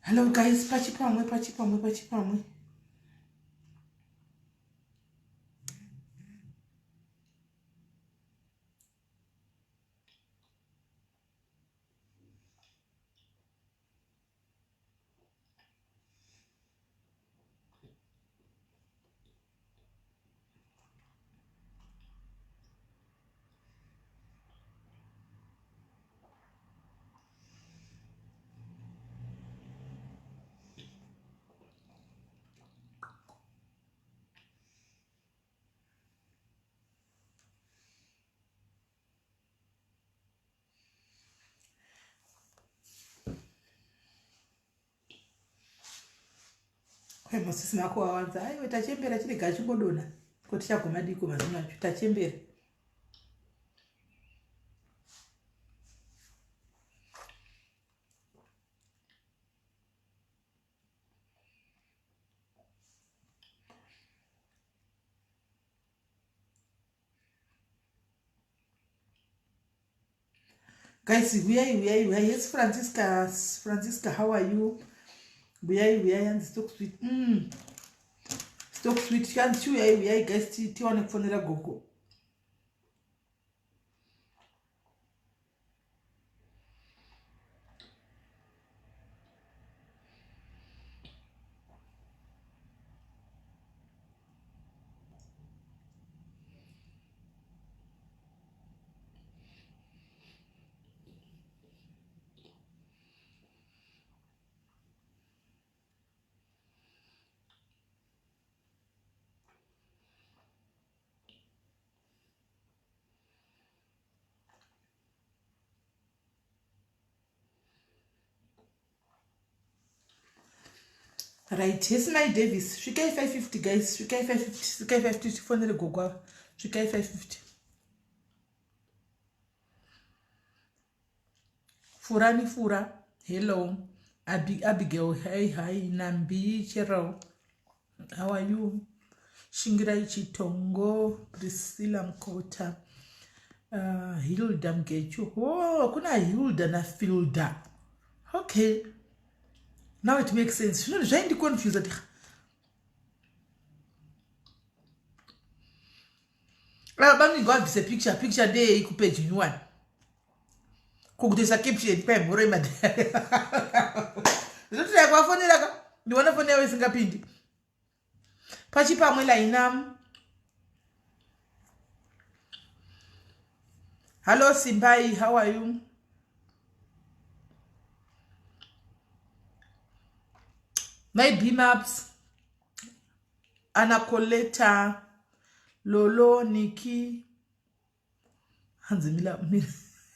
Hello guys, pachipamwe. Kwai musisi mako wawanza, aiwe tachembera chiri gachibodona. Kuti chagomadiko mazino acho, tachembera. Guys, uyai. Yes, Francisca, how are you? Uyai, and stock sweet. Stock sweet, can't you? Uyai, guys, tiwane kufonera gogo. Right, yes, my Davis. Svikai 550, guys. Svikai 550. Tifonere gogo. Svikai 550. Fura. Hello. Abigail, hi. Nambi, Chero. How are you? Shingirai Chitongo, Priscilla Mkota, Hilda Mgechu. Oh, kuna Hilda na Filda. Okay. Now it makes sense. You know, I'm confused. Bami go have a picture day ku page in one. Kukutesa caption pa more mad. Zote ya kwa phone laka. Ni wana phone yawe singapindi. Pachipamwe la inam. Hello Simbai, how are you? My B-Maps, Anna Coletta, Lolo, Nikki, Hanzimila,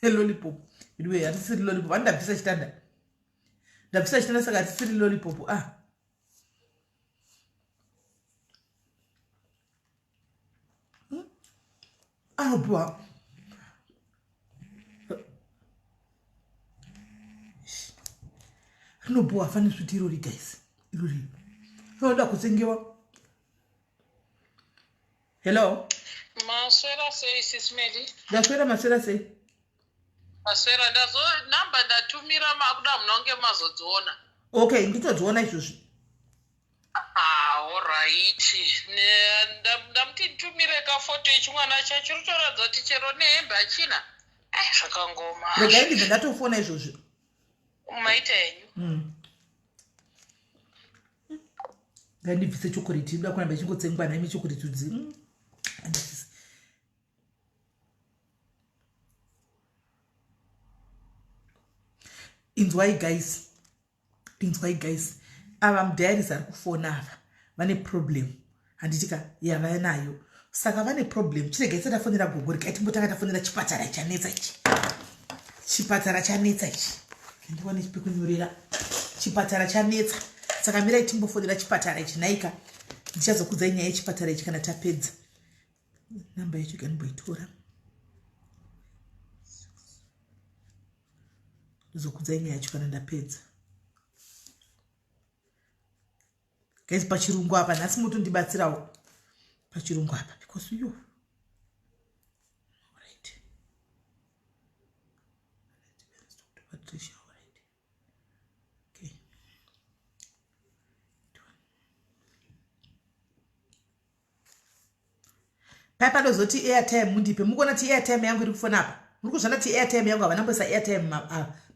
Lollipop. Anyway, I see lollipop. And the pizza standard. The pizza standard saga see lollipop. Boy. No boy, funny sweet irori guys. Irori. No, da kusengewa. Hello. Maswera say SIS MELLY. Daswera maswera say. Maswera ndazo namba ndatumira makuda mnonge mazodziona. Okay, nditodziona izvozvi. Alright. Ndamti tumire ka photo ichimwana chacho rutoradza kuti chero nehembe achina. Zvakangoma. Regai ndibve ndatofona izvozvi. Umaita henyu. Ngandibvise chokoreti, ndoda kuramba ichingotsenga naimi chokoreti udzi. Inzwai guys. Ava mudhayaris ari kufona ava vane problem. Handitika yava nayo. Saka vane problem. Chiregai satafonera gogo regai timbotanga tafonera chipatara chanetsa ichi. Chipatara chanetsa ichi. Ndiwane chipekunyorera. Chipatara chanetsa. Saka mirai timbofonera chipatara ichi naika. Ndichazokudzai nyaya yechipatara ichi kana tapedza. Namba yacho kanimboitora. Ndizokudzai nyaya yacho kana ndapedza. Guys, pachirungu apa nhasi mutondibatsirawo. Pachirungu apa because you. Alright. Okay. papa lozoti airtime mundipe mukona ti airtime yangu iri kufona apa muri kuzvana ti airtime yangu havana mboisa airtime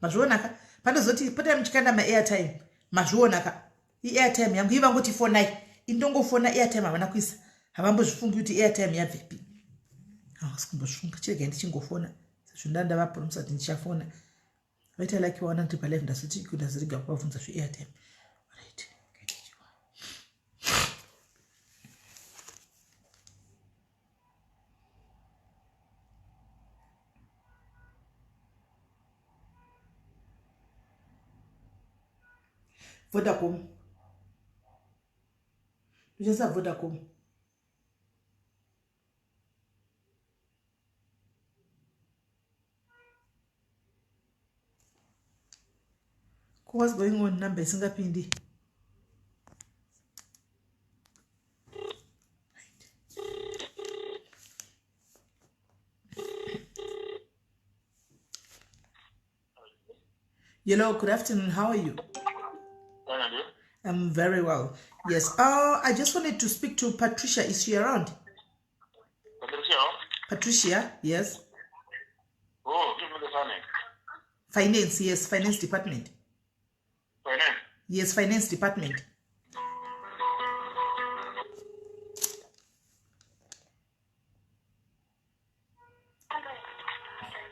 mazvionaka pandozoti potai muchikanda maairtime mazvionaka iairtime yangu ivangoti fonai indongofona airtime havana kuisa havambozvifungi kuti airtime yabvepi havasikumbozvifunga chiregai ndichingofona sezvo ndandavapromusa kuti ndichafona vaita like waona kuti palive ndazoti kundaziriga kuvabvunza zveairtime right. Vodacom. Just a Vodacom. What's going on? Number singapindi. Hello, good afternoon. How are you? I'm very well. Yes. I just wanted to speak to Patricia. Is she around? Patricia? Patricia, yes. Oh, give me the finance. Finance, yes. Finance department. Finance? Yes, finance department.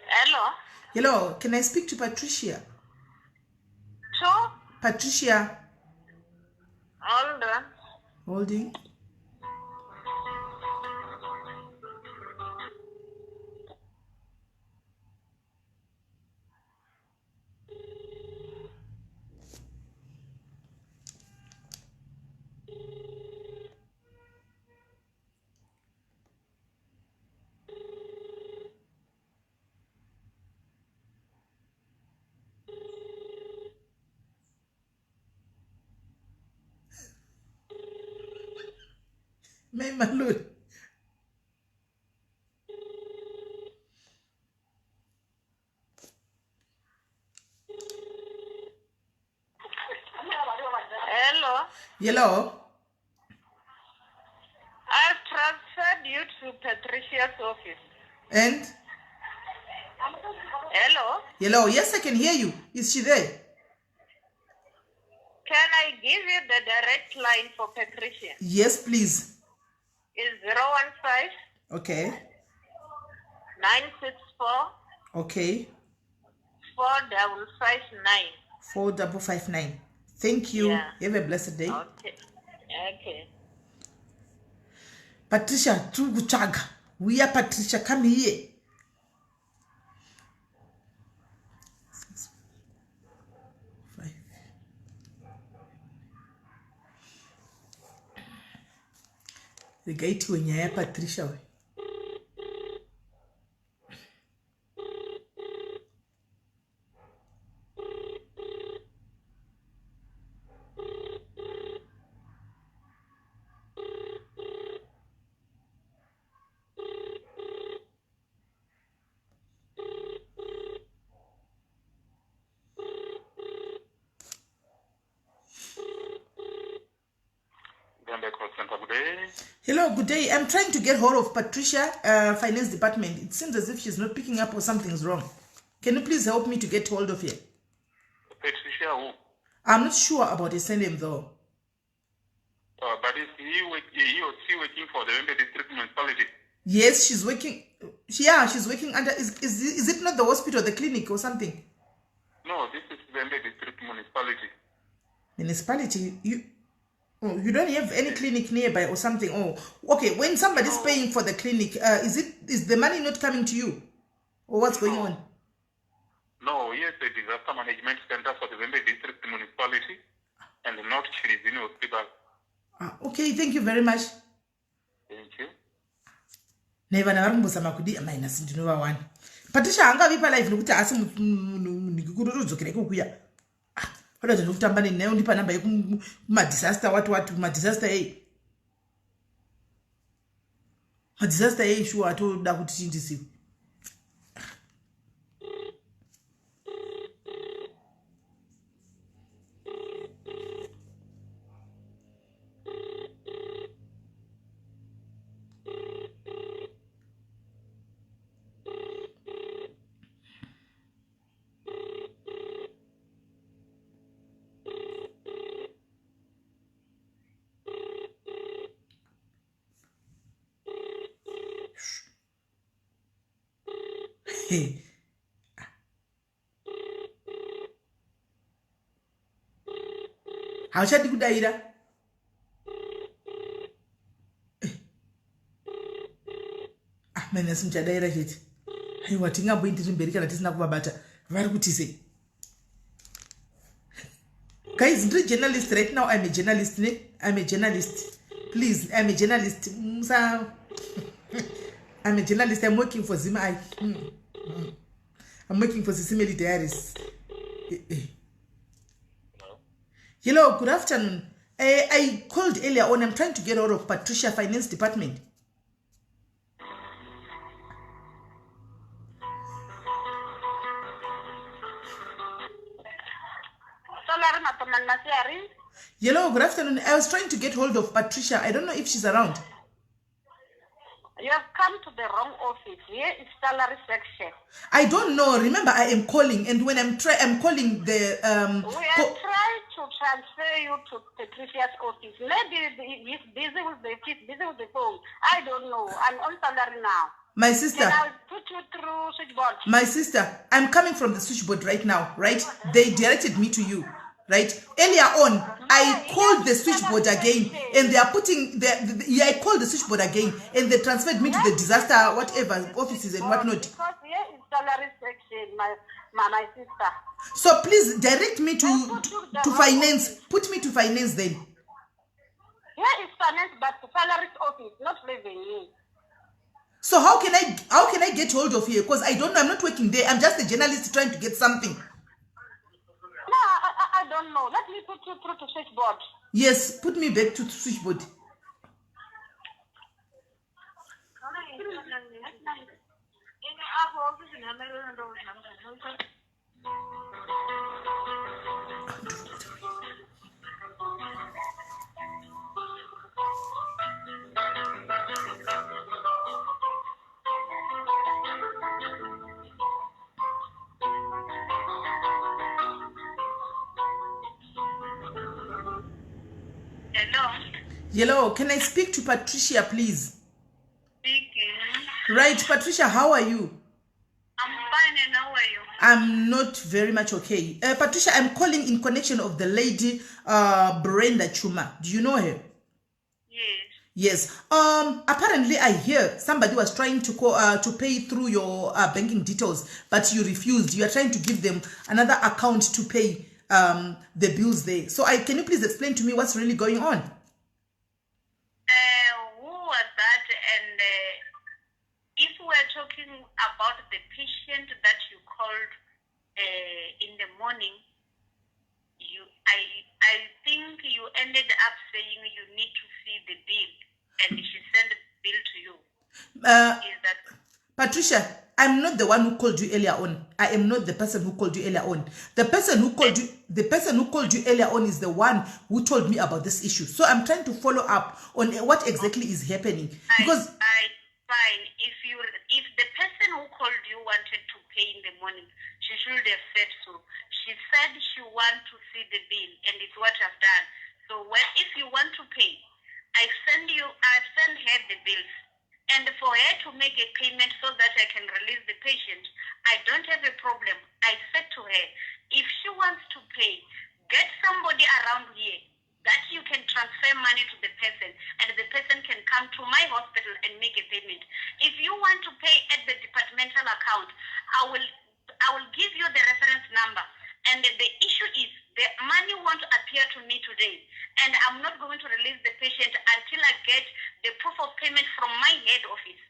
Hello? Hello, can I speak to Patricia? Sure. Patricia. Hold on. Holding. My Malone. Hello? Hello. I've transferred you to Patricia's office. And? Hello? Hello. Yes, I can hear you. Is she there? Can I give you the direct line for Patricia? Yes, please. It's 015 Okay. 964 Okay. 4559. 4559. Thank you. Yeah. Have a blessed day. Okay. Okay. Patricia, Tuguchaga. We are Patricia. Come here. The guy to Nyaya Patricia. Hello, good day. I'm trying to get hold of Patricia, finance department. It seems as if she's not picking up or something's wrong. Can you please help me to get hold of her? Patricia who? I'm not sure about his name though. But is he or she working for the Wembe District Municipality? Yes, she's working. Yeah, she's working under. Is it not the hospital, the clinic, or something? No, this is Wembe District Municipality. Municipality? You don't have any clinic nearby or something? Oh, okay. When somebody's paying for the clinic, is the money not coming to you, or what's going on? No, yes, the disaster management center for the Wembe District Municipality, and not Chirizini Hospital. Okay, thank you very much. Thank you. Never navarumbosa makudi minus ndinova one. Patricia angavipa live nokuti asi ndikurudzokera kukuya. Pada ndinokutamba nenayo ndipa namba yekuma-disaster what ma-disaster ei. Ma-disaster ei sure atoda kuti chindisiwe. hauchadi kudaira. Mene simchadaira chete. Haiwa tingamboindi timberi kana tisina kuvabata. Vari kuti sei? Guys, I'm a journalist right now. I'm a journalist. I'm a journalist. Please, I'm a journalist. I'm a journalist. I'm working for Zima. I'm working for SIS MELLY Diaries. Hello, good afternoon. I called earlier on. I'm trying to get out of Patricia Finance Department. Hello, good afternoon. I was trying to get hold of Patricia. I don't know if she's around. You have come to the wrong office. Here is salary section. I don't know. Remember, I am calling, and when I'm calling the we are trying to transfer you to Patricia's office. Maybe he's busy with the phone. I don't know. I'm on salary now. My sister. Can I put you through switchboard? My sister, I'm coming from the switchboard right now, right? They directed me to you, right? Earlier on, I called the switchboard again, and they are putting I called the switchboard again, and they transferred me to the disaster, whatever, offices and whatnot. Because here is salary section, my sister. So please direct me to finance. Put me to finance then. Here is finance, but the salary office, not revenue. So how can I get hold of you? Because I don't know. I'm not working there. I'm just a journalist trying to get something. No, I don't know. Let me put you through to switchboard. Yes, put me back to switchboard. Hello, can I speak to Patricia, please? Speaking. Right, Patricia, how are you? I'm fine, and how are you? I'm not very much okay. Patricia, I'm calling in connection of the lady Brenda Chuma. Do you know her? Yes. Yes. Apparently, I hear somebody was trying to call to pay through your banking details, but you refused. You are trying to give them another account to pay the bills there. So, can you please explain to me what's really going on? Who was that? And if we're talking about the patient that you called in the morning, I think you ended up saying you need to see the bill, and she sent the bill to you. Is that Patricia? I'm not the one who called you earlier on. I am not the person who called you earlier on. The person who called you earlier on is the one who told me about this issue. So I'm trying to follow up on what exactly is happening. Because fine. If the person who called you wanted to pay in the morning, she should have said so. She said she wants to see the bill, and it's what I've done. So if you want to pay, I send her the bills. And for her to make a payment so that I can release the patient, I don't have a problem. I said to her, if she wants to pay, get somebody around here that you can transfer money to the person, and the person can come to my hospital and make a payment. If you want to pay at the departmental account, I will give you the reference number. And the issue is the money won't appear to me today, and I'm not going to release the patient until I get the proof of payment from my head office.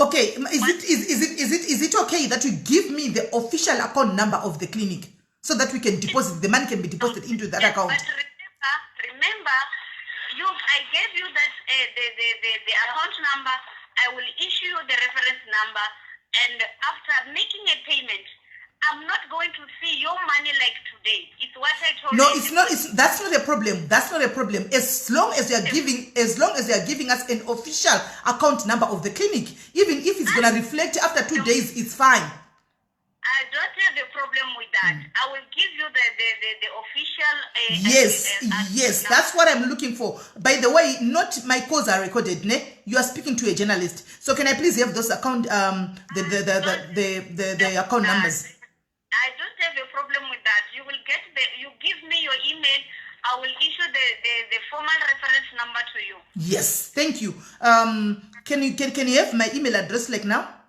Okay, is it okay that you give me the official account number of the clinic so that we can deposit, the money can be deposited into that account? But remember, I gave you that the account number. I will issue you the reference number, and after making a payment, I'm not going to see your money like today. It's what I told you. No, it's not. That's not a problem. That's not a problem. As long as you are giving us an official account number of the clinic, even if it's gonna reflect after 2 days, it's fine. I I don't have a problem with that. I will give you the official. Yes, that's what I'm looking for. By the way, not my calls are recorded. Ne? You are speaking to a journalist. So can I please have those account the account numbers? I don't have a problem with that. You will get you give me your email. I will issue the formal reference number to you. Yes, thank you. Can you have my email address like now?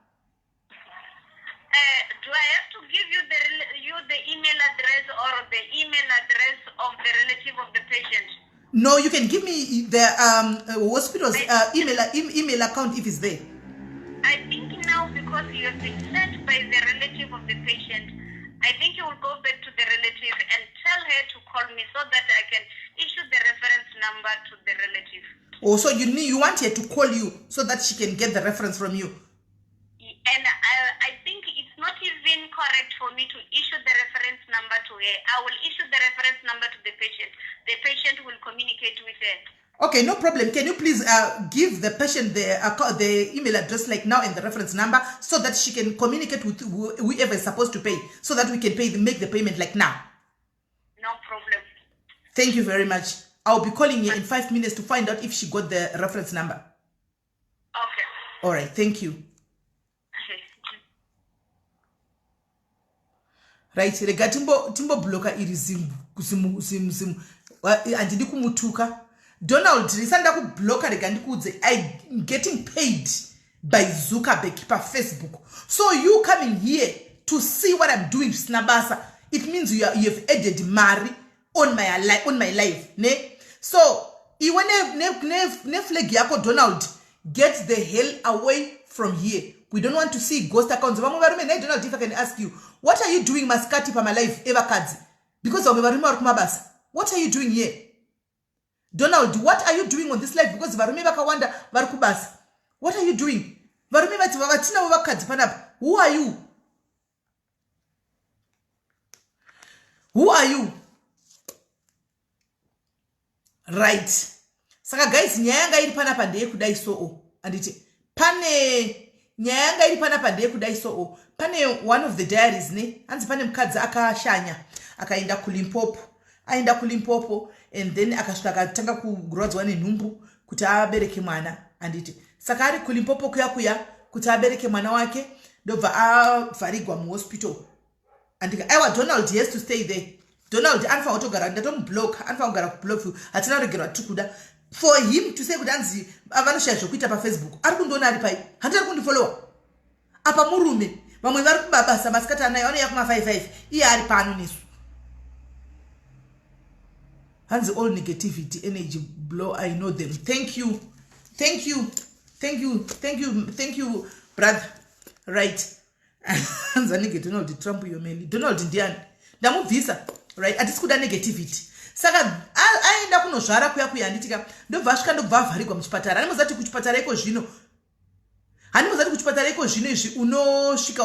Do I have to give you the email address or the email address of the relative of the patient? No, you can give me the hospital's email account if it's there. I think now because you have been sent by the relative of the patient, I think you will go back to the relative and tell her to call me so that I can issue the reference number to the relative. Oh, so you want her to call you so that she can get the reference from you? And I think it's not even correct for me to issue the reference number to her. I will issue the reference number to the patient. The patient will communicate with her. Okay, no problem. Can you please give the patient the email address like now and the reference number so that she can communicate with whoever is supposed to pay so that we can make the payment like now? No problem. Thank you very much. I'll be calling you in 5 minutes to find out if she got the reference number. Okay. All right, thank you. Right, rega timbo bloka iri zimu andidi kumutuka. Donald risanda ku bloka rega ndikudze I'm getting paid by Zuckerberg per Facebook. So you coming here to see what I'm doing snabasa, it means you have added Mari on my life, ne? So iwe ne flag yako Donald, get the hell away from here. We don't want to see ghost accounts. Donald, if I can ask you, what are you doing maskati pa my life ever cards? Because of what are you doing here? Donald, what are you doing on this life? Because what are you doing? Who are you? Who are you? Right. Saka guys, nyanga iri panapa ndeye kudai so anditi pane nyanga iri panapa ndeye kudai so pane one of the diaries ne anzi pane mukadzi akashanya akaenda kuLimpopo, aenda kuLimpopo and then akasvika akatanga kurodzwa nenhumbu kuti abereke mwana anditi saka ari kuLimpopo kuya kuti abereke mwana wake ndobva avharigwa muhospital andika aiwa Donald has to stay there. Donald anfa kutogara ndatomublock, anfa kugara kublock hatina regerwa tikuda for him to say kuti anzi avanoshaye zvokuita pa Facebook ari kundoona ari pai handari kundifollowa apa murume vamwe vari kubabasa masikati anayo anoya kuma 55 iye ari pano nesu hanzi all negativity energy blow. I know them. Thank you brother. Right. Hanzi Donald Trump yomeli Donald ndiani ndamubvisa right atisikuda negativity saka aenda kunozvara kuya anditika ndobva asvika ndobva avharigwa muchipatara. Hanimuzati kuchipatara iko zvino izvi unosvika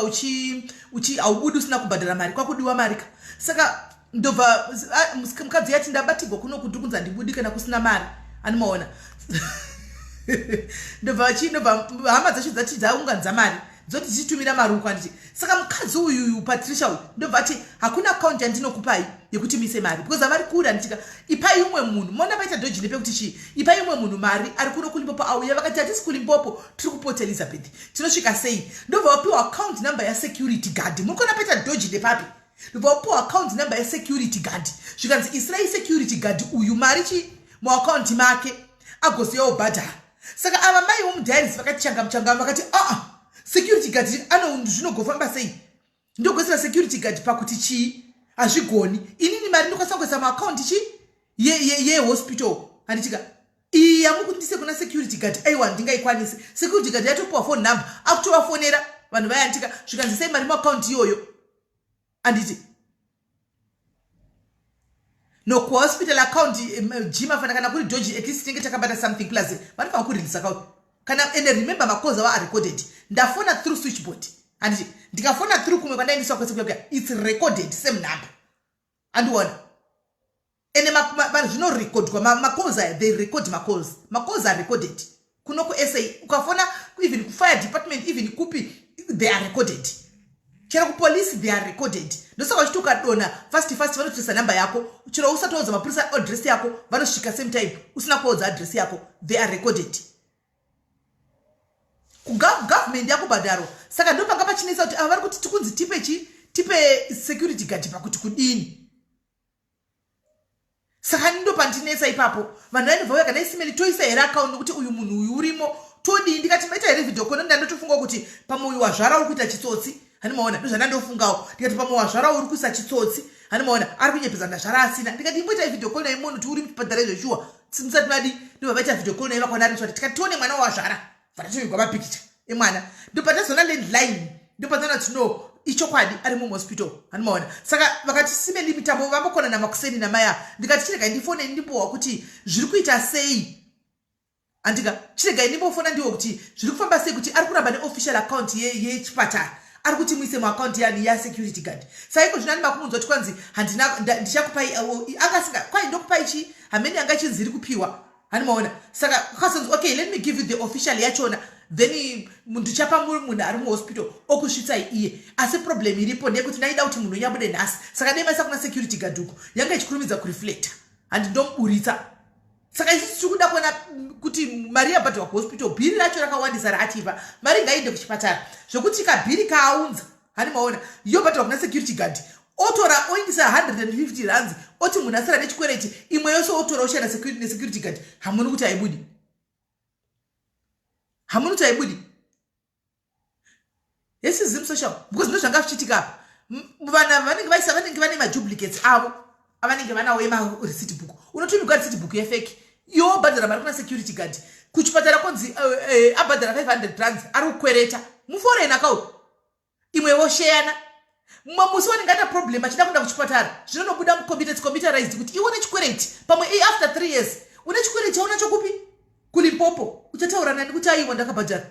haubudi usina kubhadhara mari kwakudiwa marika. Saka ndobva mukadzi yati ndabatigwa kuno kuti kunza ndibudi kana kusina mari animaona ndobva hama dzacho dzati dzaunganidza mari dzoti dzichitumira maruko anditi saka mukadzi uyu Patricia uyu ndobva ati hakuna account yandinokupai yekuti mise mari because avari kuri anditika ipai umwe munhu mona paita dodge nepekuti chi ipai umwe munhu mari ari kuno kuLimpopo auya vakati hatisi kuLimpopo tiri kuport Elizabeth tinosvika sei ndobva wapiwa account number ya security guard mukona paita dodge nepapi ndobva wapiwa account number ya security guard zvikanzi Israel security guard uyu mari chi muaccount make agoziyawo bhadhara. Saka ava mai vomudiaries vakati changa vakati security guard zvinogofamba sei ndogosera security guard pakuti chi hazvigoni inini mari ndokwanisa kuisa maaccount chi ye hospital anditika iyi yamukundise kuna security guard aiwa ndingaikwanisi. Security guard yatopiwa phone number akutovafonera vanhu vaya anditika zvikanzi sei mari muaccount iyoyo anditi no hospital account jima fana kana kuri dodge at least tinge takabata something plus vanofana kurelease account kana and remember makoza wa recorded ndafona through switchboard and ndikafona through kumwe kwandaindiswa kwese kuya it's recorded same number and one ene vanhu zvino record kwa makoza they record makoza are recorded kuno ku SA ukafona even ku fire department even kupi they are recorded chero kupolisi they are recorded. Ndosaka chituka dona fast vanotresa number yako. Chero usatoudza mapurisa address yako vanosvika same time usina kuudza address yako, they are recorded. Government yakubhadharo. Saka ndo panga pachinesa kuti ava vari kuti tikunzi tipe security guard pakuti kudini. Saka ndo pandinesa ipapo. Vanhu vainobva kana isimeli toisa here account nokuti uyu munhu uyu urimo. Todi ndikati maita here video call ndandotofunga kuti pamwe uyu wazvara uri kuita chitsotsi. Hanimaona ndozvandandofungawo. Ndikati pamwe wazvara uri kuisa chitsotsi. Hanimaona ari kunyepedza ndazvara asina. Ndikati imboita video call naye munhu kuti uri muchipatara izvo musati madi ndobva vaita video call naye vakwana ari kuti tikati tione mwana wazvara. Vatoigwa mapikicha emwana ndopatazona landline ndopatana tino ichokwadi ari muhospital. Hanimaona saka vakati simeli mitambo vambokona namakuseni namaya. Ndikati chirega ndifone ndimbowa kuti zviri kuita sei. Andika chirega ndimbofona ndiwo kuti zviri kufamba sei kuti ari kuramba neofficial account yechipatara. Ari kuti muise muaccount yani ya security guard. Saiko zvinani makumunzwa kuti kwanzi handina ndichakupai akasinga kwai ndokupai chi hamene anga chinziri kupiwa. Hanimaona saka kasonzi okay let me give you the official yachona then mundu chapa munhu ari muhospital okusvitsai iye. Asi problem iripo ndeyekuti naida kuti munhu yabude nhasi. Saka demaisa kuna security guard uko yanga ichikurumidza kureflecta handi ndomuburitsa. Saka isi tikuda kuona kuti mari yabhadhwa kuhospital bhiri racho rakawandisa raatipa mari ngainde kuchipatara zvokuti kabhiri kaaunza. Hanimaona yobhadhwa kuna security guard otora oindisa 150 rands oti munhu asara nechikwereti imwe yose otora oshanda nesecurity guard. Hamuni kuti haibudi. Hamuni kuti haibudi. Yes is social because ndo zvanga zvichitika apa. Vana vanenge vane maduplicates avo avanenge vanawo ema-receipt book. Unotumigwa receipt book yefake yobhadhara mari kuna security guard kuchipatara konzi abhadhara 500 rands ari kukwereta muforeign account imwe wosheyana. Mumwe musi wanenge ata problem achida kuenda kuchipatara zvinonobuda computerized kuti iwe nechikwereti pamwe after 3 years une chikwereti chaunacho kupi kulimpopo uchataura nani kuti aiwa ndakabhadhara.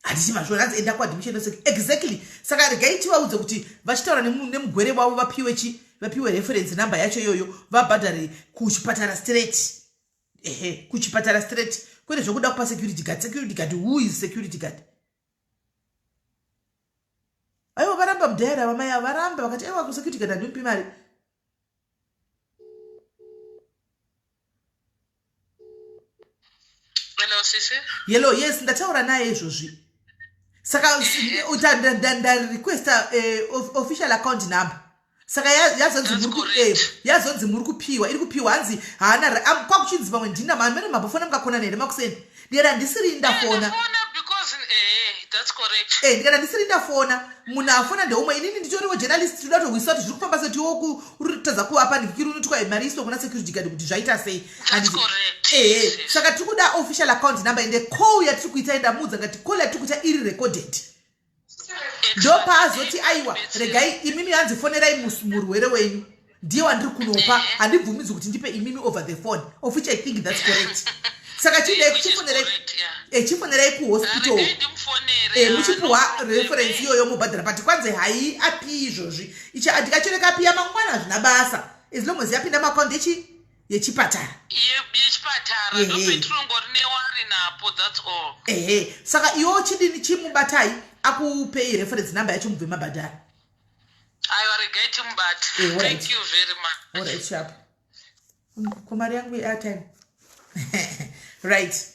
Hatisi mazvona enda kuadmission exactly. Saka regai tivaudze kuti vachitaura nemugwere wavo vapiwe reference number yacho iyoyo vabhadhare kuchipatara straight. Kuchipatara straight kwete zvokuda kupa security guard. Security guard who is security guard? Aiwa varamba mudhaira vamaya varamba vakati aiwa kusecurity guard handimpi mari. Hello sisi. Hello yes ndataura naye izvozvi. Saka requesta official account number. Saka yazonzi muri kupiwa iri kupiwa hanzi haana kwakuchinzi pamwe ndina mamene mabofona mukakona nere makuseni ndiyera ndisiri ndafona because that's correct. ndikana ndisiri ndafona munhu afona ndeumwe inini nditoriwo journalist tinoda tohwisa kuti zviri kufamba seti uri kutadza kuapa ndikiri unotwa mari iswa kuna security guard kuti zvaita sei. Saka tiri kuda official account number ende call yatiri kuita endamudza ngati call yatiri kuita iri recorded. Ndopaazoti aiwa regai imimi hanzi fonerai murwere wenyu ndiye wandiri kunopa handibvumidzwi kuti ndipe imimi over the phone of which I think that's correct. Saka chifonerai kuhospital muchipuwa reference iyoyo mubhadhara but kwanze hai api izvozvi ndikachoreka api yamangwana zvina basa as long as yapinda maakaunti yechipatara. Saka iwo chidini chimubatai akupei reference number yacho mubve mabhadhara. Thank you very much. Alright sharp. Kumari yangu airtime. Right.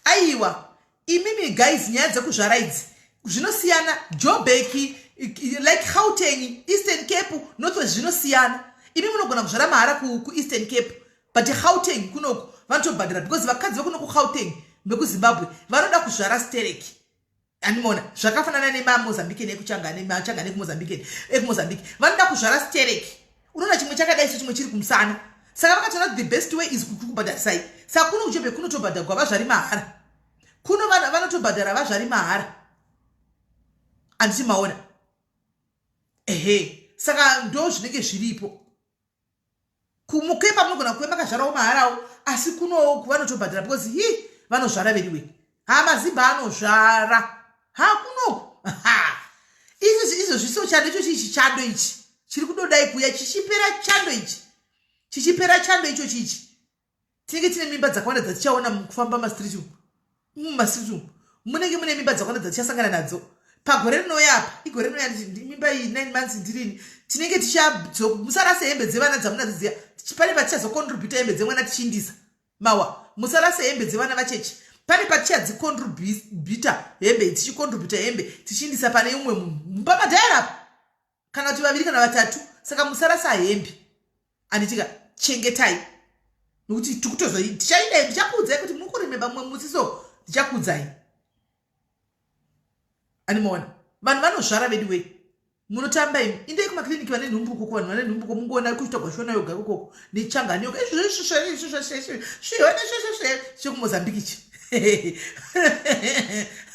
Aiwa imimi guys nyaya dzekuzvara idzi zvinosiyana. Joburg like Gauteng, Eastern Cape notwe zvinosiyana. Imi munogona kuzvara mahara ku-Eastern Cape but Gauteng kunoko vanotobhadhara because vakadzi vekuno kuGauteng vekuZimbabwe vanoda kuzvara stereki. Animona zvakafanana nemamozambique nekuchangane kumozambique vanoda kuzvara stereki. Unoona chimwe chakadai so chimwe chiri kumusana. Saka vakatoona the best way is kukubhadharisai. Saka kuno kuJoburg kunotobhadharwa vazvari mahara. Kuno vanotobhadhara vazvari mahara. Anditi maona. Saka ndo zvinenge zviripo. Kumukepa munogona kuema kazvarawo maharawo asi kuno kuvanotobhadhara because vanozvara veriwe. Mazimba anozvara. Kuno. Izvo zviso chando ichi chando ichi. Chiri kudodai kuya chichipera chando ichi. Chichipera chando icho chichi. Tinenge tine mimba dzakawanda dzatichaona mukufamba mastreet umu. munenge mune mimba dzakwana dzatichasangana nadzo pagore rinouya apa igore rinouya mimba iyi 9 months ndirini tinenge musarase hembe dzevana dzamunadziziya pane patichazokontributa hembe dzemwana tichiindisa mawa musarase hembe dzevana vachechi pane patichadzikontributa hembe tichikontributa hembe tichiindisa pane umwe munhu pamadhayara apa kana kuti vaviri kana vatatu saka musarasa hembe anditika chengetai nokuti tikutozoi tichaidai ndichakuudzai kuti muri kurememba mumwe musiso ndichakuudzai animaona vanhu vanozvara vedu wei munotamba imi indei kumakliniki vane nhumbuko kuvanhu vane nhumbuko mungoona kuita gwashona yoga kokoko nechangani yoga chekumozambiki ichi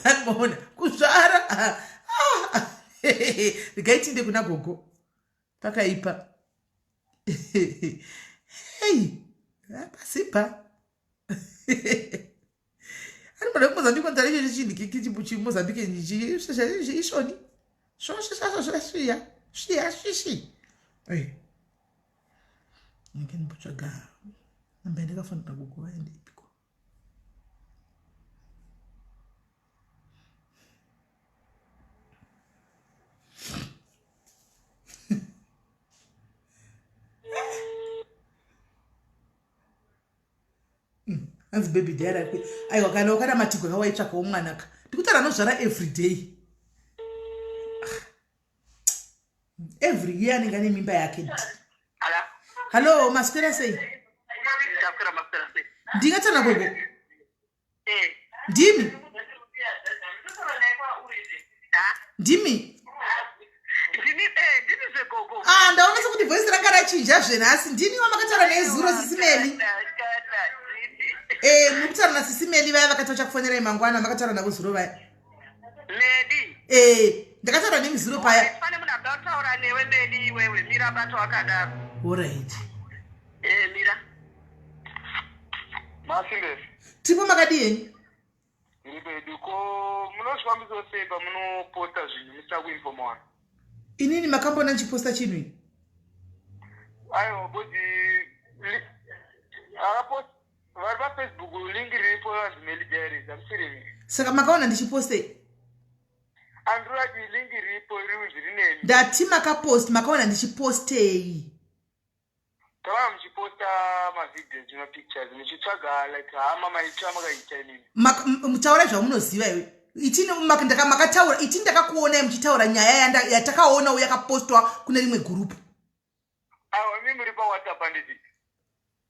animaona kuzvara rigaitinde kuna gogo pakaipa hei pasipa ari mwana kumozambiki kwanzara icho chichindikikichibu chimozambiki ishoni shishi ngendibotsvaga namba ndakafanira kuguva endeipiko hanzi baby diara aiwa kana wakada matiko akawaitsvakawo mwanaka ndikutaura anozvara everyday every year anenge ane mimba yake hallo maswera sei ndingatana gogo ndimi ndaona sekuti voisi ranga rachinja zvenhasi ndini wamakataura nezuro sisimeli mukutaura nasisimeli vaya vakati vachakufonerai mangwana makataura navo zuro vaya ndakataura nemizuro paya alright tipo makadini inini makambona nchiposta chinhu saka makaona ndichiposte ndati makapost makaona ndichipostei mutaura zvamunoziva iwe makataura itini ndakakuonai muchitaura nyaya yatakaonawo yakapostwa kune rimwe gurupu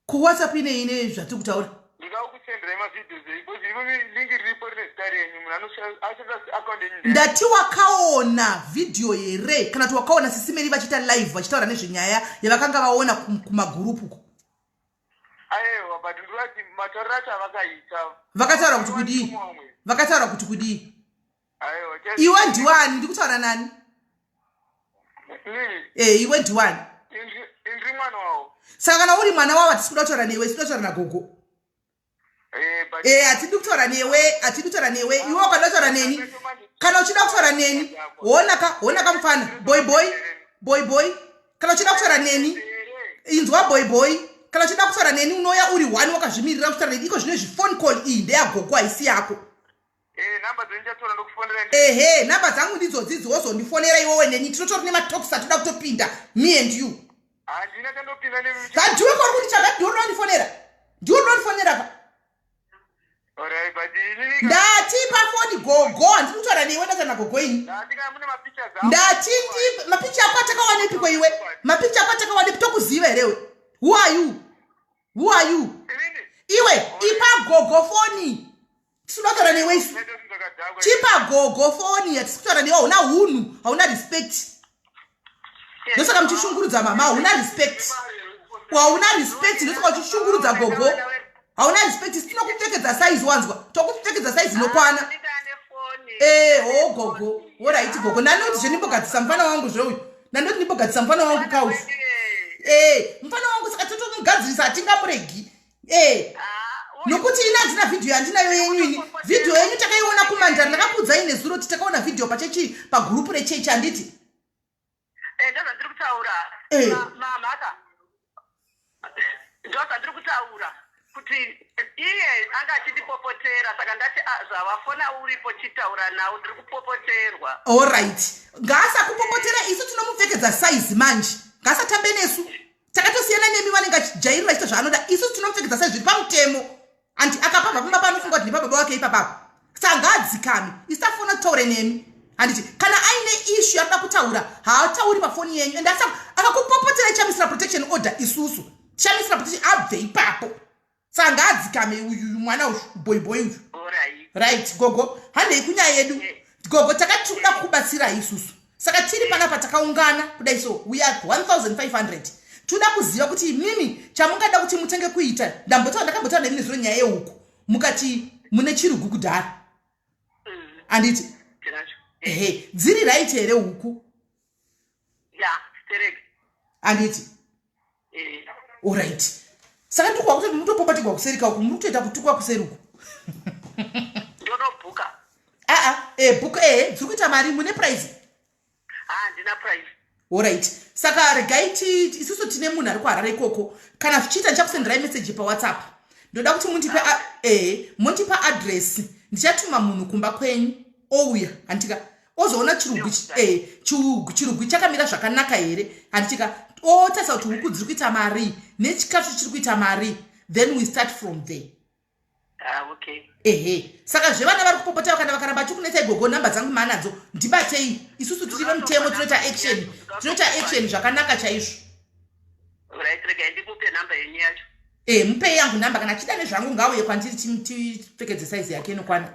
kuwhatsapp ine zvatiri kutaura ndati wakaona vhidhiyo here kana kuti wakaona sisimeri vachiita live vachitaura nezvenyaya yavakanga vaona kumagurupu vakataura kuti kudii vakataura kuti kudii iwe ndiwani ndikutaura nani iwe ndiwani saka kana uri mwana wavo hatisi kuda kutaura newe sikuda kutaura nagogo hatidi kutaura newe iwe wakada kutaura neni kana uchida kutaura neni honaka mufana boy kana uchida kutaura neni inzwa boy kana uchida kutaura neni unoya uri 1 wakazvimirira kutaura neni iko zvino zvifone call iyi ndeyagogo haisi yako namba dzangu ndidzodzi wozondifonera iwewe neni tinotori nematokisi atoda kutopinda me and you ndiwe kori kuti chaga ndiwe unondifonera pa ndati pafoni gogo handiri kutaura newe ndataura nagogo ini ndati mapicha ako atakawanepiko iwe mapicha ako atakawanepi tokuziva herewe who are you iwe ipa gogo foni tisina kutaura newe isu chipa gogo foni hatisi kutaura newe hauna hunhu hauna respect ndosaka muchishungurudza mama hauna respect ndosaka uchishungurudza gogo hauna respect tinokupfekedza size wanzwa tokupfekedza size inokwana gogo alright gogo nandoti zvenimbogadzisa mufana wangu zveuyu nandoti ndimbogadzisa mufana wangu kaufu mufana wangu saka totomugadzirisa hatingamuregi nokuti ina handina vhidhiyo yandinayo yenyu ini vhidhiyo yenyu takaiona kumandara ndakakuudzai nezuro kuti takaona vhidhiyo pachechi pagurupu rechechi handiti ndozvandiri kutaura mamaka ndozvandiri kutaura kuti kuti iye anga achitipopotera saka ndati zvavafona uripo chitaura nawo ndiri kupopoterwa. Alright, ngaasakupopotera isu tinomupfekedza size manje ngaasatambe nesu takatosiyana nemi vanenge achijairira ito zvaanoda isu tinomupfekedza size zviri pamutemo andi akapabva pamba panofunga kuti ndipababa wake ipapapo saka ngaadzikame isitafona kutaura nemi handiti kana aine ishu yaanoda kutaura haatauri pafoni yenyu ende akakupopotera ichamisira protection order isusu chamisira protection abve ipapo saka ngaadzikame uyu mwana uyu boyboy uyu. Right gogo handei kunyaya yedu gogo takatikuda kukubatsira isusu saka tiri panapa takaungana kudai so we are 1500 toda kuziva kuti mimi chamungada kuti mutenge kuita ndakambotaura nemini zviro nyaya yehuku mukati mune chirugu kudhara handiti ehe dziri right here huku handiti alright saka ndikwa kuti mutopopatigwa kuserika huku mutoita kutukwa kuseri huku ndonobhuka bhuka dziri kuita mari mune price handina price. Alright, saka regaiti isusu tine munhu ari kuharara ikoko kana zvichiita ndichakusenderai message pawhatsapp ndoda kuti mundipa address ndichatuma munhu kumba kwenyu ouya handitika ozoona chirugu chakamira zvakanaka here handitika otarisa kuti huku dziri kuita mari nechikafu chiri kuita mari then we start from there. Okay. Saka zvevana vari kupopota kana vakaramba chikunetsai gogo namba dzangu manadzo ndibatei isusu tirive mutemo tinoita action zvakanaka chaizvo. Right, rega ndikupe namba yenyu yacho. Mupei yangu namba kana chida nezvangu ngauye kwandiri tipfekedze size yake inokwana.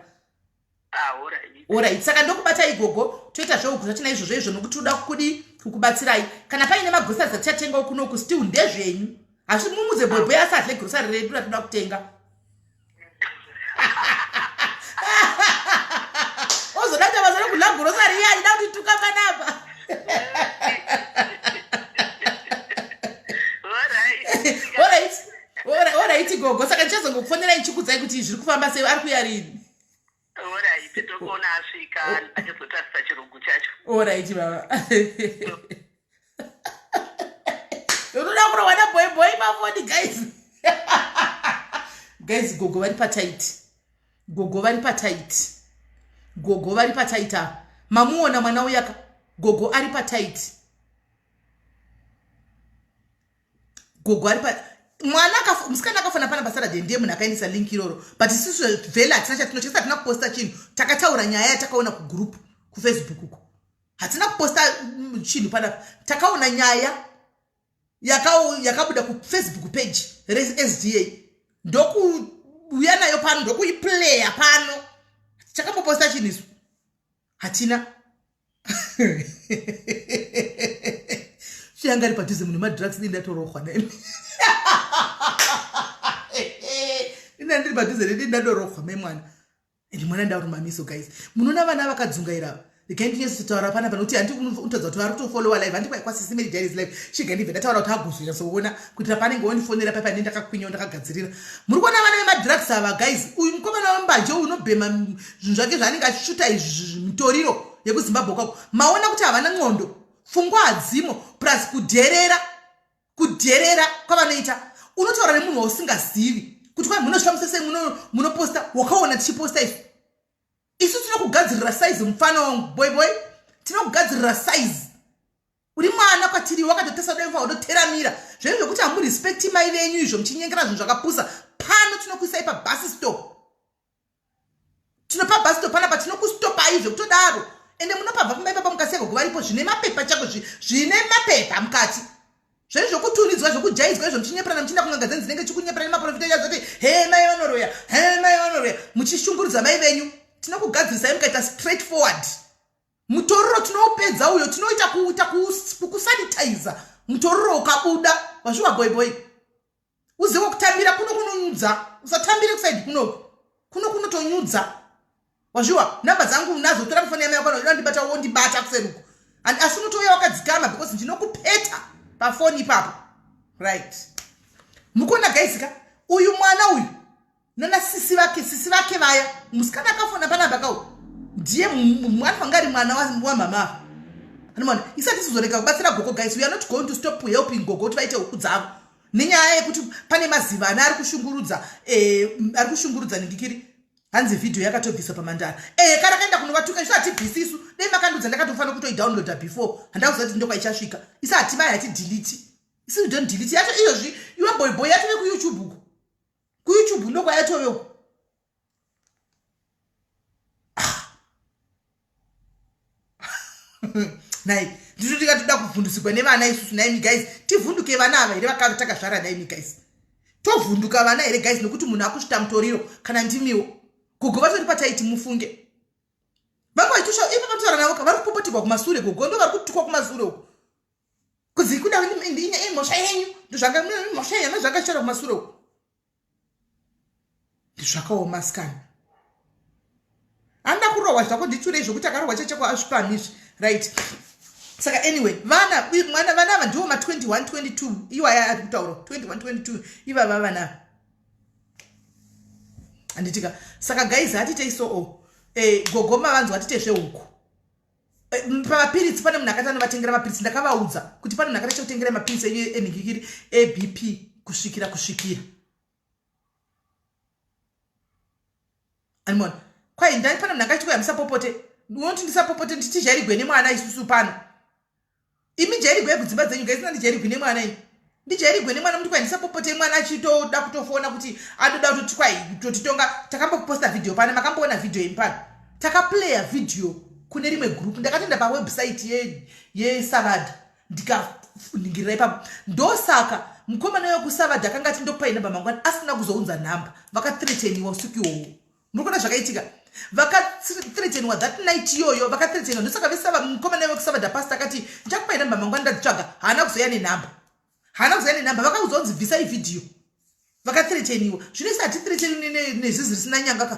Alright, saka ndokubatai gogo toita zvohuku zvatina izvozvo nokuti toda kukubatsirai kana paine magroceries atichatengawo kunoku still ndezvenyu asi mumudze boyboy asadle grocery redu ratoda kutenga. Ozodata bazana kula grocery ya ida kuti tuka panapa. Alright gogo saka ndichazongokufonera ichikudzai kuti zviri kufamba sei ari kuyarini. Alright tokona asvika achazotarisa chirugu chacho. Alright baba. Unoda kurowana boyboy mafoni guys. Guys gogo vari patight mamuona mwana uyaka gogo ari patight mwana musikana akafana pana basarade ndiye munhu akaendesa link iroro but isusu vhela hatina chatinochesa hatina kuposta chinhu takataura nyaya yatakaona kugroup kufacebook uko hatina kuposta chinhu panapa takaona nyaya yakabuda kufacebook page resda ndokuuya nayo pano ndokuiplaya pano chakamboposta chinhu isu hatina chiangari padhuze munhu madrugs ndindatorohwa nemi ndiri padhuze ndindatorohwa memwana ende mwana ndaurumamiso guys munoona vana vakadzungaira regaindinyesotaura panapa nokuti handitodza kuti vari kutofollowa live handikwakwasisi mary diaries live chiga ndibve ndataura kuti agozvira soona kuitira panenge wondifonera paipa ndi ndakakwinyawo ndakagadzirira muri kuona vana vemadrugs ava guys uyu mukomana wambanje unobhema zvinhu zvake zvaanenge achishuta izvi mitoriro yekuzimbabwe kwako maona kuti havana n'ondo pfungwa hadzimo plus kudherera kwavanoita unotaura nemunhu wausingazivi kuti kwai munozvifambisa sei munoposta wakaona tichiposta isu tinokugadzirira size mufana wangu boyboy tinokugadzirira size uri mwana kwatiri wakatotesa demva unoteramira zvenyu zvokuti hamurespecti mai venyu izvo muchinyengera zvinhu zvakapusa pano tinokuisai pabus stop panapa tinokustopai zvekutodaro ende munopabva pamai papa mukasiya gogo varipo zvine mapepa chako zvine mapepa mukati zvenyu zvokutunidzwa zvokujaidzwa izvo muchinyepurana muchienda kun'anga dzenyu dzinenge chikunyepurana nemaprofita yazoti he mai vanoroya muchishungurudza mai venyu tinokugadzirisai mukaita straight forward mutoriro tinoupedza uyo tinoita kusanitiza mutoriro ukabuda wazviwa boyboy uzive kutambira kunonyudza usatambire kusaidi kunotonyudza wazviwa namba dzangu unazo tora kufoni yamai yakwana ndibata wondibata kuseruko asi unotouya wakadzikama because ndinokupeta pafoni ipapo right mukuona gaisika uyu mwana uyu nona sisi vake vaya musikana akafona panapa kawo ndiye mwana wangari mwana wamama anomona isati sizorega kubatsira gogo guys we are not going to stop helping gogo kuti vaite huku dzavo nenyaya yekuti pane mazivana ari kushungurudza ningikiri hanzi video yakatobviswa pamandara kana kaenda kunovatuka isu hatibvisi isu dei makandudza ndakatofanira kutoidownloada before handauziva kuti ndokwa ichasvika isu hativai hatidelete isu don't delete yacho iyozvi iwe boyboy yatove kuyoutube uku kuyoutube ndokwa yatove uku nai ndito tikatoda kuvhundusikwa nevana isusu naimi guys tivhunduke vana ava here vakatakazvara naimi guys tovhunduka vana here guys nekuti munhu akusvita mutoriro kana ndimiwo gogo vatori pataiti mufunge vamwe vaitusha ipo vatotaura navo vari kupopotirwa kumasure gogo ndo vari kutukwa kumasure uku kuzi kuda mhosva yenyu mhosva yenyu zvakashara kumasure uku ndizvakaoma sikana anda kurohwa zvako ndichurei zvokuti akarohwa checheko asvipamizvi right saka anyway vana ava ndiwo ma21 22 iwaya ari kutaura 21 22 ivava vana anditika saka guys hatitei so gogo mavanzwa hatitei zvehuku pamapiritsi pane munhu akati anovatengera mapiritsi ndakavaudza kuti pane munhu akati achakutengera mapiritsi enhingikiri ebp kusvikira animona kwai ndani pane munhu akati kwayamsapopote unoti ndisapopote nditi jairigwe nemwana isusu pano imi jairigwe kudzimba dzenyu gaisina ndijairigwe nemwana ini ndijairigwe nemwana muti kwai ndisapopote mwana achitoda kutofona kuti adoda kutoti kwai totitonga takamboposta video pano makamboona video imi pano takaplaya video kune rimwe group ndakatoenda pawebsite yesavadha ndikaningira ipapo ndosaka mukomana wekusavadha akanga ati ndokupai namba mangwana asina kuzounza nhamba vakathreateniwa usiku ihwohwo murikuona zvakaitika vakathreateniwa that night iyoyo vakathreateniwa ndosaka vesava mukomana wekusavadha pasta akati ndichakupai namba mangwana ndadzitsvaga haana kuzoya nenhamba vakaudzwa kunzi bvisai video vakathreateniwa zvino isi hatithreateni nezizi risina nyanga ka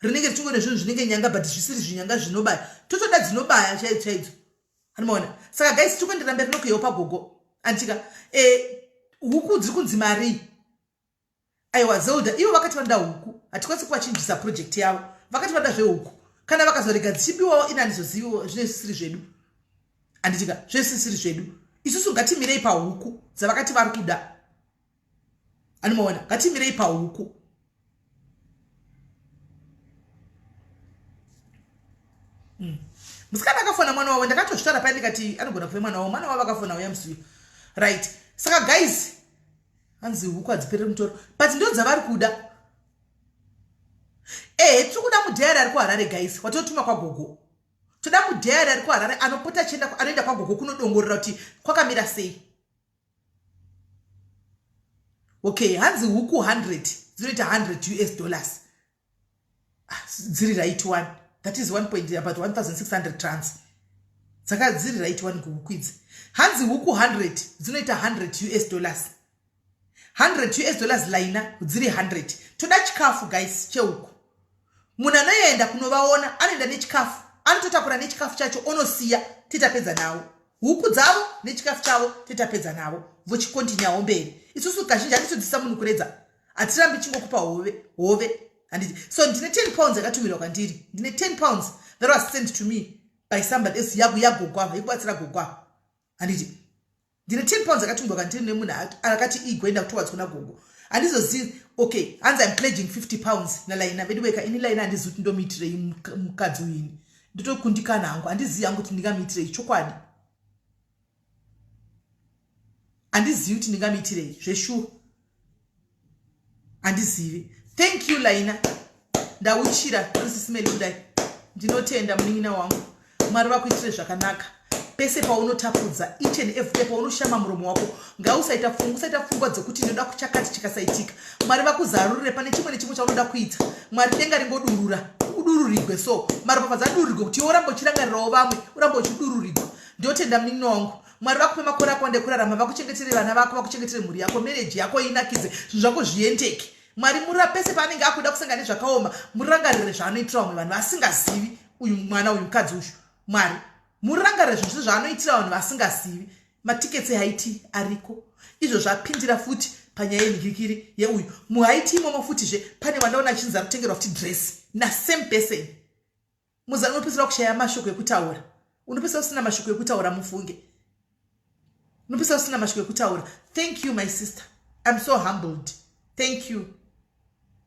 rinenge richingone zvinhu zvinenge nyanga but zvisiri zvinyanga zvinobaya totoda dzinobaya chaidzo anomaona saka guys tikuendera mberi nokuyewo pagogo antika huku dziri kunzi mari aiwa zelda ivo vakati vanoda huku hatikwanisi kuvachinjisa project yavo vakati vanoda zvehuku kana vakazorega dzichibiwawo ina handizoziviwo zvine zvisiri zvedu anditika zvezvisiri zvedu isusu ngatimirei pahuku dzavakati vari kuda anomaona ngatimirei pahuku musikana akafona mwana wavo ndakatozvitara pai ndikati anogona kuve mwana wavo akafona uyamusiyo right saka guys hanzi huku hadziperere mutoro but ndo dzavari kuda tiri kuda mudhayari ari kuharare guys watotuma kwagogo toda mudhayari ari kuharare anopota anoenda kwagogo kunodongorera kuti kwakamira sei okay hanzi huku 100 dzinoita $100 dziri right one that is about 1,600 trans saka dziri right one kuhuku idzi hanzi huku 100 dzinoita $100 $100 laina dziri 100 toda chikafu guys chehuku munhu anoenda kunovaona anoenda nechikafu anototakura nechikafu chacho onosiya titapedza nawo huku dzavo nechikafu chavo titapedza navo vochikontinyawo mberi isusu kazhinji handitodzisa munhu kuredza hatirambi chingokupa hove handiti so ndine 10 pounds yakatumirwa kwandiri ndine 10 pounds that was sent to me by somebody else yagogwava ikubatsira gogwava handiti ndine 10 pounds yakatumirwa kwandiri nemunhu akati igoenda towards kuna gogo handizozivi okay hanzi I'm pledging 50 pounds nalaina vediweka ini laina handizivi kuti ndomiitirei mukadzi uyini nditokundikana hangu handizivi hangu kuti ndingamiitirei chokwadi handizivi kuti ndingamiitirei zveshuwa handizivi thank you laina ndauchira SIS MELLY kudai ndinotenda munin'ina wangu mwari vakuitire zvakanaka pese paunotapudza each and every day paunoshama muromo wako ngausaita pfungwa dzekuti ndoda kuchakati chikasaitika mwari vakuzarurire pane chimwe nechimwe chaunoda kuita mwari denga ringodurura udururigwe so maropa padzadururirwe kuti iwe urambe uchirangarirawo vamwe urambe uchidururirwa ndinotenda munin'ina wangu mwari vakupe makore ako andekurarama vakuchengetere vana vako vakuchengetere mhuri yako mereji yako inakidze zvinhu zvako zviendeke mwari murira pese paanenge akuda kusangana nezvakaoma murirangarire zvaanoitira vamwe vanhu vasingazivi uyu mwana uyu mukadzi ushu mwari murirangarire zvinhu zvaanoitira vanhu vasingazivi matiketsi ehaiti ariko izvo zvapindira futi panyaya yenhingikiri yeuyu muhaiti imomo futizve pane vandaona achinzi ari kutengerwa futi dress nasame person muzana unopedzera kushaya mashoko ekutaura unopedzera usina mashoko ekutaura mufunge unopedzera usina mashoko ekutaura thank you my sister I'm so humbled. Thank you.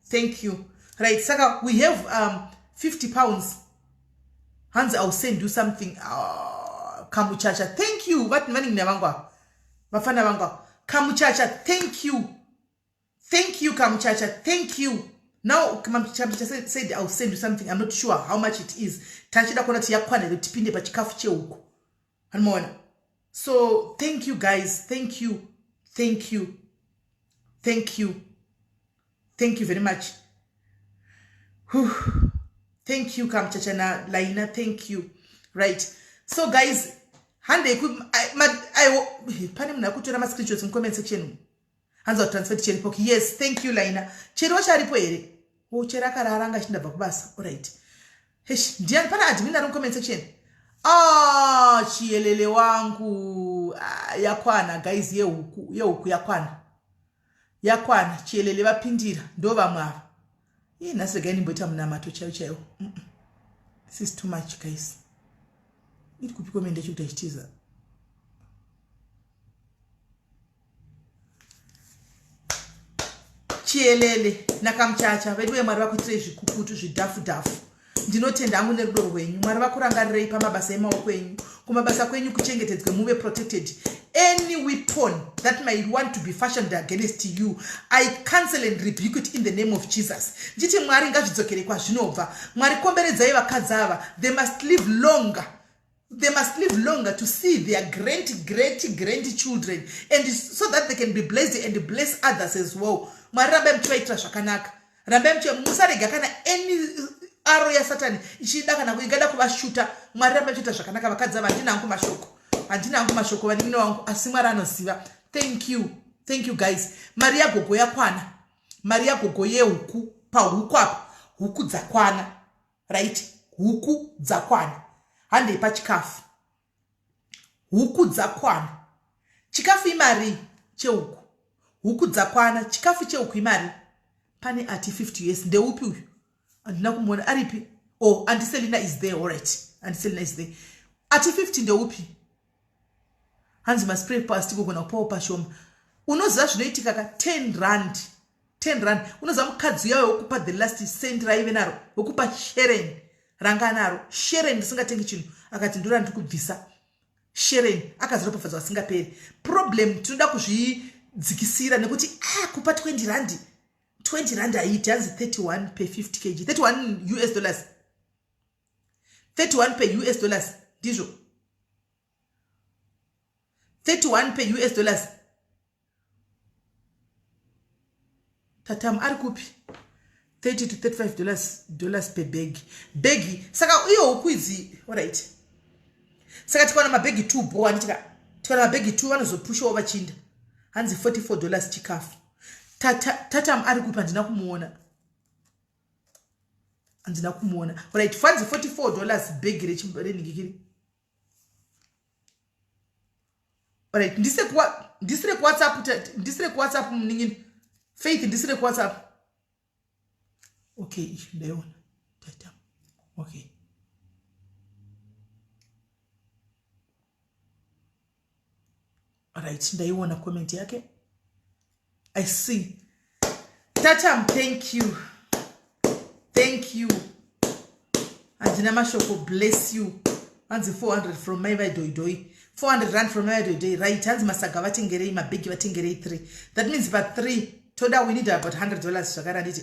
Thank you. Right, Saka, we have 50 pounds. Hans, I'll send you something. Kamuchacha, thank you. What money Navangwa? Mafana Vangwa. Kamuchacha, thank you. Thank you, Kamuchacha. Thank you. Now, Kamuchacha said I'll send you something. I'm not sure how much it is. Tachida kona tiyakwana tipinde pa chikafu cheuko. Hanmona. So, thank you guys. Thank you. Thank you. Thank you. Thank you very much. Whew. Thank you, Kamuchacha na Laina. Thank you. Right. So, guys, hande pani mna kutora ma screenshots in comment section. Hands out transfer cheri poki. Yes, thank you, Laina. Cheri wa shari po ere. Oh, chera kararanga shinda bakubasa. All right. Hesh, ndiyan pana admin na comment section. Chielele wangu. Yakwana, guys, ye uku yakwana. Yakwana, chielele bapindira. Ndova mwava. Hii nasi gani mbota mnamato chao. This is too much, guys. Ili kupiko mende chuta ishtiza. Chielele na Kamuchacha vedwe mwari vakutire zvikukutu zvidafu. Ndinotenda hangu nerudo rwenyu. Mwari vakurangarirei pamabasa emaoko enyu. Kumabasa kwenyu kuchengetedzwe muve protected. Any weapon that might want to be fashioned against you, I cancel and rebuke it in the name of Jesus. Nditi Mwari ngazvidzokere kwazvinobva. Mwari komberedzai vakadzi ava. They must live longer. They must live longer to see their grandchildren, and so that they can be blessed and bless others as well. Mwari rambe mchivaitira zvakanaka. Rambe musarega kana any arrow ya Satan ichida kana kuigada kuvashuta. Mwari rambe mchivaitira zvakanaka vakadzi ava. Handina hangu mashoko vaningino wangu asi Mwari anoziva. Thank you. Thank you guys. Maria gogo yakwana. Maria gogo yehuku pa huku apa. Huku dzakwana. Right? Huku dzakwana. Hande pa chikafu. Huku dzakwana. Chikafu imari cheuku. Huku dzakwana. Chikafu cheuku imari. Pane ati 50 years. Nde upi uyu. Andina kumona aripi. Oh, Auntie Selina is there. Alright. Auntie Selina is there. Ati 50 nde upi. Hanzi maspray past kugona kupawo pashoma. Unoziva zvinoitika ka 10 rand. 10 rand. Unoziva mukadzi yayo wokupa the last cent raive naro. Wokupa Sharon. Ranga naro. Sharon ndisingatengi chinhu. Akati ndura ndikubvisa. Sharon akazoropafadza vasingaperi. Problem tinoda kuzvidzikisira nekuti kupa 20 rand. 20 rand aiti hanzi 31 per 50 kg. 31 US dollars. 31 per US dollars. Ndizvo. 31 per US dollars. Tatam ari kupi? $30 to $35 per bag. Bagi. Saka iyo ukwizi. Alright. Saka tikwana mabagi 2 boa nitika. Tikwana mabagi 2 vanozopusha over chinda. Hanzi $44 chikafu. Tatam ari kupi andina kumuona. Andina kumuona. Alright, fanzi $44 bagi rechimbareningikiri. Alright, ndisire WhatsApp mningini. Faith ndisire WhatsApp. Okay, ndaiona. Tata. Okay. Alright, ndaiona comment yake. I see. Tata, thank you. Thank you. Andina mashoko, bless you. Hanzi 400 from my doi. 400 rand from my doi. Right, hanzi masaga vatengerei mabegi vatengerei 3. That means about 3. Toda we need about $100 shakara nditi.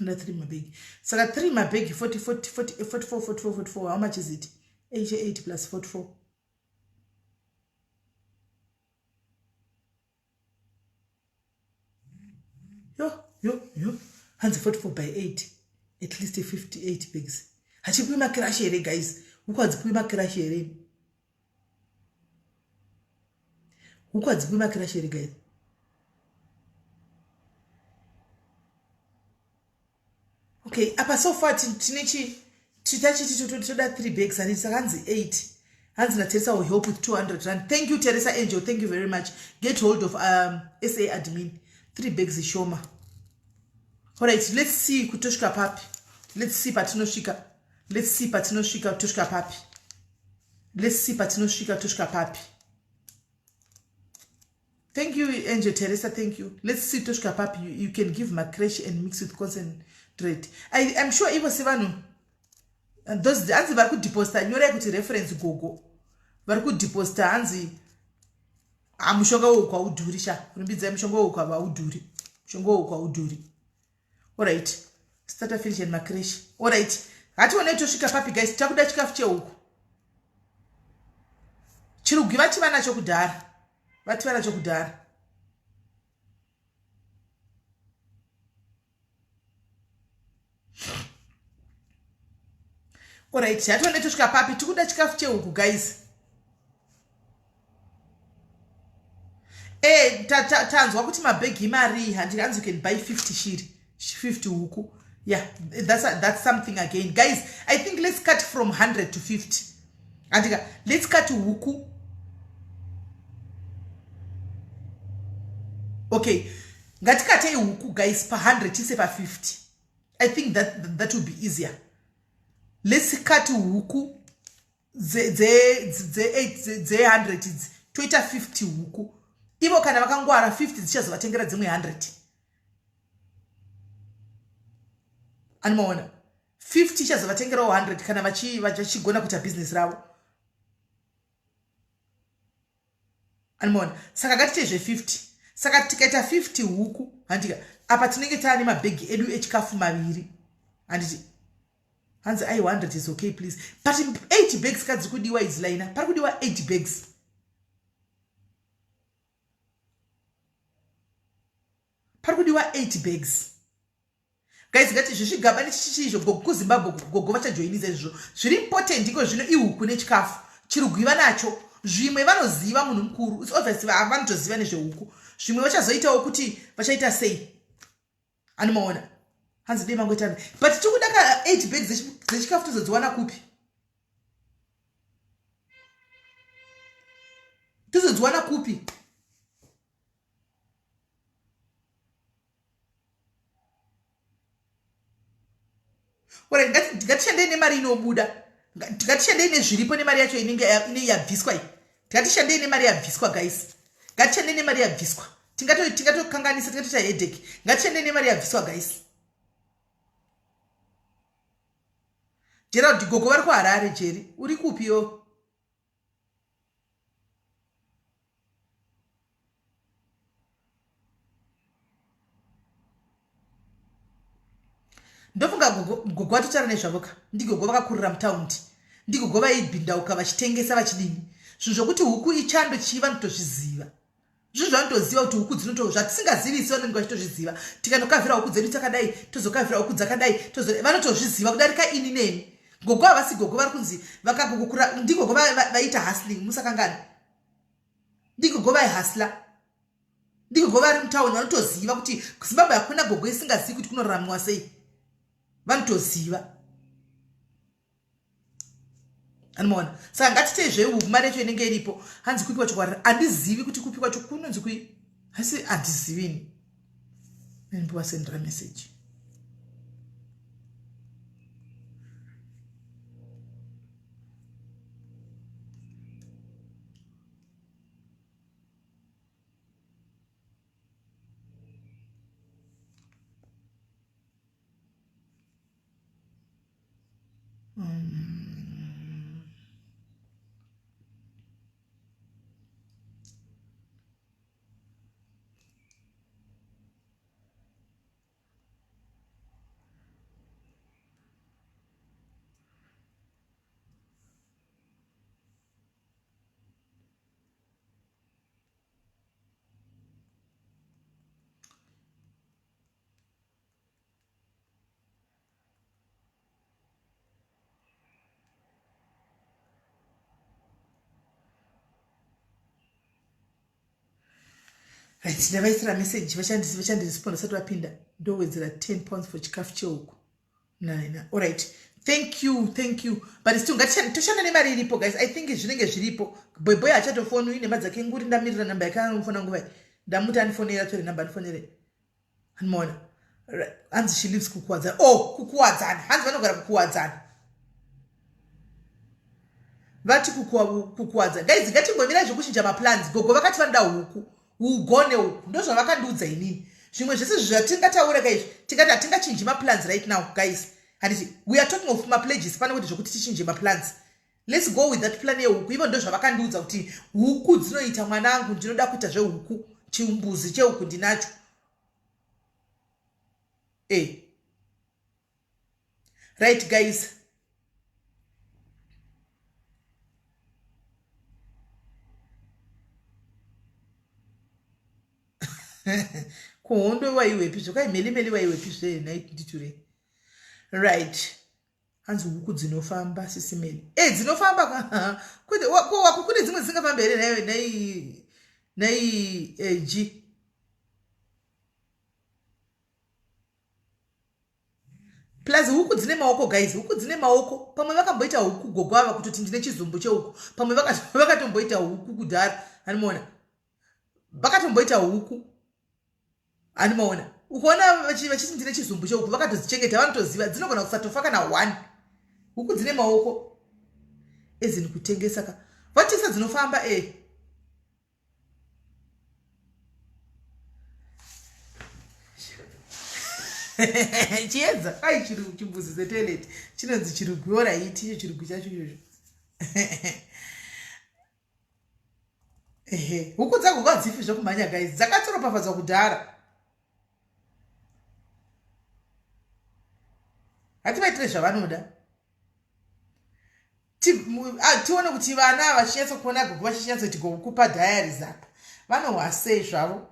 Under 3 mabegi. So that 3 mabegi 44. How much is it? 88 plus 44. Yo. Hands 44 by 8. At least 58 bags. Hachipima crash here, guys. Who crash here? Guys? Okay, apa so far tinichi to that 3 bags and it's hands 8. Hands na Teresa will help with 200 rand. Thank you, Teresa Angel. Thank you very much. Get hold of SA admin. 3 bags is shoma. Alright, let's see kutoshka papi. let's see patinosvika tosvika papi. Let's see patinosvika tosvika papi. Thank you, Angel Teresa. Thank you. Let's see tosvika papi. You can give macreche and mix with concentrate. I'm sure Ivo Sivano. And those hanzi vari kudeposita nyorai kuti reference gogo vari kudeposita hanzi mushonga uyu kwaudhuri sha rumbidzai mushonga uyu kwaudhuri mushonga uyu kwaudhuri. Alright, starter finish and macreche. Alright, hationei tosvika papi guys. Takuda chikafu cheuku chirugwi vachiva nacho kudhara vativa nacho kudhara. Alright, hationei tosvika papi. Tikuda chikafu cheuku guys. Tanzwa kuti mabhegi mari hanzi you can buy 50 shiri 50 huku. Yeah, that's something again guys. I think let's cut from 100 to 50. Andika, let's cut huku. Okay, ngatikatei huku guys pa 100 tise pa 50. I think that will be easier. Let's cut huku ze 100 toita 50 huku. Ivo kana vakangwara 50 dzichazovatengera dzimwe 100. Animaona 50 chazovatengerawo 100 kana vachigona kuita business ravo. Animaona, saka ngatitezve 50. Saka tikaita 50 huku handika apa tinenge taane mabhegi edu echikafu maviri. Handiti hanzi ai 100 is okay please. But 8 bags kadzi kudiwa izlaina. Pari kudiwa 8 bags. Pari kudiwa 8 bags. Guys, ngati zvishigaba nechichizvo gogo kuZimbabwe gogo vachajoinisa izvo. Zviri important iko zvino ihuku nechikafu. Chirugwiva nacho. Zvimwe vanoziva munhu mukuru. It's obvious vanotoziva nezvehuku. Zvimwe vachazoitawo kuti vachaita sei. Anomaona. Hanzi dei mangoita. But tikudaka 8 bags dzechikafu tozodziwana kupi? Tozodziwana kupi? Ore ngatishandei nemari inobuda. Ngatishandei nezviripo nemari yacho inenge yabviswa. Ngatishandei nemari yabviswa guys. Ngatishandei nemari yabviswa. Tingatokanganisa tingatoita headache. Ngatishandei nemari yabviswa guys. Gerald gogo vari kuHarare Jerry. Uri kupiyo? Ndofunga gogo vatotaura nezvavoka. Ndigogo vakakurira mutaundi. Ndigogo vaibhindauka vachitengesa vachidini. Zvinhu zvokuti huku ichando chiva notozviziva. Zvinhu zvanotoziva kuti huku zvatisingazivisi vanenge vachitozviziva. Tikandokavhira huku dzedu takadai, tozokavhira huku dzakadai, vanotozviziva kudarika ini neni. Gogo havasi gogo vari kunzi vakagogokura. Ndigogo vaita hustling musakangana. Ndigogo vaihasla. Ndigogo vari mutaundi vanotoziva kuti kuZimbabwe hakuna gogo isingazivi kuti kunoraramwa sei. Vanotoziva. Anomaona. Saka ngatitezve huku mari yacho inenge iripo. Hanzi kupi kwacho kwarira. Handizivi kuti kupi kwacho kunonzi kui. Asi handizivini. Ndinobasendera message. Right, ndavaisira message vachandiresponda sati vapinda ndowedzera 10 pounds for chikafu chehuku. Naina. Alright. Thank you. But still toshanda nemari iripo guys. I think zvinenge zviripo. Boy achatofona ine madzake ndamirira namba yakanofona nguva. Ndamuti anifonera tore namba anifonere. Anomaona. hanzi she lives kukuwadzana. Oh, kukuwadzana. Hanzi vanogara kukuwadzana. Vati kukuwadzana. Guys, ngatimbomira zvokuchinja maplans. Gogo vakati vanoda huku. Ugone huku. Ndozvo vakandiudza inini. Zvimwe zvese zvatingataura guys, tingati hatingachinji maplans right now guys. And we are talking of mapledges pane kuti zvokuti tichinje maplans. Let's go with that plan yehuku. Ivo ndozvo vakandiudza kuti huku dzinoita mwanangu, ndinoda kuita zvehuku. Chimbuzi chehuku ndinacho. Right guys. Kuhondo waiwepi zvokai meli waiwepi zvendaiture. Right. Hanzi huku dzinofamba SIS MELLY. Dzinofamba kuti wako kune dzimwe dzisingafamba here nai G. Plus huku dzine maoko guys, huku dzine maoko. Pamwe vakamboita huku gogo ava kutoti ndine chizumbu chehuku. Pamwe vakatomboita huku kudhara. Animona. Vakatomboita huku. Animona. Ukaona vachiti ndine chizumbu chehuku vakatozichengeta vanotoziva dzinogona kusatofa kana 1. Huku dzine maoko. Ezini kutengesa ka. Vatisa dzinofamba chiedza ai chirugu chimbuzi zetoilet chinonzi chirugu oraiti icho chirugu chacho izvozvo. Huku dzangu ngadzifi zvokumhanya guys, dzakatoropafadzwa kudhara. Hativaitire zvavanoda. Tione kuti vana vachinyatsa kuona gogo vachinyatsa kuti gogo kupa diaries apa. Vanohwasei zvavo.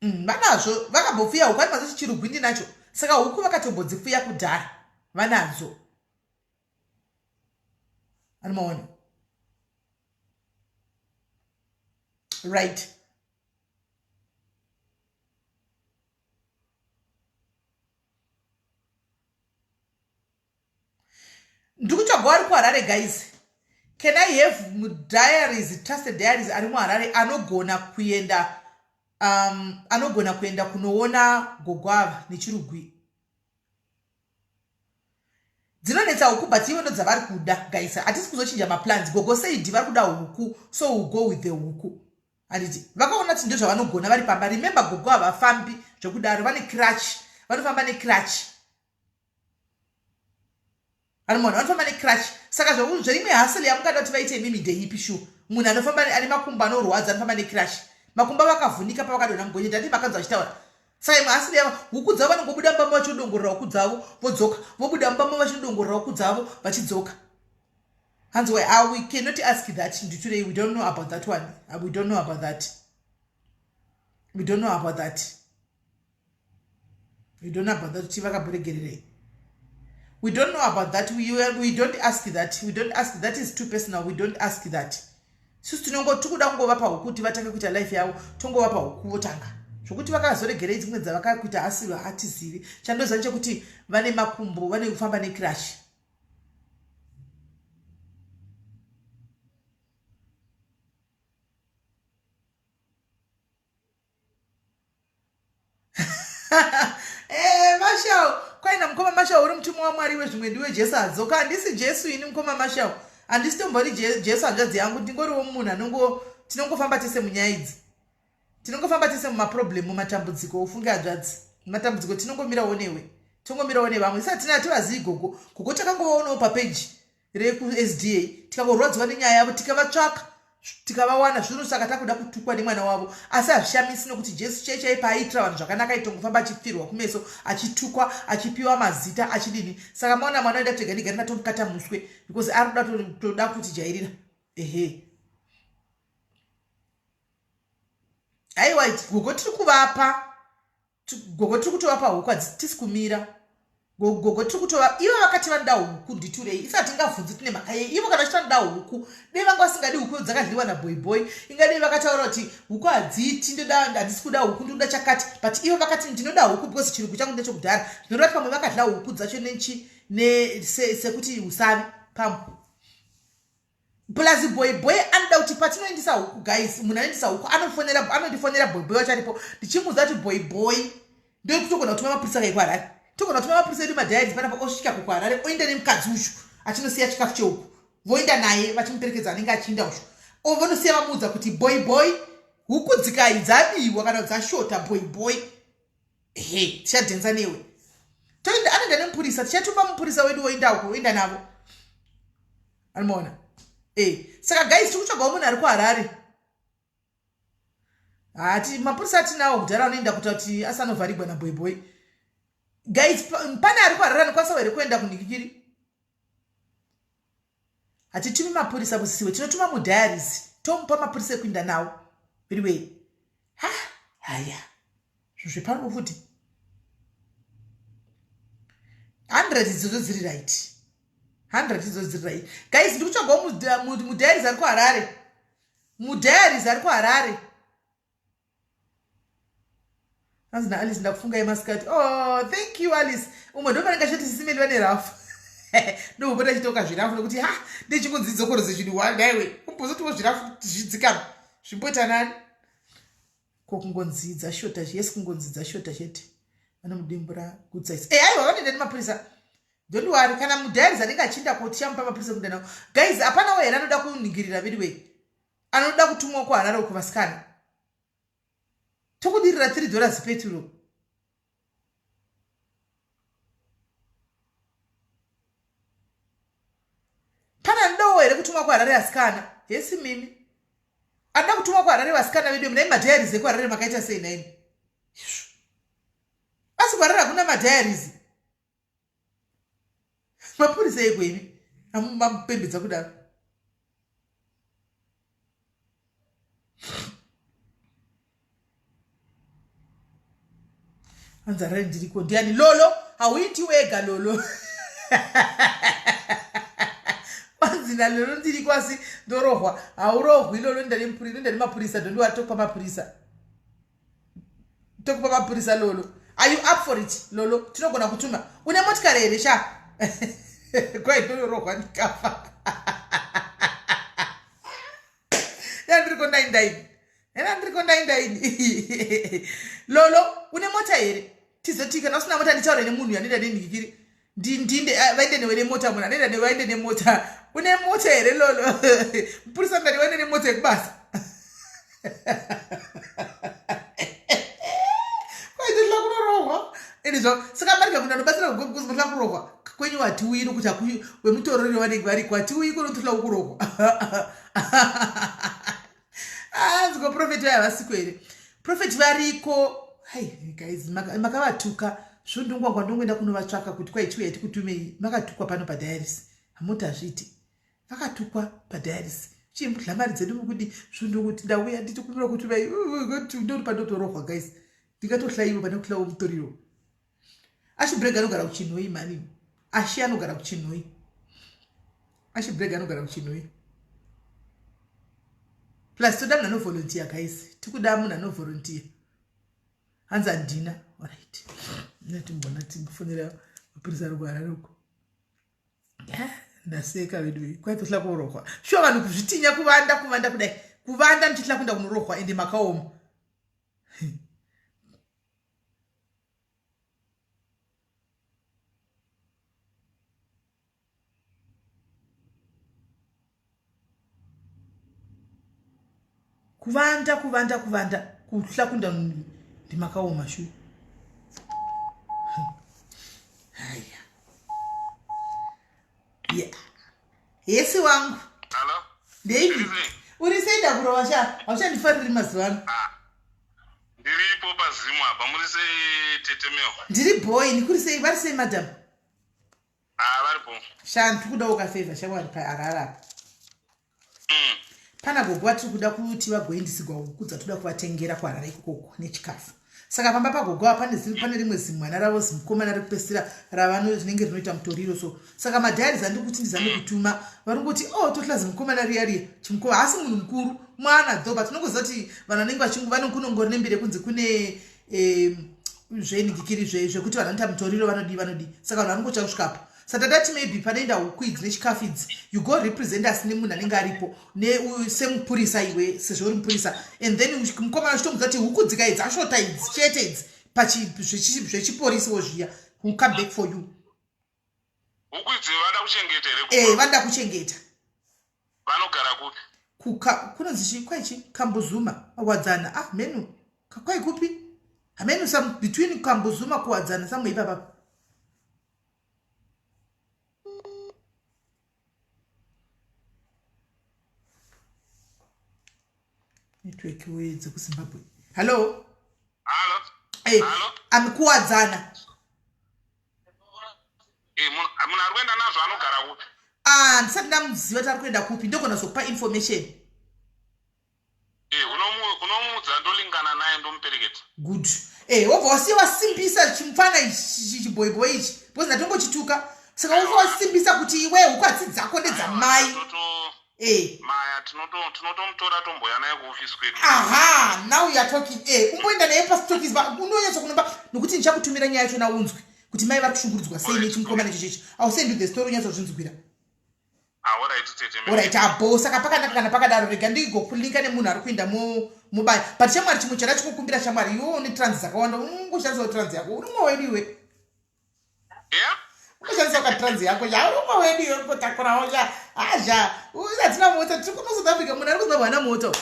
Vanazvo vakambopfuya huku ani mazoti chirugu ndinacho. Saka huku vakatombodzifuya kudhara. Vanadzo. Anomaona. Right. Ndikutsvaga vari kuHarare guys. Can I have diaries, trusted diaries ari muHarare anogona kuenda kunoona gogo ava nechirugwi. Dzinonetsa huku but ivo ndodzavari kuda guys. Hatisi kuzochinja maplans. Gogo said vari kuda huku, so we'll go with the huku. Anditi vakaona kuti ndozvo vanogona vari pamba. Remember gogo havafambi zvokudaro, vane crutch. Vanofamba necrutch. Anomona vanofamba necrutch. Saka zverimwe hasili yamungada kuti vaite mimi ndeipi shu. Munhu anofamba ane makumbo anorwadza anofamba necrutch. Makumba vakavhunika pavakadona mugonyeti hati makanzwa achitaura. Saka imwe hasili yava huku dzavo vanongobuda mubamba vachidongorera huku dzavo vodzoka. Vobuda mubamba vachidongorera huku dzavo vachidzoka. Ngatinzwei, we cannot ask that today. We don't know about that one. We don't know about that. We don't know about that. We don't know about that. We don't know about that. We don't ask that. We don't ask. That is too personal. We don't ask that. Sisi tikuda kungovapa huku kuti vatange kuita life yavo, tongovapa huku votanga. Zvokuti vakazoregera dzimwe dzavakakuita asilo hatizivi. Chandoziva ndechekuti vane makumbo, vane kufamba necrash. Mashau, kwaina mukoma Mashau uri mutumwa waMwari wezvimwe ndiwe Jesu adzoka. Handisi Jesu ini mukoma Mashau. Handisi tombori Jesu hanzvadzi yangu, ndingoriwo munhu tinongofamba tese munyaya idzi. Tinongofamba tese mumaproblem, mumatambudziko. Ufunge hanzvadzi matambudziko tinongomirawo newe. Tongomirawo nevamwe. Saka tina hativazivi gogo. Gogo takangovoonawo papeji reku-SDA. Tikangorwadziwa nenyaya yavo tikavatsvaka. Tikavawana zvino saka takuda kutukwa nemwana wavo. Asi hazvishamisi nokuti Jesu cheche aipa aitira vanhu zvakanaka aitongofamba achipfirwa kumeso, achitukwa, achipiwa mazita, achidini. Saka maona mwana waida kutega ndigari natomukata muswe because ari kuda kuti jairira. Aiwa gogo tiri kuvapa. Gogo tiri kutovapa huku hadzitisi kumira. Gogo tiri kutova ivo vakati vanoda huku nditurei. Isati tingabvunzi tine mhaka yei. Ivo kana vanoda huku dei vanga vasingadi huku dzakadliwa naboyboy. Ingadei vakataura kuti huku hadziti handisi kuda huku ndinoda chakati. But ivo vakati ndinoda huku because chirugu changu ndechokudhara. Zvinoda kuti pamwe vakadla huku dzacho sekuti usavi pamwe. plus boy anoda kuti patinoendisa huku guys munhu anoendisa huku anondifonera boy wacharipo ndichimuudza kuti boy ndokuti togona kutuma mapurisa kai kuharare togona kutuma mapurisa edu madhayadzi panapa osvika kukuharare oenda nemukadzi ushu achinosiya chikafu chehuku voenda naye vachimuperekedza anenge achiinda ushu vonosiya vamuudza kuti boy huku dzikai dzabiwa kana dzashota boy tichadhenza newe anoenda nemupurisa tichatuma mupurisa wedu woenda uko woenda navo anomaona saka guys tikutsvagawo munhu ari kuharare hati mapurisa atinawo kudhara anoenda kuta kuti asanovharigwa naboy guys pane ari kuharare anokwanisa here kuenda kundikikiri hatitumi mapurisa musisiwe tinotuma mudhayaris tomupa mapurisa ekuinda nawo anyway haya zvepano futi 100 idzodzo dziri right 100 idzodzo dziri right guys ndikutsvagawo mudhayaris ari kuharare anzi naalice ndakufunga yemasikati thank you alice umwe ndo panenge achati sisimeli vane rafu ndokupota chitoka zvirafu nokuti ndechingonzidzokoroze chinhu wandaiwe kumbozotiwo zvirafu zvidzikama zvimbota nani kokungonzidza shota yes kungonzidza shota chete vanomudimbura good size aiwa vanoenda nemapurisa don't worry kana mudhayaris anenge achinda kotichamupa mapurisa kuenda nawo guys hapanawo here anoda kuningirira anyway anoda kutumwa kuharare uko vasikana tokudirira $3 peturo pana ndowo here kutumwa kuharare asikana yesi mimi anoda kutumwa kuharare vasikana vedu munai madhayaris ekuharare makaita sei naini asi kuharare hakuna madhayaris mapurisa ekwemi amupembedza kudaro anzarare ndiriko ndiani lolo hauiti wega lolo wanzina lolo ndiriko asi ndorohwa haurohwi lolo ndoenda nemapurisa ndondiwatokupa mapurisa lolo are you up for it lolo tinogona kutuma une motikari here sha kwaitolorohwa ndikafa yandiriko ndaindaini lolo une mota here tizoti kana usina mota nditaure nemunhu yanoenda nendikiri vaende newe nemota munhu anoenda newe vaende nemota une mota here lolo mupurisa ngati vaende nemota yekubasa kwaitotila kunorohwa enizvo saka marika munhu anobatsira kugozotila kurohwa kwenyu hatiuyi nokuti wemutorori vanenge variko hatiuyi kunototila kurohwa anziko profeti vaya vasiko here profeti variko guys makavatuka zvondongwangwa ndongoenda kunovatsvaka kuti kwaitiwe yatikutumei makatukwa pano padhayaris hamuti hazviti vakatukwa padhayaris chimbudla mari dzedu mukudi zvondonguti ndauya ndichikumira kuti ndori pandotorohwa guys ndingatohlayiwa pane kuhlawa mutoriro ashibreg anogara kuchinhoi mani ashi anogara kuchinhoi ashibreg anogara kuchinhoi plus toda munhu anovolontiya guys tikuda munhu anovolontiya hanzi handina alright natimbona timbofonera mapurisa ari kuharare uko ndaseka vedu kwaitotla kurohwa shuwa vanhu kuzvitinya kuvanda kudai kuvanda muchitla kuenda kunorohwa ende makaoma kuvanda kutla kuenda ndimakaoma shu haya yesi wangu ndeivi uri seida kurova sha hauchandifariri mazuva ano ndiripo pazimu apa muri sei tetemewa ndiri boy ndikuri sei vari sei madam varipo sha ndikudawo kafevha shamwari paararapa pana gogo vatiri kuda kuti vagoendisigwa huku dzatoda kuvatengera kuharare ikoko nechikafu saka pamba pagogo apa pane rimwe zimwana ravo zimukomana rekupesira rinenge rinoita mutoriro so saka madhayaris andiri kuti ndizame kutuma vari ngoti totla zimukomana riya chimukoma asi munhu mukuru mwana dhoba tinongoziva kuti vanhu vanenge vanokunongori nemberi kunze kune zvenhikikiri zvekuti vanhu vanoita mutoriro vanodi saka vanhu vanongocha kusvikapo saka tatati maybe panoenda huku idzi nechikafu idzi you go represent us nemunhu anenge aripo semupurisa iwe sezvo uri mupurisa and then mukomana uchitomudza kuti huku dzika idzi ashota idzi chete idzi zvechiporisiwo zviya will come back for you. Huku idzi vada kuchengeta here? Vada kuchengeta. Vanogara kupi? Kunonzi kwaichi Kambuzuma wadzana menu kakwai kupi amenu some between Kambuzuma kuwadzana some ipapa. Network wedze ku Zimbabwe. Hello? Hello? I'm kuwadzana. Munhu ari kuenda nazvo anogara kupi? Ndisati ndamuziva kuti ari kuenda kupi ndogona zokupa information. Unomuudza ndolingana naye ndomupereketa. Good. Wobva wasimbisa chimufana chiboyboy ichi because ndatongochituka saka wobva wasimbisa kuti iwe huku hatsi dzako ndedzamai. Maya tinotomutora tomboya naye kuofisi kwedu. Now you are talking. Umboenda naye pasitokisi unonyatsa kunomba nokuti ndichakutumira nyaya yacho naunzwe kuti mai vari kushungurudzwa sei nechimukomana chechechi. I will send you the story unyatsa kuzvinzwira. Alright, abo saka pakanaka kana pakadaro rega ndigokulinka nemunhu ari kuenda mubaya but shamwari chimwe chara chikukumbira shamwari iwo une trans dzakawanda ungoshandisa trans yako uri mumwe wedu iwe ungoshandisa katrans yako uri mumwe wedu iwe kotakurawo hatina mota tiri kuno South Africa munhu ari kuzobva na moto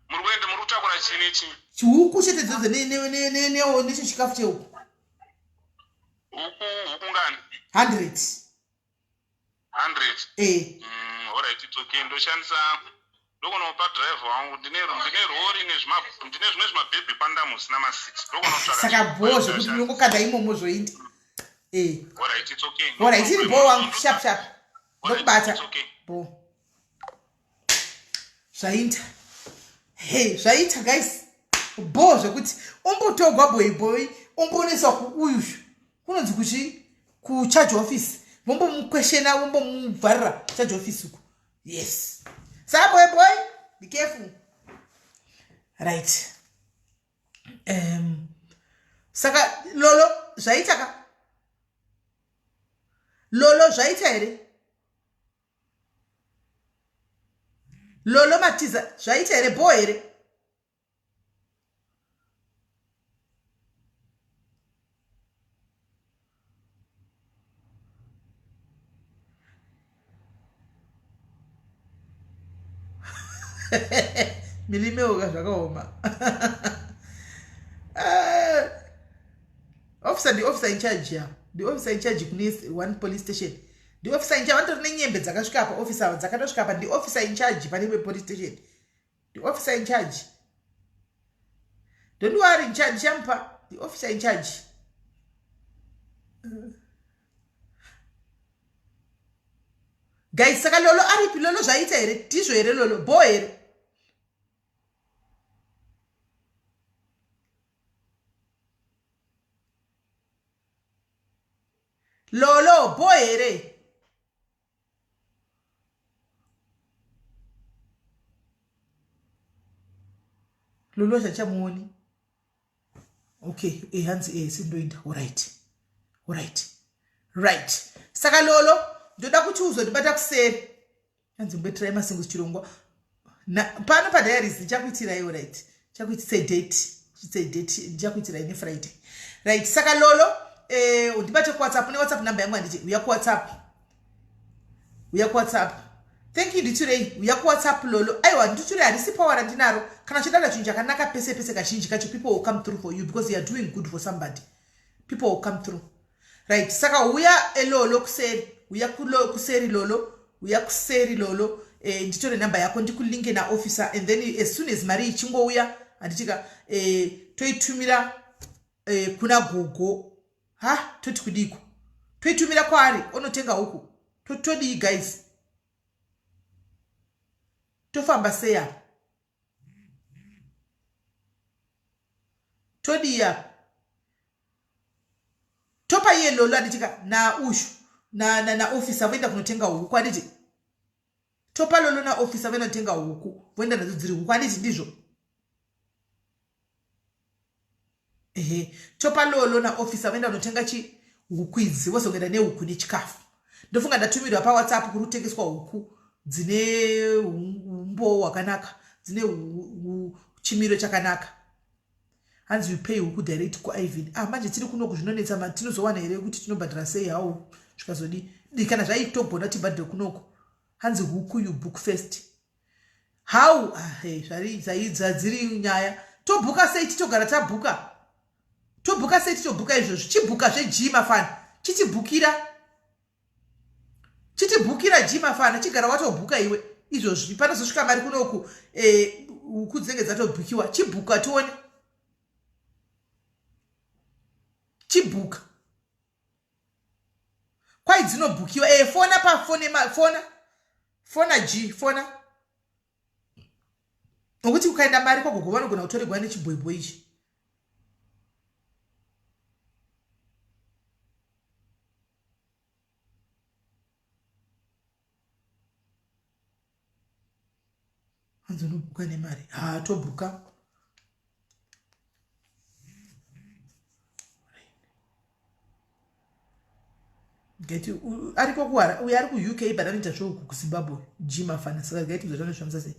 muri kutakura chini chihuku chete dzodzo necho chikafu chehuku huku ngani 100. 100. Alright, it's okay. Ndoshandisa ndokunopa driver wangu ndine rori ndine zvimwe zvimabhebhi pandamu zina ma6 ndokunotsvaka saka bhozvo kuti ndingokanda imomo zvoita. Alright, it's okay. Alright, iri bho wangu sharp ndokubata bho zvaita zvaita guys bho zvokuti umbotogwa boyboy umboneswa kuuyu kunonzi kuchi kucharge office vombomukweshena vombomubvarira charge office uku. Yes, sa boy be careful. Right. Saka lolo zvaita here lolo matiza zvaita here bo here milimeoka zvakaoma. Officer in charge ya the officer in charge kune one police station. The officer in charge vantori nenyembe dzakasvika pa officer dzakatosvika pa the officer in charge pane police station. The officer in charge, don't worry, in charge champa the officer in charge. Guys, saka lolo aripi lolo zvaita here tizvo here lolo bo here lolo bo here lolo zvachamuoni. Okay, hanzi sindoenda. Right. Saka lolo ndoda kuti uzondibata kuseri hanzi mbetirai masingu chirongwa pano padiaries ndichakuitira iwo right chakuitisa date ndichakuitira ine Friday right. Saka lolo undibate ku WhatsApp ne WhatsApp number yangu anditi uya ku WhatsApp thank you nditurei uya ku WhatsApp lolo aiwa nditurei harisi power ndinaro kana chidada chinhu chakanaka pese kazhinji kacho people will come through for you because you are doing good for somebody. People will come through right. Saka uya elolo kuseri uya kuseri lolo nditore namba yako ndikulinke na officer and then as soon as mari ichingouya anditika toitumira kuna gogo toti kudiko toitumira kwari onotenga huku todi guys tofamba seya todi ya topa ye lolo anditika na ushu na officer voenda kunotenga huku anditi topa lolo na officer voenda kunotenga huku voenda nadzo dziri huku anditi ndizvo topa lolo na officer voenda kunotenga huku idzi wozongenda nehuku nechikafu. Ndofunga ndatumirwa paWhatsApp kuri kutengeswa huku dzine umbo hwakanaka, dzine chimiro chakanaka. Hanzi you pay huku direct kuIvan. Manje tiri kuno zvinonetsa mati tinozowana here kuti tinobhadhara sei hawo zvikazodi kana zvaitogona tibhadhare kunoko. Hanzi huku you book first. How? Dziri nyaya. Tobhuka sei titogara tabhuka. Tobhuka sei titobhuka izvozvo. Chibhuka zvejima fana. Chitibhukira jima fana. Chigara watobhuka iwe. Izvozvo panozosvika mari kunoku huku dzinenge dzatobhukiwa. Chibhuka tione. Chibhuka. Kwai dzinobhukiwa. Fona pa fona G fona. Ngokuti ukaenda mari kwagogo vanogona kutorerwa nechibhoibhoi ichi. Hanzi unobhuka nemari. Tobhuka. Geti ariko kuwara uya ari ku UK but anoita zvo ku Zimbabwe Jima fana saka geti zvazvano zvamisa sei.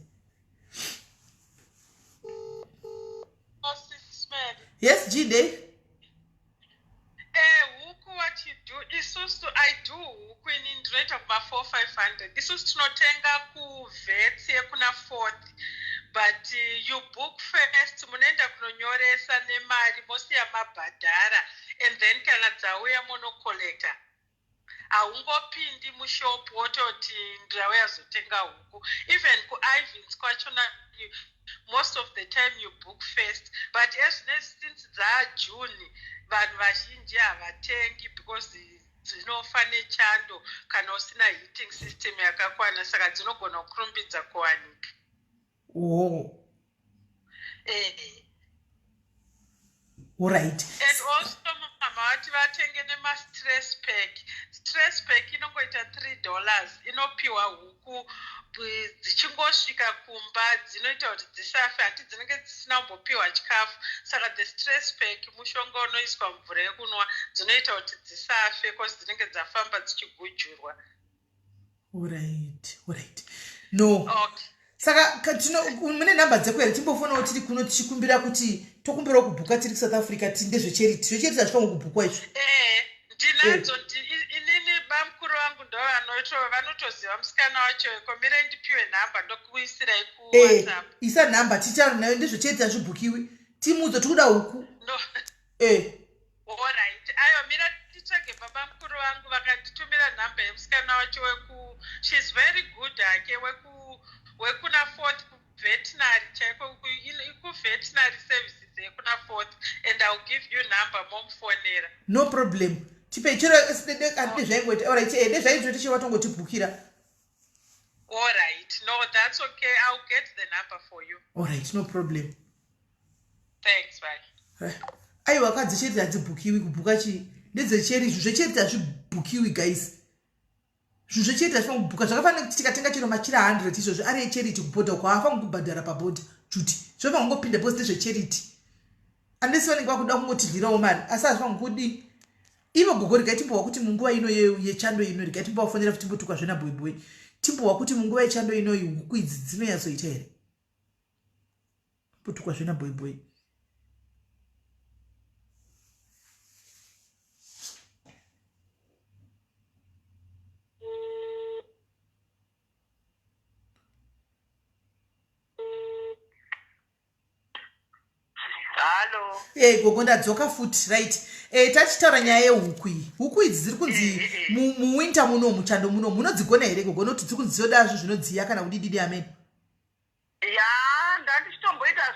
Yes, Jide. Huku what you do isusu I do huku in rate of 4,500 isusu tinotenga ku vets yekuna 4th but you book first munoenda kunonyoresa nemari mosiya mabhadhara and then kana dzauya monocollector. Haungopindi mushop wototi ndauya zotenga huku. Even ku Ivans kwachona most of the time you book first but since June vanhu vazhinji havatengi because dzinofa nechando kana usina heating system yakakwana saka dzinogona kurumbidza kuwanika. Alright. And also vati vatenge nemastress pack. Stress pack inongoita $3 inopiwa huku dzichingosvika kumba dzinoita kuti dzisafe hati dzinenge dzisina kumbopiwa chikafu saka the stress pack mushonga unoiswa mvura yekunwa dzinoita kuti dzisafe because dzinenge dzafamba dzichigujurwa. Alright. No. Okay. Saka mune namba dzeko here timbofonawo tiri kuno tichikumbira kuti tokumbirawo kubhuka tiri South Africa tinde zvecharity zvachifamba kubhukwa izvo. Ndinadzo inini bamukuru vangu ndo vanotoziva musikana wacho komira ndipiwe nhamba ndokuisirai ku WhatsApp. Isa nhamba ticharo nayo ndezvecharity hazvibhukiwi timudzo tikuda huku. No. Alright. Ayo mira titsvage baba mukuru vangu vakanditumira nhamba yemusikana wacho she's very good hake wekuna 4th veterinary chaiko veterinary services yekuna 4th and I'll give you number momfonera. No problem. Tipe chero ande zvaingoti alright ndezvaizoti chevatongotibhukira. Alright. No, that's okay. I'll get the number for you. Alright, no problem. Thanks, bye. Aiwa kadzi cheti hadzibhukiwi kubhuka chi ndedzecheri zvecheti hazvibhukiwi guys. Zvecheti hazvifanga kubhuka zvakafanira kuti tikatenga chero machira 100 izvozvo ari echarity kubhodha kwaafanga kubhadhara pabhodha juti zvofanga kungopinda post zvecharity unless vanenge vakuda kungotirirawo mari asi hazvifanga kudi ivo gogo rigai timbowa kuti munguva ino yechando ino rigai timbowafonera kuti timbotukwa zvena boyboy timbowa kuti munguva yechando ino huku idzi dzinoyazoita here timbotukwa zvena boyboy. Gogo ndadzoka futi right. Tachitaura nyaya yehuku iyi. Huku idzi dziri kunzi muwinter muno muchando muno munodzigona here gogo noti dziri kunzi dzodazvo zvinodziya kana kudididi amen. Ya ndatichitomboita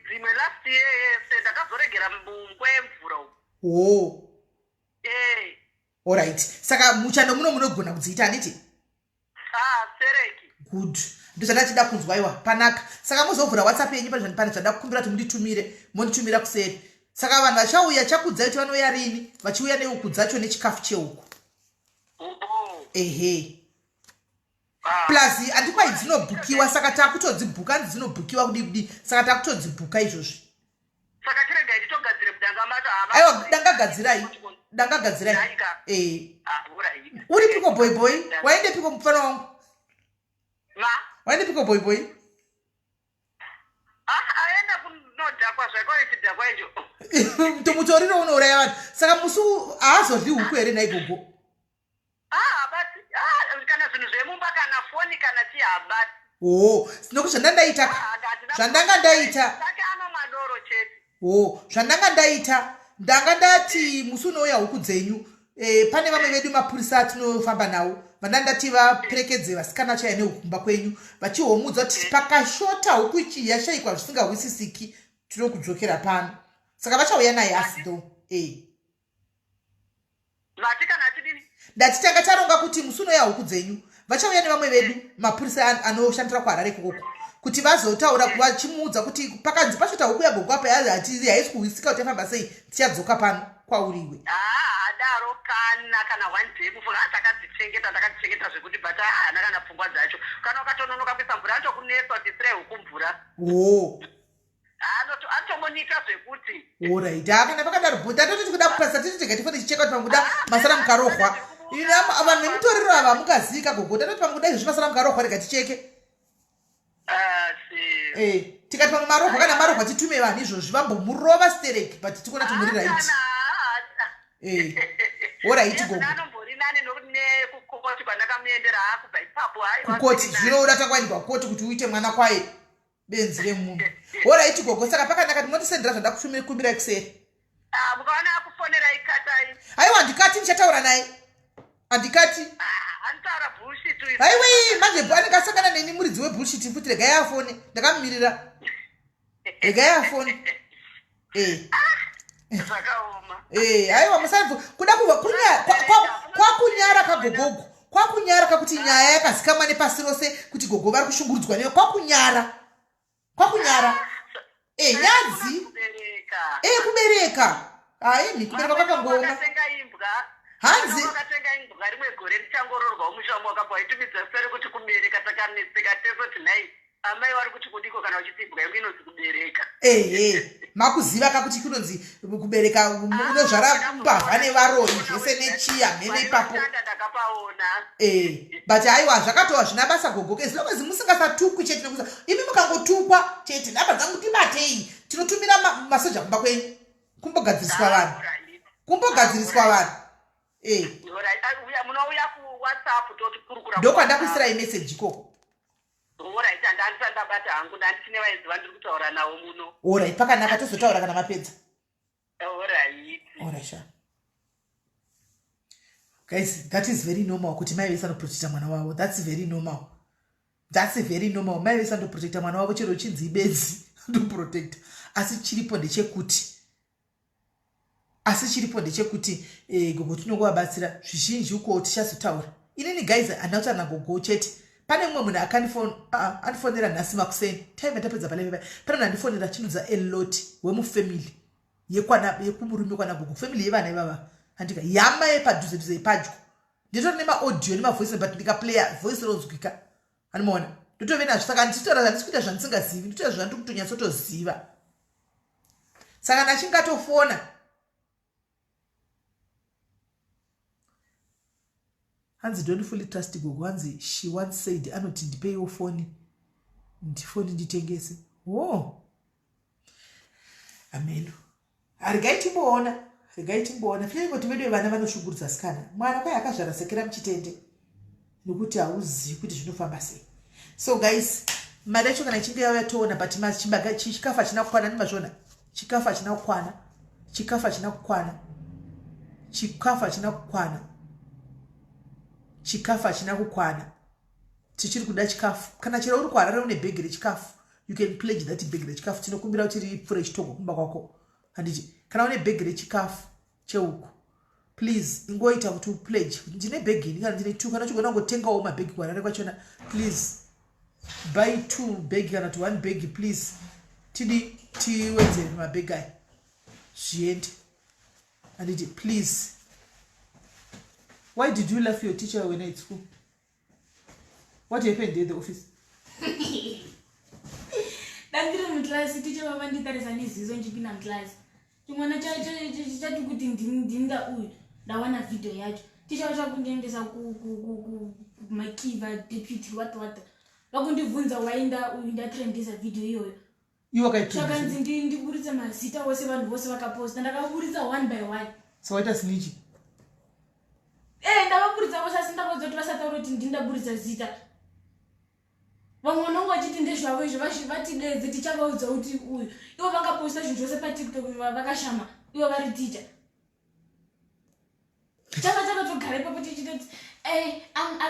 zvimwe last year yese ndakazoregera mungwe mvura uko. Alright. Saka muchando muno munogona kudziita handiti? Sereki. Good. Ndozvandachida kunzwa iwa panaka. Saka muzovhura WhatsApp yenyu pane zvada kukumbira kuti monditumira kuseri. Saka vanhu vachauya chakudzai kuti vanouya rini vachiuya nehuku dzacho nechikafu chehuku. Plus andikwai dzinobhukiwa saka takutodzibhuka dzinobhukiwa kudi saka takutodzibhuka izvozvi. Saka tiregai titogadzire mudanga macho aiwa ndangagadzira Alright. uri piko boy waende piko mfano wangu Ma. waende piko boy Aenda kunodhakwa zvako ichidhakwa icho. mtomutoriro unouraya vanhu saka musu haazodli huku here naigogo But kana zvinhu zvemumba kana foni kana chii habati. nokuti zvandanga ndaita Saka anomadoro chete. zvandanga ndaita ndanga ndati musi unouya huku dzenyu pane vamwe vedu mapurisa atinofamba nawo vandandati vaperekedze vasikana chaya nehukumba kwenyu vachihomudza kuti pakashota huku ichi yashayikwa zvisingahwisisiki tinokudzokera pano saka vachauya naye asi do Vati kana chidini? ndati tanga taronga kuti musi unouya huku dzenyu vachauya nevamwe vedu mapurisa anoshandira kuharare kokoko kuti vazotaura vachimuudza kuti pakanzi pashota huku yagogo apa haisi kuhwisika kuti afamba sei tichadzoka pano kwauriwe Adaro kana one day mufunga ndakadzichengeta zvekuti but haana kana pfungwa dzacho. Kana ukatononoka kuisa mvura anotokunesa kuti sire huku mvura. Anotomonika zvekuti. Alright, kana pakadaro ndatoti kuda kupasa titi tifone ticheka kuti pamuda masara mukarohwa. Vanhu vemutoriro ava hamukazika gogo ndatoti pamuda izvi masara mukarohwa rega ticheke. Tikati pamwe marohwa kana marohwa titume vanhu izvozvi vambomurova stereki but tikona tumuri right. Alright gogo. Nanombori nani nokuti nekukoti kwandakamuendera kubva ipapo kukoti zvinoura takwaendwa kukoti kuti uite mwana kwaye benzi remunhu. Alright gogo saka pakanaka ndinondisendera zvandakushumira kuseri. Mukaona akufonera ikatai. Aiwa ndikati ndichataura naye. Andikati. Anotaura bullshit izvi. Aiwe manje anenge asangana neni muridzi webullshit futi regai afone ndakamumirira. Regai afone. Zvakaoma. Aiwa musaibvu kuda kuva kwakunyara kagogogo. Kwakunyara kakuti nyaya yakazikamwa nepasi rose kuti gogo vari kushungurudzwa newe kwakunyara. Nyadzi. Kubereka. Ni kubereka kwakangoma. Hanzi wakatenga imbwa rimwe gore richangororwa umushamu wakabva itumidza sere kuti kubereka takaneseka teso tinai amai vari kuti kudiko kana uchiti imbwa yangu inonzi kubereka. Makuziva kakuti kunonzi kubereka unozvara mbavha nevaroi zvese nechiya mhene ipapo. Ndakapaona. But aiwa zvakatova zvina basa gogoke as long as musingasatukwi chete nekuza imi mukangotukwa chete nhamba dzangu tibatei tinotumira masoja kumba kwenyu kumbogadziriswa vanhu. Munouya kuwhatsapp toti kurukura. Ndokwandakuisirai message ikoko. Alright, ndandisandabata hangu ndandisine vaiziva ndiri kutaura navo muno. Alright, pakanaka tozotaura kana mapedza. Alright. Sure. Guys, that is very normal kuti mai vese anoprotecta mwana wavo. That's very normal. Mai vese anoprotecta mwana wavo chero chinzi bedzi ndoprotecta. Asi chiripo ndechekuti gogo tinokuvabatsira zvizhinji uko tichazotaura. Inini guys handauta gogo chete. Pane mumwe munhu akanifonera nhasi makuseni. Time tapedza palepe. Pane munhu andifonera chinudza elot wemufamily yekumurume kwana gogo. Family yevana ivava. Handika yama yepadhuze ipadyo. Nditori nemaaudio nemavoice but ndikaplaya voice ronzwika. Anomaona. Ndotove nazvo saka nditotora zvandisikuita zvandisingazivi. Nditotora zvandikutonyatsotoziva. Saka ndachingatofona. Hanzi don't fully trust gogo. Hanzi she once said anoti ndipeiwo foni. Ndifoni nditengese. Ameno. Regai timboona. Fika kuti vedu vana vanoshungurudza sikana. Mwana kwai akazvarasekera muchitende. Nokuti hauzivi kuti zvinofamba sei. So guys, mari yacho kana ichinge yauya toona but chikafu hachina kukwana nimazvona. Chikafu hachina kukwana. Tichiri kuda chikafu. Kana chero uri kuharara une bhegi rechikafu, you can pledge that bhegi rechikafu. Tinokumbira kuti ripfure chitoko kumba kwako. Handiti kana une bhegi rechikafu cheuku, please ingoita kuti upledge. Ndine bhegi kana ndine 2 kana chigona ngotengawo mabhegi kuharare kwachona. Please buy 2 bhegi kana 1 bhegi please. Tiwedzere mabhegi aya. Zviende. Handiti please. Why did you laugh your teacher when at school? What happened in the office? Ndandiri muklasi teacher wava nditarisa nezizo njipinda muklasi. Chimwana chati kuti ndinda uyu. ndawana video yacho ticha vachakundiendesa kumakiva deputy what vakundibvunza waenda ndatrendisa video iyoyo chakanzi ndiburitse mazita wose vanhu vose vakaposta ndakaburitsa one by one so waita snitch ndavaburitsa vose asi ndakauza kuti vasataura kuti ndindaburitsa zita vamwe vanongo vachiti ndezvavo izvo vatidedze tichavaudza kuti uyu ivo vakaposta zvinhu zvose patiktok vakashama ivo vari ticha takatogara ipapo tichitoti I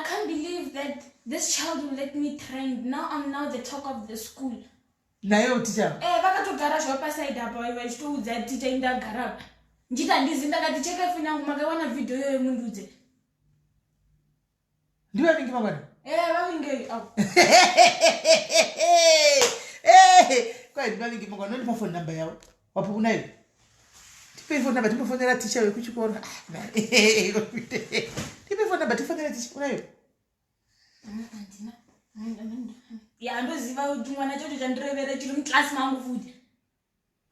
can't believe that this child will let me trend. Now I'm now the talk of the school. Nayo teacher. Vakatogara zvavo paside apa vachitoudza ticha indagara apa. Nditi handizi ndakati cheka foni yangu makawana video iyoyo mundudze. Ndiwe vingi mangwana? Vavinge apo. Kwa ndiwe vingi mangwana ndipa phone number yao. Wapo unayo? Tipe phone number timufonera teacher wekuchikoro. Tipe phone number tifonera teacher unayo? Andina. Ndoziva kuti mwana chacho chandirevera chiri muklasi mangu futi.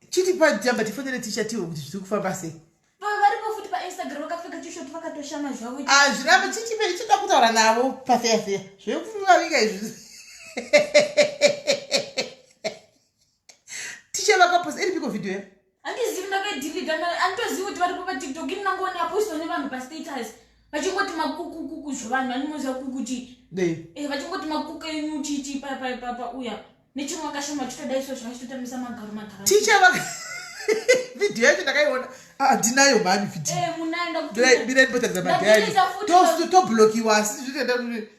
Chiti pajamba tifonera teacher tiwo kuti zviri kufamba sei. Varipo futi paInstagram vakapfeka tishoti vakatoshama zvavo. Zviramba chichipe chida kutaura navo pafeya. Zvekuvavinga izvi. Teacher vakaposta iripiko video ya? Handizivi ndakadelete anditozivi kuti varipo paTikTok inangoona aposta nevanhu pastatus. Vachingoti makuku zvanhu vanimoza kukuti. Vachingoti makuku enyu chichi papa uya. Nechimwe akashama chitodaiso zvachitotamisa magaro. Teacher video yacho ndakaiona. Ndinayo mani video. Munaenda kuti. Bila ndipotaridza madhari. Toblokiwa asi zvitoenda kuti.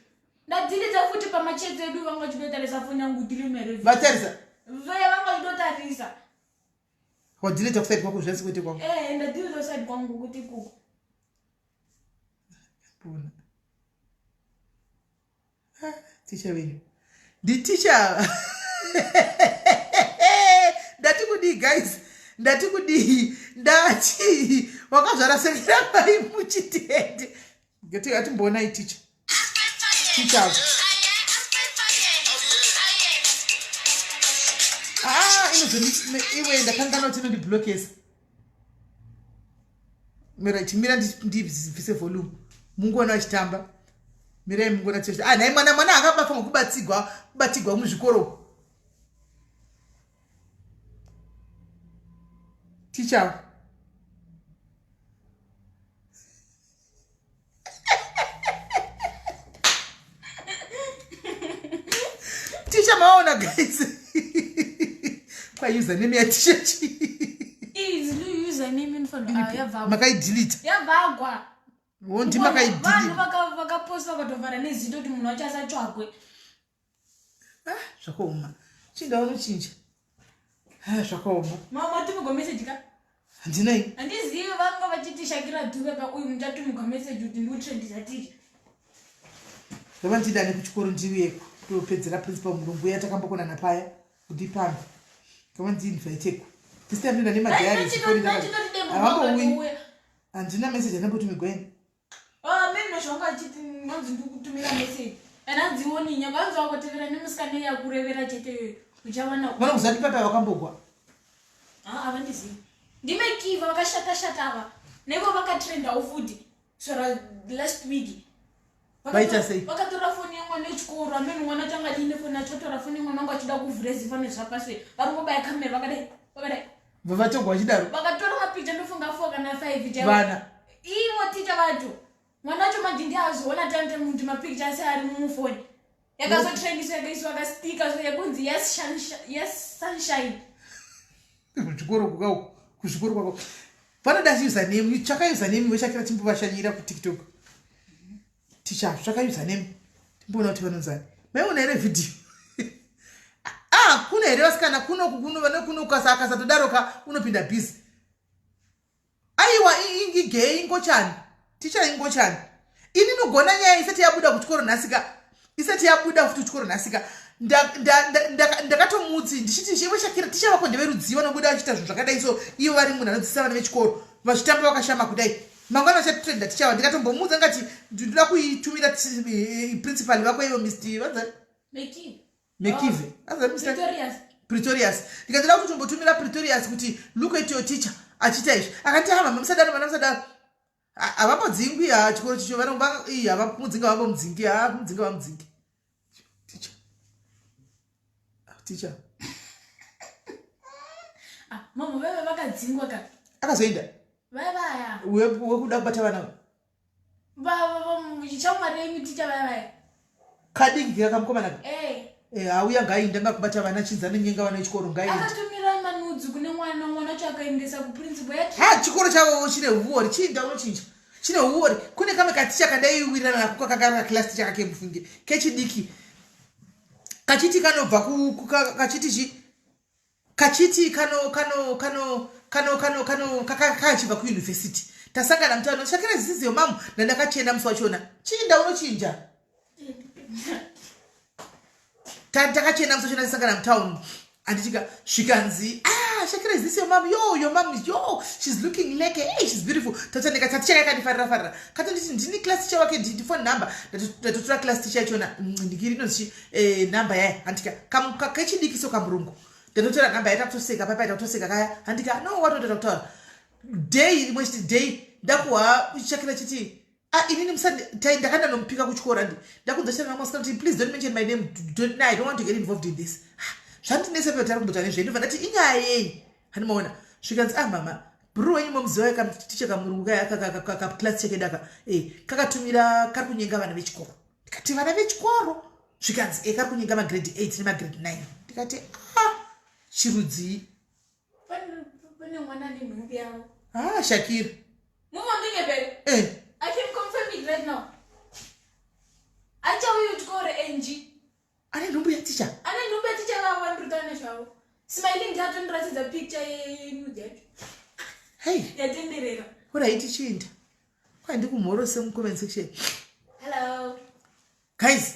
Ndadelete futi pamachete edu vanga chitotarisa foni yangu ndirimere. Vatarisa. Vanga chitotarisa. Wadelete kuside kwako zvasi kwete kwangu. Ndadelete kuside kwangu kuti kuko. Puna. Teacher wenyu. The teacher. Ndati kudi guys. Ndati wakazvara sekera mai muchitende. Ngeti ati mbona I teacher. Teacher. Iwe ndakangana kuti ndi blockers. Mira chimira ndivise volume. Mungona achitamba. Mira mungona tshosha. Naye mwana akabafa ngokubatigwa muzvikoro. Teacher. Teacher maona guys. Kwa username ya teacher chi. Is the username in for yavagwa. Makai delete. Yavagwa. Wondi makai delete. Vanhu vakaposta vakatovhara nezindo kuti munhu wacho asatsvagwe. Zvakaoma. Chindaona chinja. Zvakaoma. Mama tumigwa message ka? Handinai. Handizivi vanga vachiti Shakira Dube pa uyu muchatumigwa message kuti ndiutrendisa teacher. Zvava ndidane kuchikoro ndiuye topedzera principal mulungu yatakambokona napaya kuti pambi. Kama ndinviteko. This time ndina nemadhari chikoro ndakambouyi. Handina message andambotumigwa ine. Mimi zvanga achiti nganzi ndikutumira message. Ananzioni nyanga vanzi vakotevera nemusikane yakurevera chete uchawana. Vana kuzati papa vakambogwa. Avandizivi. Ndimekiva vakashata ava. Nevo vakatrenda ufuti. Sora last week. Vaita sei? Vakatora foni yangu nechikoro amene mwana changa dine foni achotora foni yangu nanga achida kuvhura zifane zvapaswe. Varikubaya kamera vakadai. Vavatogwa vachidaro. Vakatora mapicha ndofunga 4 kana 5 chaivo. Vana. Ivo ticha vacho. Mwana wacho majindi azoona tante mundi mapicha asi ari mufoni. Yakazotrendiswa yakaiswa akastika so yakunzi yes sunshine. Kuchikoro kukau. Kuchikoro kwako. Vanoda username, tsvaka username wechakira timbovashanyira kuTikTok. Teacher, tsvaka username. Timbona kuti vanonzani. Maiona ere video. Kuna ere vasikana kuno ukasatodaro unopinda busy. Aiwa ingigei ingochani. Teacher ingochani. Ini nogona nyaya isati yabuda kuchikoro nhasika. Isati yabuda kuchikoro nhasika. Ndakatomutsi ndichiti chiwe Shakira teacher vako ndeverudziva nobuda vachita zvinhu zvakadai so ivo vari munhu anodzidzisa vana vechikoro vachitamba vakashama kudai mangwana vachatrenda teacher ndikatombomudza ngati ndinoda kuitumira principal vako ivo Mr. Vanzani Mekive Pretorius. Pretorius ndikatoda kutombotumira Pretorius kuti look at your teacher achita izvi akati musadaro Avambodzingi chikoro chicho vanomba avamudzinga vambomudzingi mudzinga vamudzingi. Teacher. Mama veve vakadzingwa ka. Akazoenda. Vaya. Wekuda kubata vana. Chamwari teacher vaya. Kadingi akamukomana. Auya ngainda ngakubata vana chinza nenyenga vana chikoro ngainda. Akatumira manudzi kune mwana chakaendesa kuprincipal yati. Chikoro chavo chine huori chinda unochinja. Chine huori kune kamwe katicha kadaiwirana nako kakagara class teacher kake mufunge kechidiki. Kachiti kanobva kachiti kakachibva kuuniversity. Tasangana mutano shakira zisiziyo mamu ndakachenda musi wachona. Chinda unochinja. Takachenda musi wachona tasangana mutano. Anditika Shikanzi. Shakira is this your mom? Yo, your mom is she's looking like she's beautiful. Tatandika taticha yakadifarira. Katanditi ndini class teacher wake ndi phone number. Ndatotora class teacher chona ndikiri nozi number yae. Antika kakachidiki so kamurungu. Ndatotora number yae takutoseka papa takutoseka kaya. Antika no what do doctor? Day ndakuwa Shakira chiti. Inini msandi ndakanda nompika kuchikora ndi. Ndakudzoshana namoska kuti please don't mention my name. I don't want to get involved in this. Zvantinese petari kumbotane zvedu vanati inyayei hanimaona Shikanzi mama bro wenyu momziwa ticha kamurungu kaka class cheke daka kakatumira kari kunyenga vana vechikoro ndikati vana vechikoro Shikanzi kari kunyenga grade 8 nema grade 9 ndikati chirudzi pane mwana ndi nhumbi yawo Shakira mama ndingebere I can confirm it right now acha uyu chikoro NG ane nhumbi ya teacher Rutana shao. Smiling that and rather the picture you get. Hey, Yatenderera. What are you teaching? Why do you more some comment section? Hello. Guys,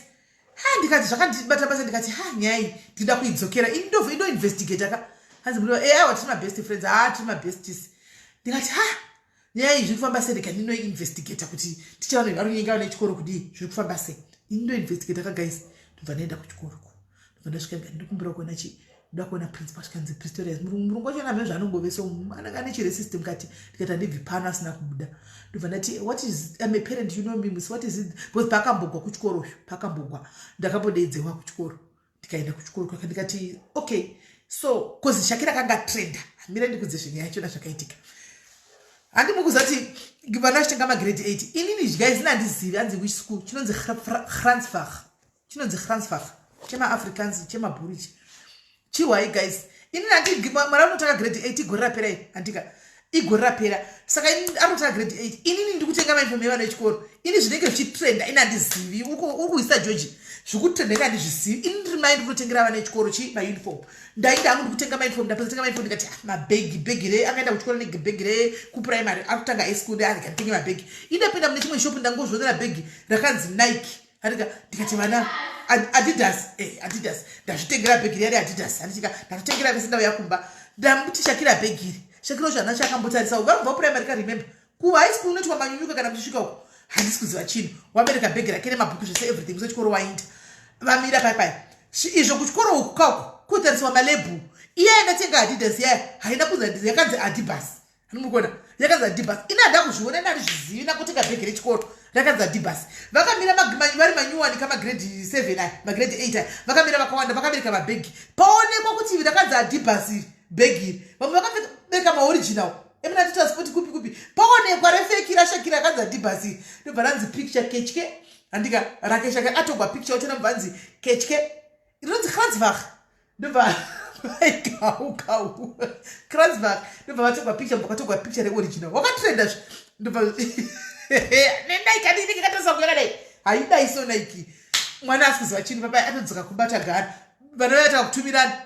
ndikati zvakandibata basa ndikati nyai ndida kuidzokera indo investigate aka hanzi muno what my best friends my besties ndikati nyai zviri kufamba sei ndikati investigate kuti tichaona varunyenga vane chikoro kudi zviri kufamba sei indo investigate aka guys ndobva ndaenda kuchikoro ndasvika ndikumbira kuona ndakuona principal Shikanzi Pistorius murungu wacho namhe zvanongoveso ananga ane chire system kati ndikati ndibvi pano asina kubuda ndobva ndati what is I'm a parent you know me what is it because pakambogwa kuchikoro pakambogwa ndakambodedzewa kuchikoro ndikaenda kuchikoro kwakandikati okay so kozi Shakira kanga trenda mira ndikudze zvinhu yacho zvakaitika handimukuzati vana vachitanga magrade 8 inini guys nandizivi anzi which school chinonzi Fransfach chema Afrikaans chema Burichi chiwai guys inini andi mwana unotanga grade 8 igorapera andika igorapera saka inini anotanga grade 8 inini ndikutenga mainform yevana vechikoro ini zvinenge zvichitrenda ina andizivi ukuisa George zvikutrenda ina andizvizivi ini ndiri mind kunotengera vana vechikoro mauniform ndaida hangu ndikutenga mainform ndapetenga mainform ndikati mabhegi re akaenda kuchikoro nebhegi re kuprimary akutanga eschool andikatenge mabhegi indapinda mune chimwe shop ndangozvionera bhegi rakanzi Nike ndikati vana Adidas ndazvitengera bhegi rari Adidas andika ndatotengera vese ndauya kumba ndamuti Shakira bhegi Shakira zvana chakambotarisa ubva primary ka remember ku high school unoti wamanyunyuka kana kuchisvika uko handisi kuziva chinhu wabereka bhegi rake nemabhuku zvese everything sechikoro wainda vamira pai izvo kuchikoro uku kauko kutarisiwa malebhu iye ainatenga Adidas yaye haina kunzi Adidas yakanzi Adibas hanimukona yakanzi Adibas ina hada kuzviona ina ndizvizivi nakutenga bhegi rechikoro rakanzi Adibas vakamira vari manyuwani kamagrade 7 magrade 8 vakamira vakawanda vakabereka mabhegi paonekwa kuti rakanzi Adibas bhegi vamwe vakabereka maoriginal emuna transport kupi paonekwa refeki raShakira rakanzi Adibas ndobva ranzi picture kacheke andika rakeshaka atogwa picture ochona mbanzi kacheke inonzi Kransbach ndobva kau Kransbach ndobva vatogwa picture mbakatogwa picture reoriginal wakatrenda ndobva nendaikadini kikatosakuyakanai haidai so naiki mwana asikuziva chini papa atodzoka kubata gana vana vaita kutumirana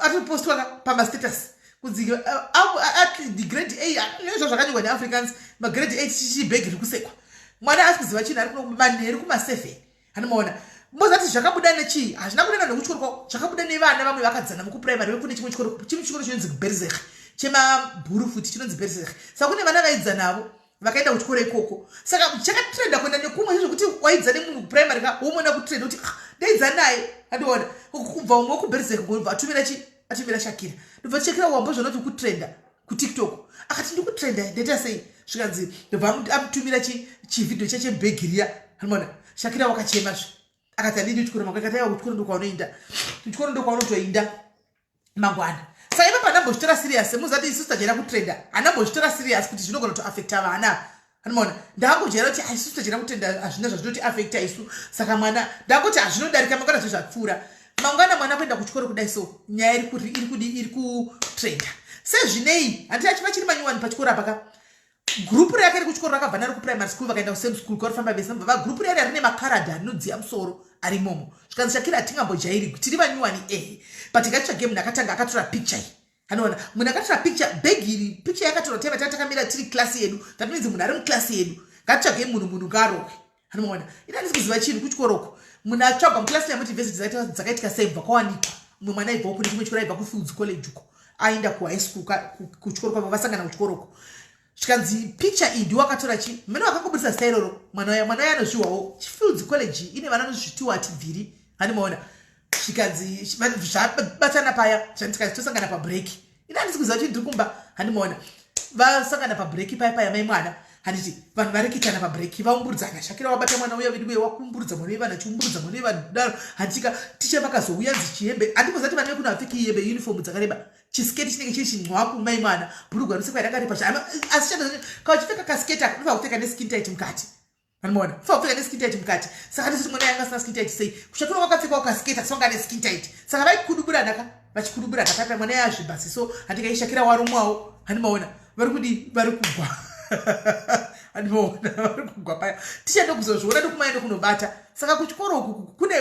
atopostwa pamastatus kunzi the grade 8 nezvo zvakanyigwa neAfrikaans magrade 8 chichibhegi rikusekwa mwana asikuziva chini ari manheru kuma7 hanimaona mbozati zvakabuda nechii hazvina kudana nekuchikoro zvakabuda nevana vamwe vakadzana mukuprimary vekune chimwe chikoro chinonzi Berzech chemabhuru futi chinonzi Berzech saka kune vana vaidza navo vakaenda kuchikoro ikoko saka chakatrenda kuenda nekumwe zvekuti waidzane munhu primary ka womona kutrenda kuti ndaidza naye andiona kubva umwe kuBerzech ngobva atumira Shakira ndobva Shakira wamba zvonoti kutrenda kuTikTok akati ndikutrenda ndeta sei zvikanzi ndobva amutumira chividhio chechebhegiriya hanimona Shakira wakachema akati handidi kuchikoro mangwana akati aiwa kuchikoro ndokwaunoenda kuchikoro ndokwaunotoenda mangwana saka ipa pandambozvitora serious muzati isusu tajera kutrenda handambozvitora serious kuti zvinogona kutoafekta vana hanimona ndakangojera kuti isusu tajera kutenda hazvina zvazvinoti afekta isu saka mwana ndakuti hazvinodarika mangwana zvazvapfuura mangwana mwana kuenda kuchikoro kudai so nyaya iri kutrenda sezvinei handiti achiva chiri manyuwani pachikoro apaka grupu rake riri kuchikoro rakabva naro kuprimary school vakaenda kusame school kwarifamba vese mbva grupu rake rine makaradha anodziya musoro ari momo zvikanzi Shakira hatingambojairi tiri vanyuwani but ngatichage munhu akatanga akatora picture iyi hanoona munhu akatora picture bhegi iri picture yakatorwa taiva takamira tiri klasi yedu that means munhu ari muklasi yedu ngatichage munhu ngarohwe hanoona ina handisi kuziva chinhu kuchikoroko munhu atsvagwa muklasi yamutiversity dzakaitika sei bva kwawanikwa mumwe mwana aibva kune chimwe chikoro aibva kufields college uko aenda kuhigh school kuchikoro kwavo vasangana kuchikoroko zvikanzi picture iyi ndiwo akatora chi mene wakangobudisa zita iroro mwana waye anozviwawo chifields college ine vana anozvitiwa tibviri handimaona zvikanzi zvabatana paya zvandikatosangana pabreaki ina handisi kuziva chinhu ndiri kumba handimaona vasangana pabreaki paya mai mwana handiti vanhu vareketana pabreaki vaumburudzana Shakira wabata mwana uya vedu wakumburudza mwana wevanhu achiumburudza mwana wevanhu kudaro handitika ticha vakazouya nzichihembe handingozati vana vekuno vapfeki hembe uniform dzakareba chisiketi chinenge chiri chinwaku mai mwana bhurugwa risekwa rakarepa asi kauchipfeka kasiketi unofa kupfeka neskin tight mukati vanimona unofa kupfeka neskin tight mukati saka ndisiti mwana yanga asina skin tight sei Shakira wakapfekawo kasiketi asi wanga neskin tight saka vaikuduburanaka vachikuduburana paipa mwana yazvibasi so handika Shakira warumwawo handimaona vari kudi vari kugwa handimaona vari kugwa paya tichada kuzozviona ndokumaenda kunobata saka kuchikoro uku kune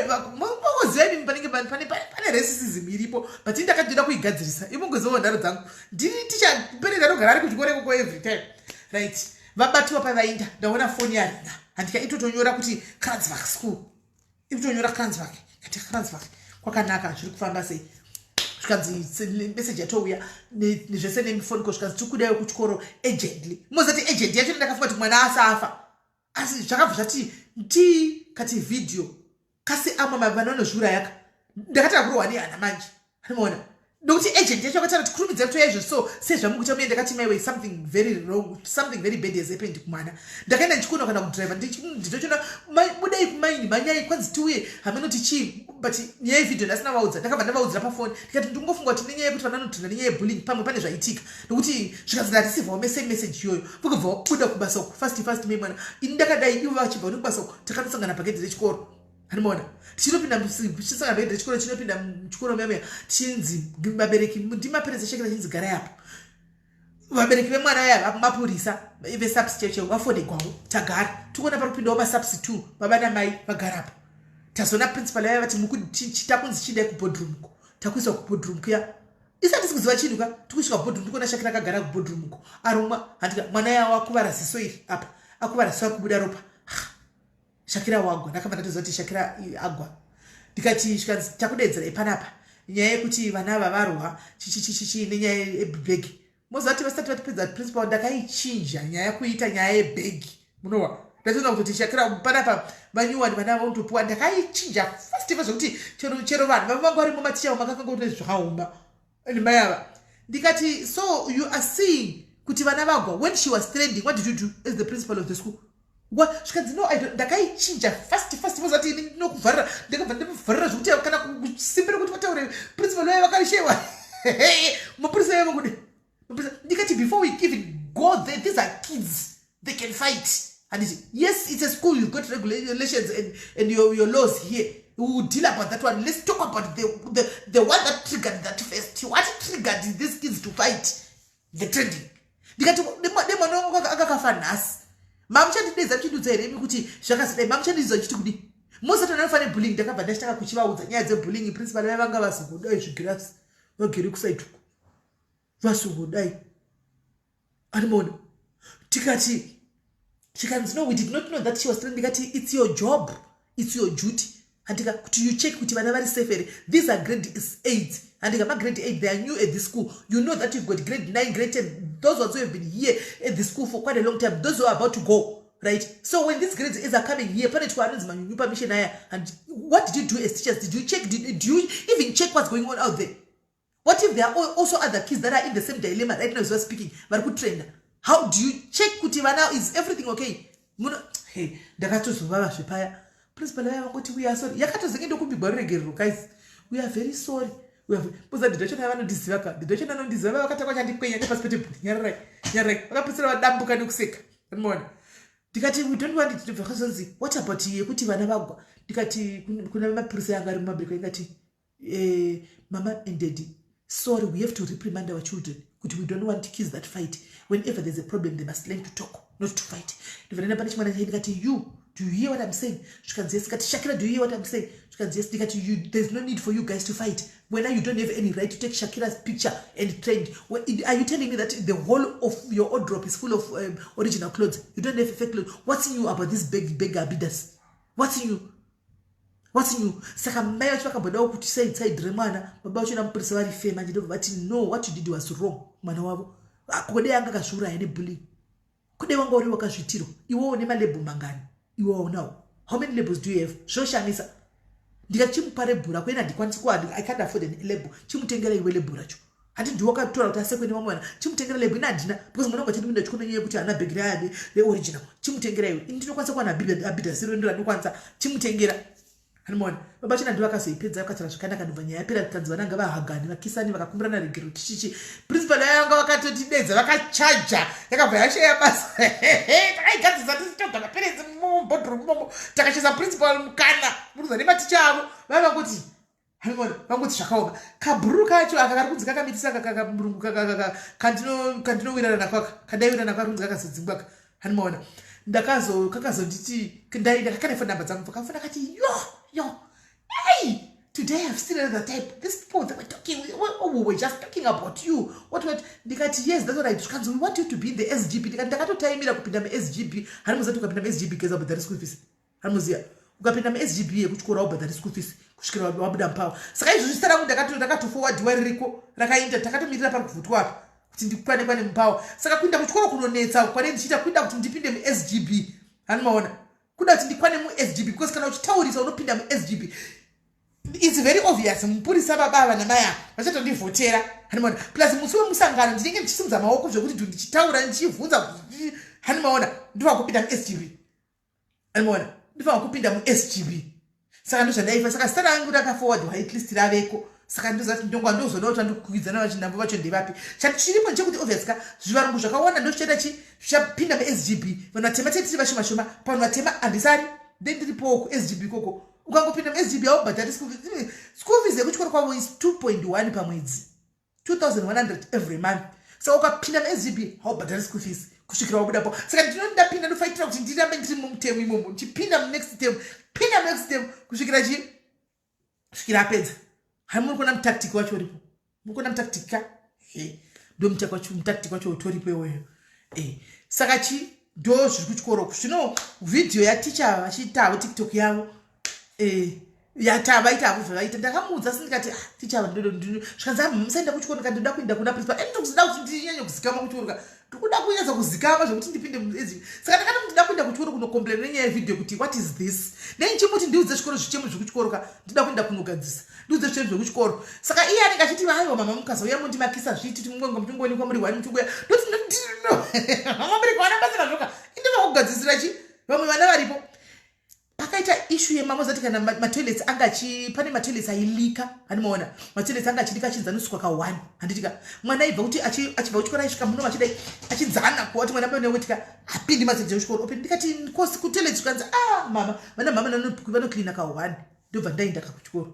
moziva imi pane racism iripo but ndakatoda kuigadzirisa imongozivawo ndaro dzangu ndiri tichaperera rogara ari kuchikoro ikoko every time right vabatiwa pavainda ndaona foni yaringa handika itotonyora kuti Kransvak school itotonyora Kransvak kati Kransvak kwakanaka zviri kufamba sei zvikanzi meseji yatouya nezvese nemifoniko zvikanzi tikudayo kuchikoro agently mozati agent yacho ndakafunga kuti mwana asafa asi zvakabva zvati kati video kasi ama vana vanozviurayaka ndakatanga kurohwa nehana manje anomaona nokuti agent yacho akataura kuti kurumidza kutoya izvo so sezvamukuita muye ndakati maiway something very wrong something very bad has happened kumwana ndakaenda ndichikona kana kudriva nditochona budai kumaini manyai kwanzi tiuye hamanoti chii but nyaya yevidhio ndasina vaudza ndakabva ndavaudzira pafoni ndikati ndingofunga kuti nenyaya yekuti vana vanotenda nenyaya yebullying pamwe pane zvaitika nokuti zvikanzi ndatisivhawo message iyoyo vokubva buda kubasa uko fast mai mwana ini ndakadai ivo vachibva nekubasa uko takatosangana pagedhi rechikoro handimaona tichinopinda chisangana pagedhi rechikoro chinopinda muchikoro memeya tichinzi vabereki ndimapereza Shakira chinzi garai apo vabereki vemwana aya mapurisa vesubs cheche vafonegwawo tagara tikuona parikupindawo masubs 2 baba namai vagara apo tazona principal yaya vati takunzi chidai kubodroom ko takuiswa kubodroom kuya isati sikuziva chinhu ka tikusvika kubodroom ndikuona Shakira akagara kubodroom ko arumwa handika mwana yaya wakuvara ziso iri apa akuvara ziso arikubuda ropa Shakira wagwa ndakabva ndatoziva kuti Shakira agwa ndikati zvikanzi takudedzera panapa nyaya yekuti vana ava varwa chichichichi nenyaya yebhegi mozati vasati vatipedza principal ndakaichinja nyaya yekuita nyaya yebhegi munowa ndatoona kuti Shakira panapa vanyuwani vana vautopuwa ndakaichinja fast zvokuti chero vanhu vava vangu varimo maticha makakanga kuti zvakauma mai ava ndikati so you are seeing kuti vana vagwa when she was trending what did you do as the principal of the school zvikanzi no ndakaichinja fast mozati ini ndinokuvharira ndakabva ndimuvharira zvokuti kana kusimbira kuti vataure principal waye vakarishewa mapurisa yavo kude ndikati before we even go there these are kids they can fight and yes it's a school you've got regulations and your laws here we will deal about that one. Let's talk about the one that triggered that first. What triggered these kids to fight the trending? Ndikati demano akakafa nhasi mamchandideza chindudza here kuti zvakasida mamchandidza chiti kudi mosati vanofane bullying ndakabva ndachitaka kuchivaudza nyaya dzebullying principal vanga vazogodai zvigirasi vagere kusaituku vazogodai animona tikati chikanzi no we did not know that she was trending ndikati it's your job it's your duty andika kuti you check kuti vana vari safe here. These are grade 8 andika ma grade 8 they are new at the school. You know that you've got grade 9 grade 10 those ones who have been here at the school for quite a long time, those who are about to go, right? So when these grades 8 are coming here parents who are new permission and what did you do as teachers? Did you check do you even check what's going on out there? What if there are also other kids that are in the same dilemma right now as we're speaking but could train How do you check kuti vana is everything okay? Hey, ndakatozovava zvepaya. Principal vangoti we are sorry. Yakatozenge ndokubigwa ruregerero guys. We are very sorry. Because deduction vanondiziva ka. Deduction vanondiziva vakatakwa chandikwenya nepasi petebhuri. Nyarai. Vakapedzisira vadambuka nekuseka. Unoona? Ndikati we don't want it to be khazonzi. What about yekuti vana vagwa? Ndikati kuna mapurisa yanga ari mumabiriko ikati mama and daddy, sorry, we have to reprimand our children. We don't want kids that fight. Whenever there's a problem, they must learn to talk, not to fight. You, do you hear what I'm saying? Shakira, do you hear what I'm saying? There's no need for you guys to fight. When you don't have any right to take Shakira's picture and trend. Are you telling me that the whole of your wardrobe is full of original clothes? You don't have fake clothes. What's new about this big abidas? What's new? Saka maya chaka boda kuti say inside remana baba uchi nampurisa vari fame and but no, what you did was wrong. Mwana wavo akode yanga kashura ene bullying. Kode wanga uri wakazvitiro. Iwo ne malebo mangani. Iwo now. How many labels do you have? Shoshamisa. Ndikachimupa lebura kwena ndikwanisa kwa I can't afford an label. Chimutengera iwe lebura cho. Ati ndiwaka tora kuti asekweni mamwana. Chimutengera label inandina because mwana kwachiti munda chikono nyeye kuti ana background the original. Chimutengera iwe. Ndinokwanisa kwa na abida zero ndo ndikwanisa chimutengera. Hanimona baba china ndiwa kasoipedza yakatara zvakanaka ndibva nyaya yapera tikanzi vananga vahagani vakisani vakakumbirana regero chichichi principal yanga vakatotidedza vakachaja yakabva yashaya basa takaigadzisa tisitoga maperezi mubhodroom momo takachisa principal mukana muruza nematicha avo vavangoti hanimona vangoti zvakaoma kabhuru kacho aka kari kunzi kakamitisa kakamurungu kandinowirana nakwaka kandaiwirana kwarunzi kakazodzimbwaka hanimona kakazonditi ndakakane phone number dzangu vakafona kati yo, hey, today I've seen another type. These people that were talking, we were just talking about you. What? Ndikati, yes, that's what I do. We want you to be in the SGB. Ndakatotaimira kupinda mu SGB. Harimuza tukapinda mu SGB keza ubadhari school fees. Harimuzia. Ukapinda mu SGB yekuchikora ubadhari school fees. Kushikira wabuda mpawa. Saka izvo zvisara ndakatu forward waririko. Rakainda takatomirira pari kuvhutwa apa. Kuti ndikwane mpawa. Saka kuinda kuchikora kunonetsa kwane ndichita kuinda kuti ndipinde mu SGB. Hanimaona. Kuda kuti ndikwane mu SGB because kana uchitaurisa unopinda mu SGB. It's very obvious. Mupurisa baba na maya vachatondivhotera. Hanimaona. Plus musiwe musangano ndinenge ndichisimudza maoko zvokuti ndichitaura ndichivhunza hanimaona ndifa kupinda mu SGB. Hanimaona. Ndifa kupinda mu SGB. Saka ndozvandaifa saka sitana yangu ndakaforward whitelist raveko. Saka ndozati ndongwa ndozonota ndikukwidza vachinambo vacho ndevapi. Chiripo nchekuti obvious ka zvivarungu zvakawanda ndochita zvichapinda mu SGB. Vanhu vatema chete vashoma pano vatema andisari ndendiripo ku SGB koko. Ukangopinda mu SGB aubhadhari school fees yekuchikora kwavo is 2.1 pamwedzi. 2,100 every month. Saka ukapinda mu SGB aubhadhari school fees kusvikira wabudapo. Saka ndinondapinda ndofaitira kuti ndirambe ndiri mumutemo imomo. Ndipinda mu next term kusvikira apedza. Muri kuona mutactic wacho uripo. Muri kuona mutactic ka? Ndo mutactic wacho utoripo iwoyo. Saka ndo zviri kuchikoro. Zvino video ya teacher vachitawo TikTok yavo. Yatava ita vaita ndakamuudza sindikati teacher ndodo zvikanzi musaenda kuchikoro kandi ndoda kuenda kuna principal. Ndikuzoda kuti ndinyanye kuzikama kuchikoro. Ndikuda kunyatsa kuzikama zvokuti ndipinde muESG. Saka ndakati ndida kuenda kuchikoro kunocomplain nenyaya yevideo kuti what is this? Nechikuti ndiudze chikoro zvichemo zvekuchikoro ka ndida kuenda kunogadzisa. Ndiudze zvichemo zvekuchikoro. Saka iye anenge achiti haiwa mama mukazauya mundimakisa zviti kuti mungwenga muchingoni kwamuri wani muchikuya. Ndoti ndino. Mama muri kwana basa zvoka. Indiva kugadzisira chi? Vamwe vana varipo. Pakaita issue yemama zati kana matoilets pane matoilets ailika hanimaona matoilets anga achilika achinzaniswa ka 1 handitika mwana ibva kuti achibva kuchikora isvika muno machidai achidzana kuti mwana mbone wetika apindi matoilets ekuchikora open ndikati course ku toilets kanza mama vana clean ka 1 ndobva ndaenda ka kuchikora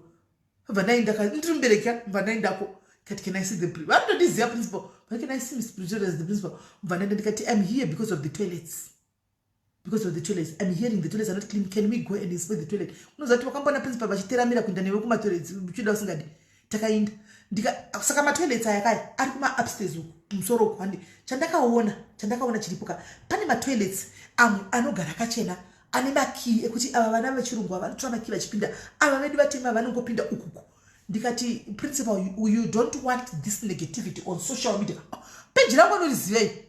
bva ndaenda ka ndirimbereka bva ndaendako kati can I see the principal what is the principal but can I see Mr. Principal as the principal bva ndaenda ndikati I'm here because of the toilets. Because of the toilets. I'm hearing the toilets are not clean. Can we go and inspect the toilet? Unozati wakambona principal vachiteramira kuenda newe kuma toilets uchida usingadi. Takainda. Saka ma toilets ayakaya ari kuma upstairs uku musoro uku handi. Chandakaona chiripoka. Pane ma toilets anogara kachena ane makey ekuti ava vana vechirungu vanotora makey vachipinda. Ava vedu vatema vanongopinda ukuku. Ndikati principal you don't want this negativity on social media. Page rangu norizive.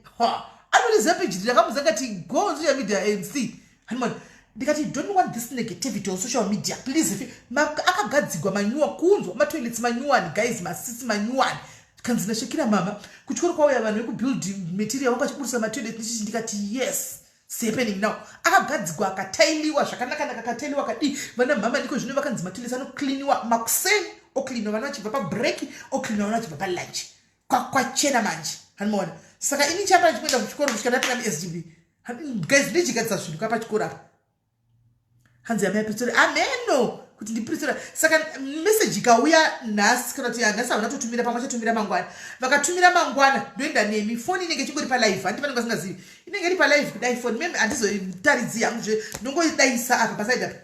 Anoliza page ndakamuza ngati go on social media and see. Hanimani ndikati don't want this negativity on social media please if akagadzigwa manyuwa kunzwa ma toilets manyuwani guys masisi manyuwani kanzi nashekira mama kuchikoro kwauya vanhu vekubuilding material vakachiburisa matoilet nichichi ndikati yes it's happening now akagadzigwa akatailiwa zvakanaka akatailiwa akadii vana mama ndiko zvino vakanzi matoilet anokliniwa makuseni okliniwa vana vachibva pabreaki okliniwa vana vachibva palunch kwachena manje hanimaona saka ini chapa chikwenda kuchikoro kusvika ndapinda muSGB guys ndichigadzisa zvinhu kapachikoro apa hanzi yamai pitori ameno kuti ndipirisira saka message ikauya nhasi kana kuti nhasi havana totumira pamwe chatumira mangwana vakatumira mangwana ndoenda nemi foni inenge ichingori palive handi vanenge vasingazivi inenge iri palive kudai foni meme handizotaridzi yangu zve ndongodaisa apa pasaidi apa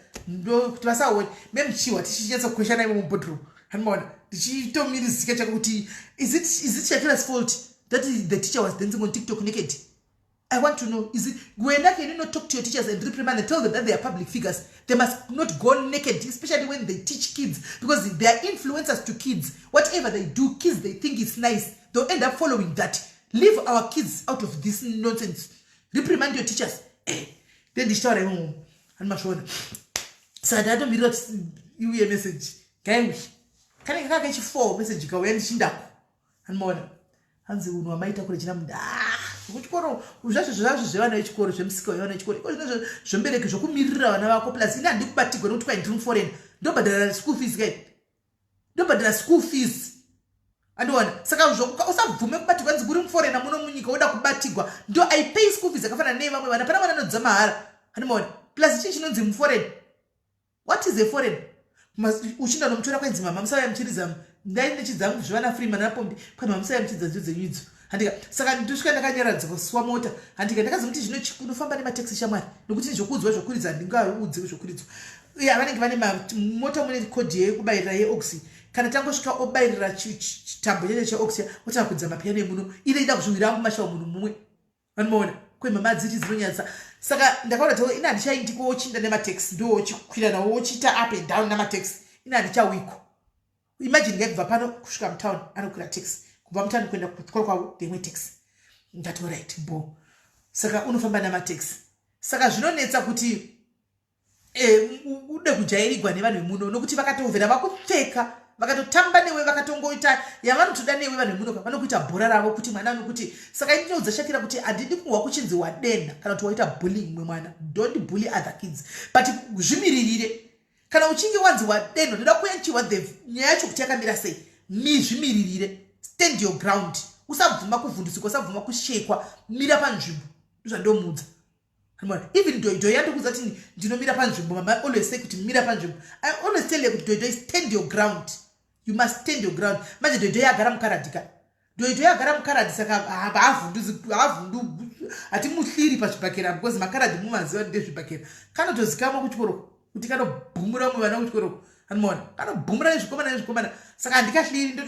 kuti vasaone meme chiwa tichinyatsa kukweshana imo mubodroom hanimaona ndichitomirizika chako kuti is it Shakira's fault that the teacher was dancing on TikTok naked? I want to know, is it when can you not talk to your teachers and reprimand and tell them that they are public figures? They must not go naked, especially when they teach kids, because they are influencers to kids. Whatever they do, kids they think is nice, they'll end up following that. Leave our kids out of this nonsense. Reprimand your teachers. Then the story home. I'm not sure. So I don't know you a message. Can I get you 4 message? Go and shinda. And more. Hanzi unwa maita kule china mda kuchikoro uzvazvo zvevana vechikoro zvemusika wevana vechikoro iko zvinozvo zvombereki zvokumirira vana vako plus ini handikubatirwa nokuti kwai ndiri muforeign ndobhadhara school fees kai ndobhadhara school fees andiona saka usabvume kubatirwa nzi kuri muforeign muno munyika woda kubatirwa ndo I pay school fees akafanana nevamwe vana pana vana anodza mahara andimaona plus chii chinonzi muforeign. What is a foreign? Uchinda nomutora kwenzi mama musaya muchiriza ndai nechidzangu zvana free mana pombi kana musaya muchidza dzodze nyidzo handika saka ndisvika ndakanyaradza kuswa mota handika ndakazomuti zvino chikunofamba nemateksi shamwari nokuti zvokudzwa zvokuridza ndingaudze zvokuridzwa uye vanenge vane mota mune kodhi yekubayirira yeoxy kana tangosvika obayirira chitambo cheche cheoxy otanga kudza mapiano emuno ine ida kuzviwira angu mashawa munhu mumwe vanomaona kwemama dziti dzinonyadza saka ndakaona kuti ina handichaindi kochinda nemateksi ndo chikwira nawo wochiita up and down namateksi ina handichawiko. Imagine ngekubva pano kusvika mutown anokwira taxi kubva mutown kuenda kuchikoro kwavo demwe taxi ndati right bo saka unofamba namataxi saka zvinonetsa kuti ude kujairigwa nevanhu vemuno nokuti vakatovhera vakupfeka vakatotamba newe vakatongoita yavanotoda newe vanhu vemuno vanokuita bhora ravo kuti mwana anokuti saka ndinoudza Shakira kuti handidi kuhwa kuchinzi wadenda kana kuti waita bullying mwana don't bully other kids but zvimiririre kana uchinge wanzi wadendo ndoda kuyanchiwa the nyaya yacho kuti yakamira sei mizvimiririre stand your ground usabvuma kuvhundusika usabvuma kushekwa mira panzvimbo ndozvandomudza even doido yandikuudza kuti ndinomira panzvimbo mama always say kuti mira panzvimbo I always tell you kuti doido stand your ground you must stand your ground manje doido yagara mukaradhika doido yagara mukaradhi saka haavhundu hatimuhliri pazvibhakera because makaradhi mumaziva ndezvibhakera kanotozikama kuchikoro kuti kanobhumura mwe vana kuchikoro anomaona kanobhumura nezvikomana saka handikahliri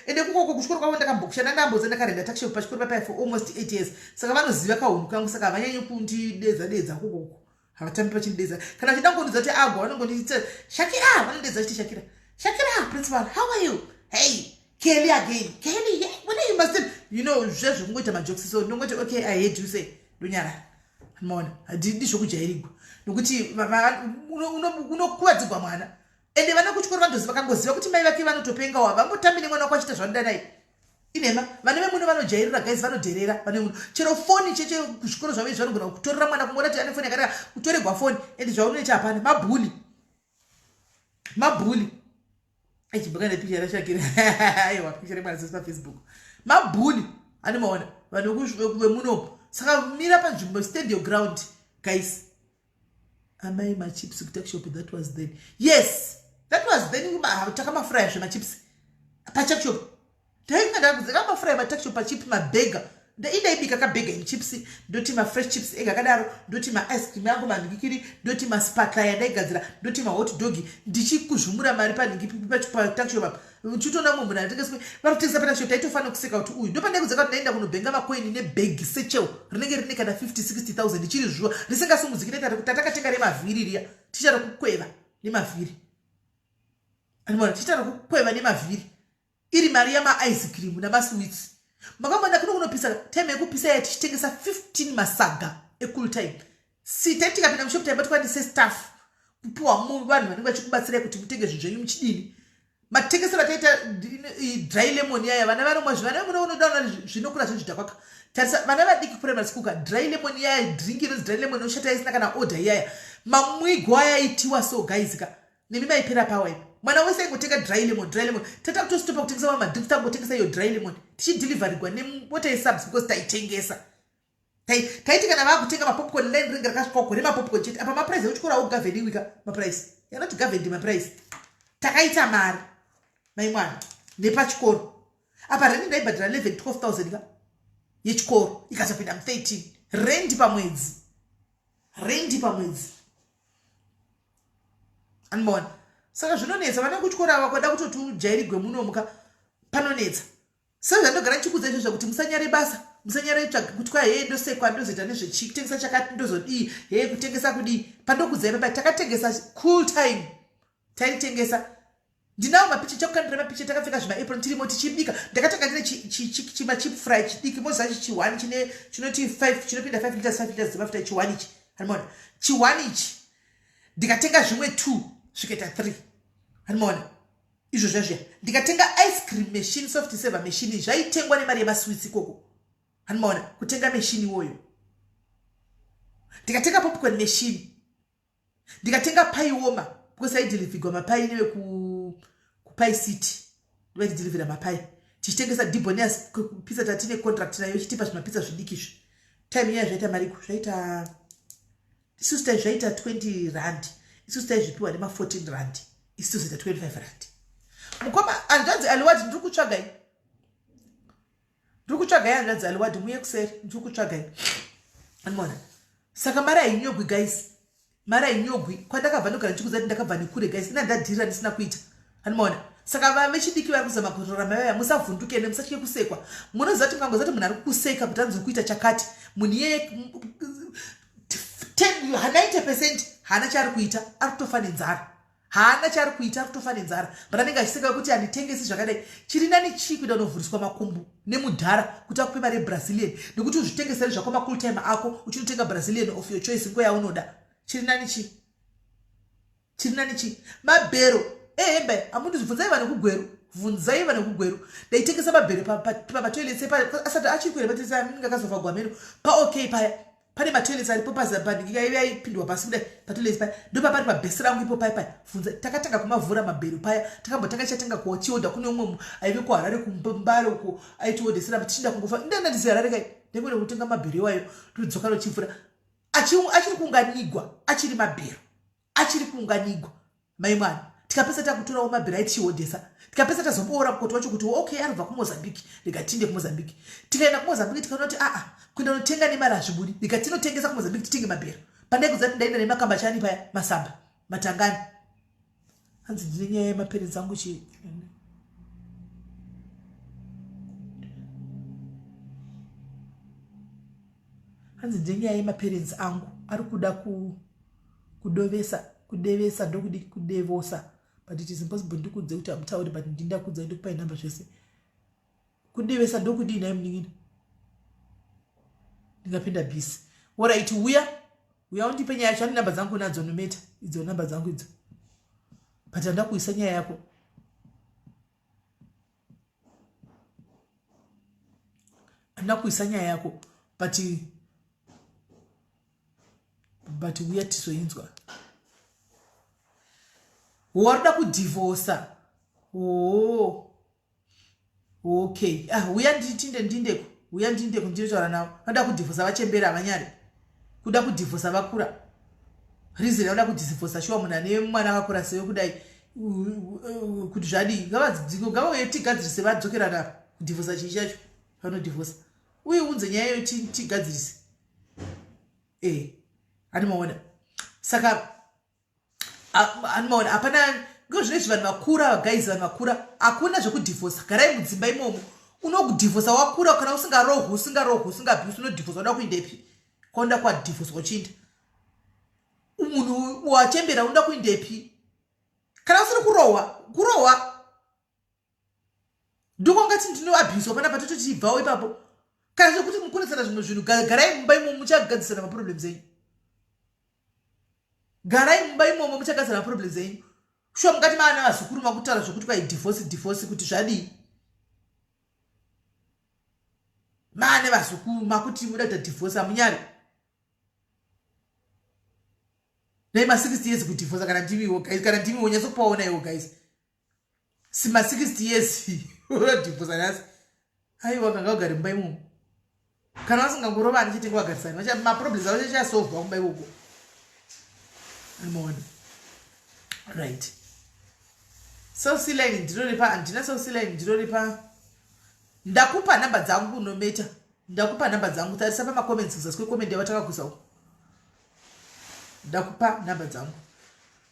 ende kukoko kuchikoro kwavo ndakambokushanda ndamboza ndakarenda takishopu pachikoro papai for almost 8 years saka vanoziva kahunu kangu saka havanyanyi kundidedza kukoko havatambi pachindidedza kana chidangonudza kuti agwa vanongonditi Shakira vanodedza chiti Shakira principal how are you hey Kelly again Kelly yeah when you must you know zvezvo kungoita majokes so ndongoti okay I hate you say ndonyara anomaona handidi zvokujairigwa nokuti unokuvadzigwa mwana ende vana kuchikoro vandoziva vakangoziva kuti mai vake vanotopenga wa vangotambi nemwana wako achita zvanoda naye inema vana vemuno vanojairira guys vanodherera vana vemuno chero foni cheche kuzvikoro zvavo izvi vanogona kutorera mwana kumona kuti ane foni yakanaka kutoregwa foni ende zvaunoita hapana mabhuli echibhaka nepicha rashakira aiwa picha remwana zesi paFacebook mabhuli ane maona vanhu vemunopo saka mira panzvimbo stand your ground guys. Amai machips kutakshop that was then. Yes, that was then takama fry machips. Pachakshop. Tainga ndakuzeka fry matakshop pachips mabega. Ndaida ibika ka bega in chips, ndoti ma fresh chips ega kadaro, ndoti ma ice cream yangu mandikiri, ndoti ma sparkler yandagadzira, ndoti ma hot dog, ndichikuzvumura mari paningi patakshop. Chitona munhu ndatekeswe varutengesa patakshop taitofana kuseka kuti uyu ndopanda kuzeka kuti ndaenda kunobhenga makoini nebag sechel rinenge rine kana 50-60,000 ndichiri zvuwa risingasumudziki kuti tatakatenga remavhiri riya tichada kukweva nemavhiri animona tichada kukweva nemavhiri iri mari yama-ice cream namasweets makambona kuno kunopisa time yekupisa ya tichitengesa 15 masaga ecool time si taitikapinda mushop taibatikwanise staff kupuwa vanhu vanenge vachikubatsirai kuti mutenge zvinhu zvenyu muchidini matekesera taita dry lemon yaya vana vanomwa zvivana unodaona zvinokura zvezvidhakwaka tarisa vana vadiki primary school ka dry lemon yaya drink inonzi dry lemon unoshata isina kana order yaya mamwigo aya aitiwa so guys ka nemi maipera pawa ipo mwana wese aingotenga dry lemon tata kutostopa kutengesa mamadrinks tangotengesa iyo dry lemon tichideliverigwa nemota yesubs because taitengesa taiti kana vakutenga mapopcorn line ringa rakasvika gore mapopcorn chete apa maprice ekuchikora augavhendiwika maprice yanoti gavendi maprice takaita mari maimwana nepachikoro apa rendi ndaibhadhira 11-12,000 ka yechikoro ikazopinda mu13 rendi pamwedzi anibona saka zvinonetsa vana kuchikoro ava kwada kutoti ujairigwe munomuka panonetsa sezvandogara ndichikudza izvozvo kuti musanyare basa musanyare tsvaga kuti kwa hei ndosekwa ndozoita nezvekutengesa chakati ndozodii hei kutengesa kudii pandokudzai papa takatengesa cool time taitengesa ndinawo mapicha chakukandira mapicha takapfeka zvimaapron tirimo tichibika ndakatanga ndine chimachip fry chidiki mozachi chiwani chinoti 5 chinopinda 5 liters dzemafuta chiwani ichi hanimona chiwani ichi ndikatenga zvimwe 2 svikaita 3 hanimona izvo zvazviya ndikatenga ice cream machine soft saver machine zvaitengwa nemari yemaswits ikoko hanimona kutenga machine iwoyo ndikatenga popcorn machine ndikatenga pai woma because aidilivhigwa mapai newe kupai city ndivaidilivhira mapai tichitengesa dibonias pizza tatine contract nayo ichitipa zvimapizza zvidikizvi time iya zvaita mariku zvaita isusu tai zvaita 20 rand isusu tai zvipiwa nema 14 rand isusu zvaita 25 rand mukoma hanzvadzi aliwadi ndiri kutsvagai hanzvadzi aliwadi muye kuseri ndiri kutsvagai animona saka mari hainyogwi guys mari hainyogwi kwandakabva ndogara ndichikudza kuti ndakabva nekure guys ina ndadhirira ndisina kuita hanimona saka vechidiki vari kuzama kutorama vaya musavhunduke nemusatye kusekwa munoziva kuti mukangozati munhu ari kukuseka kuti anzwi kuita chakati munhu iyeye 90% haana chaari kuita ari kutofa nenzara haana chaari kuita ari kutofa nenzara but anenge achiseka kuti handitengesi zvakadai chiri nani chii kuita unovhuriswa makumbu nemudhara kuti akupe mari yebrazilian nekuti uzvitengesere zvako makul time ako uchinotenga brazilian of your choice nguva yaunoda chiri nani chii mabhero ehembe amundizvibvunzai vanhu kugweru bvunzai vanhu kugweru ndaitengesa mabhero pamatoilets asati achiri kuere patesa minga akazofa gwameno paok paya pane matoilets aripo pazapanyaipindwa pasi kudai patoilets paya ndopapari pabhesi rangu ipo paya bvunzai takatanga kumavhura mabhero paya takambotanga chatanga kuotiodha kune umwe aive kuharare kumbare uko aitiodhesera tichinda kungofa ndandandiziharare kai ndengone kutenga mabhero iwayo ndodzoka rochifura achiri kunganigwa achiri mabhero achiri kunganigwa maimwana tikapesa takutorawo mabhero aitiodhesa tikapesa tazomboora mukoti wacho kuti okay aribva kumozambiki rikatinde kumozambiki tikaenda kumozambiki tikaona kuti kuenda notenga nemari hazvibudi rikatinotengesa kumozambiki titenge mabhero pandai kudza kuti ndaenda nemakamba chani paya masamba matangani hanzi ndine nyaya yemaperenzi angu chii hanzi ndine nyaya yemaperenzi angu ari kuda kudevesa ndokudi kudevosa but it is impossible ndikudze kuti amutauri but ndindakudza ndikupai namba zvese kudevesa ndokudii naye munin'ina ndingapinda bhisi alright uya undipe nyaya yacho ani namba dzangu nadzo nometa idzo namba dzangu idzo but handa kuisa nyaya yako handa kuisa nyaya yako but uya tizoinzwa warida kudivhosa okay uya ndindeko uya ndindeko ndinotaura navo vanoda kudivhosa vachembera havanyari kuda kudivhosa vakura rizini vanoda kudivhosa shuwa munhu ane mwana akakura seyo kudai kuti zvadii ngavauye tigadzirise vadzokerana kudivhosa chii chacho vanodivhosa uye unze nyaya iyo tigadzirise animaona saka animaona hapana ngozvinezvi vanhu vakura vagaizi vanhu vakura hakuna zvekudivhosa garai mudzimba imomo unokudivhosa wakura kana usingarohwi usingabhisi unodivhosa unoda kuindepi kwaunda kwadivhosa uchinda munhu wachembera unoda kuindepi kana usiri kurohwa ndokongati ndinoabhiswa pana patototibvawo ipapo kana zvekuti mukurisana zvimwe zvinhu garai mumba imomo muchagadzisana maproblems enyu garai mumba imomo muchagadzisana maproblems enyu shuwa mukati maana vazukuru makutaura zvokuti kwai divorce kuti zvadii maane vazukuru makuti muda kuita divorce hamunyari nema 60 years kudivorce kana ndimiwo guys kana ndimiwo nyatsokupaona iwo guys sima 60 years divorce nasi aiwa kanga ugari mumba imomo kana vasingangorovani chete ngavagarisani maproblems avo chasolvwa kumba ikoko anoona right Source line ndinoripa handina source line ndinoripa ndakupa namba dzangu nometa ndakupa namba dzangu tarisa pamacomments kuzasi kwecomment yavatakakusawo ndakupa namba dzangu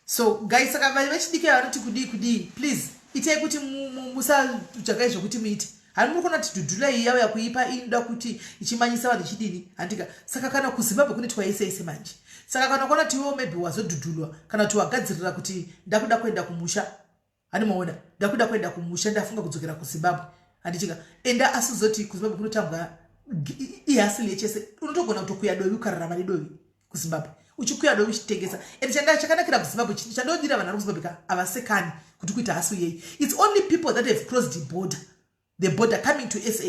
so guys saka vachidiki vanoti kudii please itai kuti musatsvakai zvokuti muite hani muri kuona kuti dhudhula iyi yauya kuipa inoda kuti ichimanyisa vanhu ichidini handika saka kana kuzimbabwe kune twaisese manje saka kana kuona kuti iwo maybe wazodhudhulwa kana kuti wagadzirira kuti ndakuda kuenda kumusha hani maona ndakuda kuenda kumusha ndafunga kudzokera kuzimbabwe handichika enda asizoti kuzimbabwe kunotambwa ihasili yechese unotogona kutokuya dovi ukararama nedovi kuzimbabwe uchikuya dovi uchitengesa and chakanakira kuzimbabwe chandodira vanhu vari kuzimbabwe havasekani kuti kuita hasu yei it's only people that have crossed the border coming to SA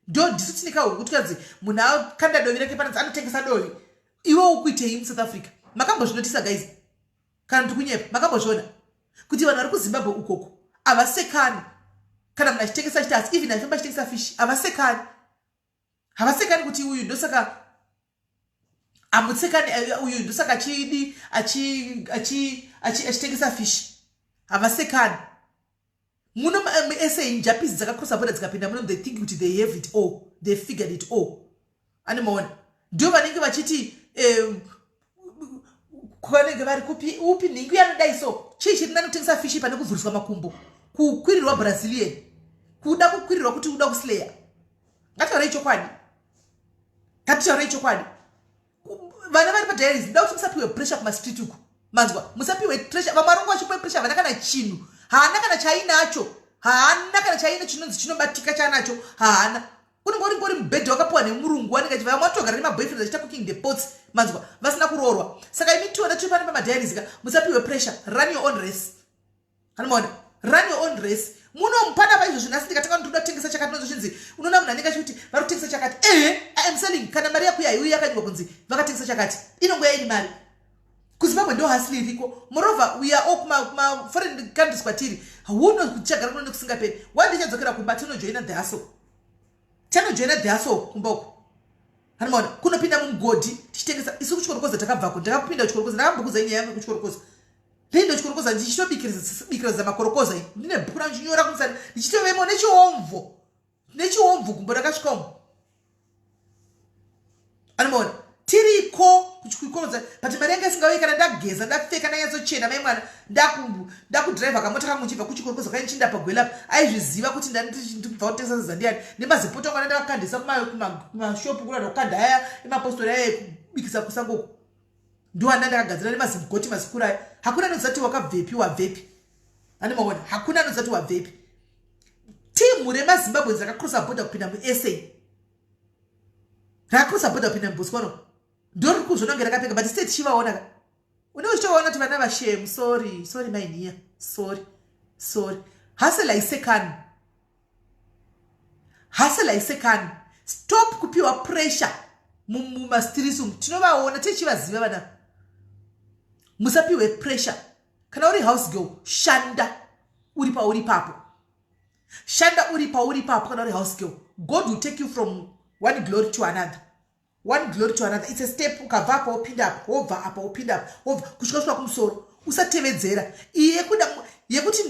ndo ndisu tinikawo kuti kanzi munhu akanda dovi rake pananzi anotengesa dovi iwe ukuitei muSouth Africa makambozvinotisa guys kana ndikunyepa makambozviona kuti vanhu vari kuzimbabwe ukoko havasekani kana munhu achitengesa chitasi even achifamba achitengesa fish havasekani kuti uyu ndosaka amutsekani uyu ndosaka chidi achitengesa fish havasekani muno SA njapisi dzakakrosa boda dzikapinda muno they think kuti they have it all they figured it all ani maona ndio vanenge vachiti kwanenge vari kupi upi ningi yanodai so chii chiri nanotengesa fishi pane kuvhuriswa makumbo kukwirirwa Brazilian kuda kukwirirwa kuti uda kuslayer ngataurei chokwadi vana vari padiaries nda kuti musapiwe pressure kumastreet uku manzwa musapiwe pressure vamarongo vachipiwe pressure havana kana chinhu haana kana chaina chinonzi chinobatika chanacho haana unongori mubhedhi wakapiwa nemurungu wanenge achiva matogara nemaboyfriend achita cooking the pots manzwa vasina kuroorwa saka imi tiona tiri pane pamadiaries ka musapiwe pressure run your own race anomaona run your own race munomupana paizvozvo nhasi ndikatanga ndoda kutengesa chakati nozvochinzi unoona munhu anenge achikuti vari kutengesa chakati I am selling kana mari yako yaiuyi yakanywa kunzi vakatengesa chakati inongo yaini mari kuzimbabwe ndo hasili iriko moreover we are all kuma-foreign countries kwatiri hauno kuchagara kuno nekusingaperi wandi chadzokera kumba tinojoina the hustle kumba uko hanomaona kunopinda mumugodhi tichitengesa isu kuchikorokoza takabvako ndakapinda kuchikorokoza ndakambokuza inyaya yangu kuchikorokoza ndaindo chikorokoza ndichitobikira zamakorokoza ndine bhuku rangu chinyora kumusana ndichitovemo nechiomvu gumbo rakasvikamu anomaona tiriko kuchikorokoza but mari yangu asingauyi kana ndageza ndapfeka ndanyatsochena mai mwana ndakudhiraivha kamota kangu nchibva kuchikorokoza kanichinda pagwelapo aizviziva kuti ndibva kutengesa zezandiani nemazipoto angu andakakandisa kumashopu kurada kukanda aya emapostori aya ekubikisa kusango ndoanda ndakagadzira nemazimugoti masikuru aya hakuna anozati wabvepi ani maona hakuna anozati wabvepi timu remazimbabwe rakakrosa bhodha kupinda muSA rakakrosa bhodha kupinda muBotswana ndo riri kuzvononge rakapfeka but state chivaona une uchitovaona kuti vana vashemu sorry mainia sorry hasela isekani stop kupiwa pressure mumastrisi umu tinovaona tichivaziva vana musapiwe pressure kana uri house girl shanda uri pauri papo kana uri house girl God will take you from one glory to another it's a step ukabva apa upinda apa wobva apa upinda apa wobva kusvika kumusoro usatevedzera yekuti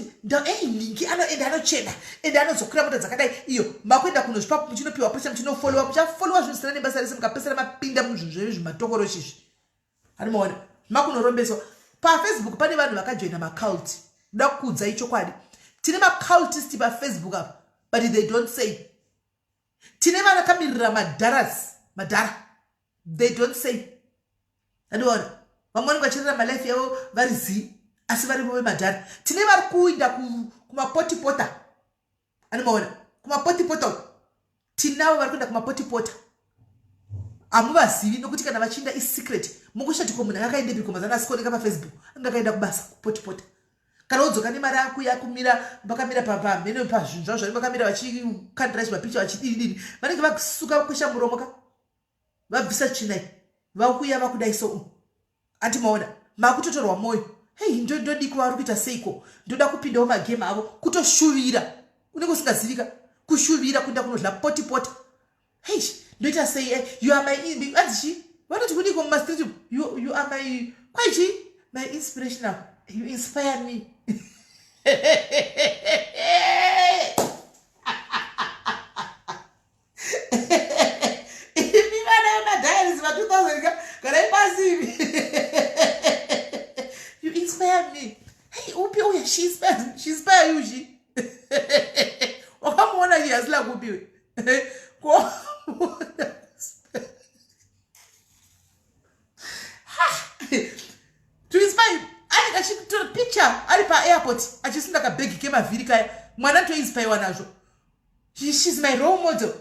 ningi anoenda anochena ende anozokwira mota dzakadai iyo makuenda kunozvipa muchinopiwa pressure muchinofollowa muchafollowa zvinosiyana nebasa rese mukapesera mapinda muzvinhu zvenyu zvimatokoro izvizvi anomaona makunorombeswa pafacebook pane vanhu vakajoina macult da kukuudza ichokwadi tine macultist pafacebook apa but they don't say tine vanhu vakamirira madhara they don't say anoona vamwe vanenge vachirera malife yavo vari zii asi vari vove madhara tine vari kuinda kumapotipota anomaona kumapotipota tinavo vari kuenda kumapotipota hamuvazivi nokuti kana vachiinda isecret mukushatiko munhu akaendebiko mazana asikuoneka pafacebook anga akaenda kubasa kupotipota kana wodzoka nemari yako yakumira vakamira pamene pazvinhu zvavo zvari vakamira vachikandiraisi mapicha vachidini vanenge vakusuka vakwesha muromo ka vabvisa tsvinai vakuya vakudai so ati maona makutotorwa mwoyo hei ndodi kuvari kuita seiko ndoda kupindawo magame avo kutoshuvira unenge usingazivika kushuvira kuenda kunodla potipota hei ndoita sei you are my adzichi vanoti kudiko mumastreet you are my kwaichi my inspirational you inspire me imi vana vemadiaries va2000 kana ipasivi you inspire me hey upi uya she inspire you she wakamuona yazila kupiwe to inspire ani kachitora picture ari paairport achisinda kabhegi kemavhiri kaya mwana toinspire nazvo she's my role model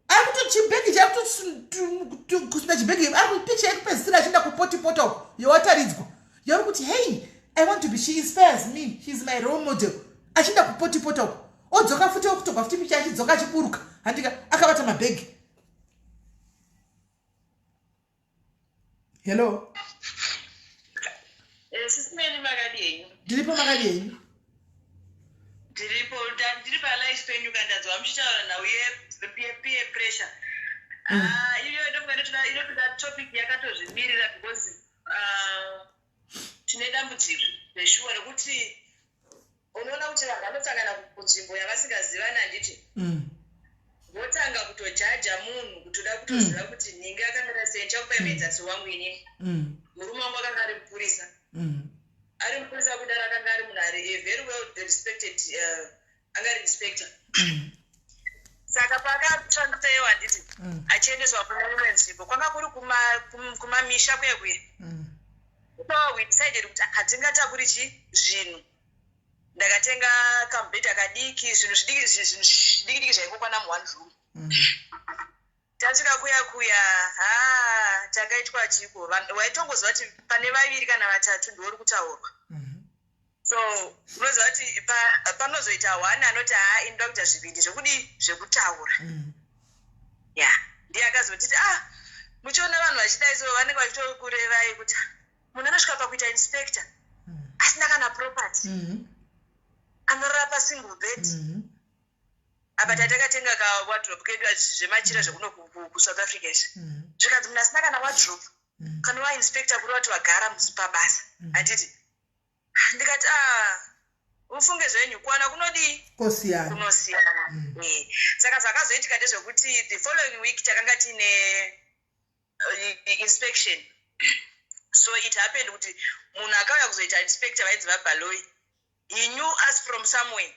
ari kutochibhegi chakutokusunda chibhegi ari kupicture yekupedzisira achienda kupotipota uko yowataridzwa yauri kuti hey I want to be she inspires me she's my role model achienda kupotipota uko odzoka futi okutobva futi picha achidzoka achiburuka handika akabata mabhegi hello SIS MELLY makadi yenyu ndiripo makadi yenyu ndiripo ndiri palive penyu kandadzwa muchitaura nhau yepeer pressure iyo inotoda topic yakatozvimirira because tine dambudziko reshuwa rekuti unoona kuti vanhu vanosangana kunzvimbo yavasingazivani handiti votanga kutojaja munhu kutoda kutoziva kuti nhingi akamira sei chakupaimedza si wangu inini murume wangu akanga ari mupurisa ari mupurisa kudaro akanga ari munhu ari very well respected anga ari inspector saka paakatransfewa handiti achiendeswa kuna imwe nzvimbo kwanga kuri kumamisha kwekuye so we decided kuti hatingatakuri zvinhu ndakatenga kamubhedha kadiki zvinhu zvidikidiki zvaikokwana mu1 room tasvika kuya takaitwa chiko waitongoziva kuti pane vaviri kana vatatu ndiori kutaurwa so unoziva kuti panozoita one anoti inoda kuita zviviri zvekudi zvekutaura ya ndiye akazotiti muchiona vanhu vachidai so vanenge vachitokurevai kuti munhu anosvika pakuita inspector asina kana property anorara pasingle bed apa tatakatenga kawardrobe kedu zvemachira zvekuno kusouth africa izvi zvikanzi munhu asina kana wardrobe kana wainspector kuri vati vagara pabasa handiti ndikati ufunge zvenyu kuwana kunodii kunosiyana saka zvakazoitika ndezvekuti the following week takanga tiine inspection so it happened kuti munhu akauya kuzoita inspector vaidzi vabaloi he knew us from somewhere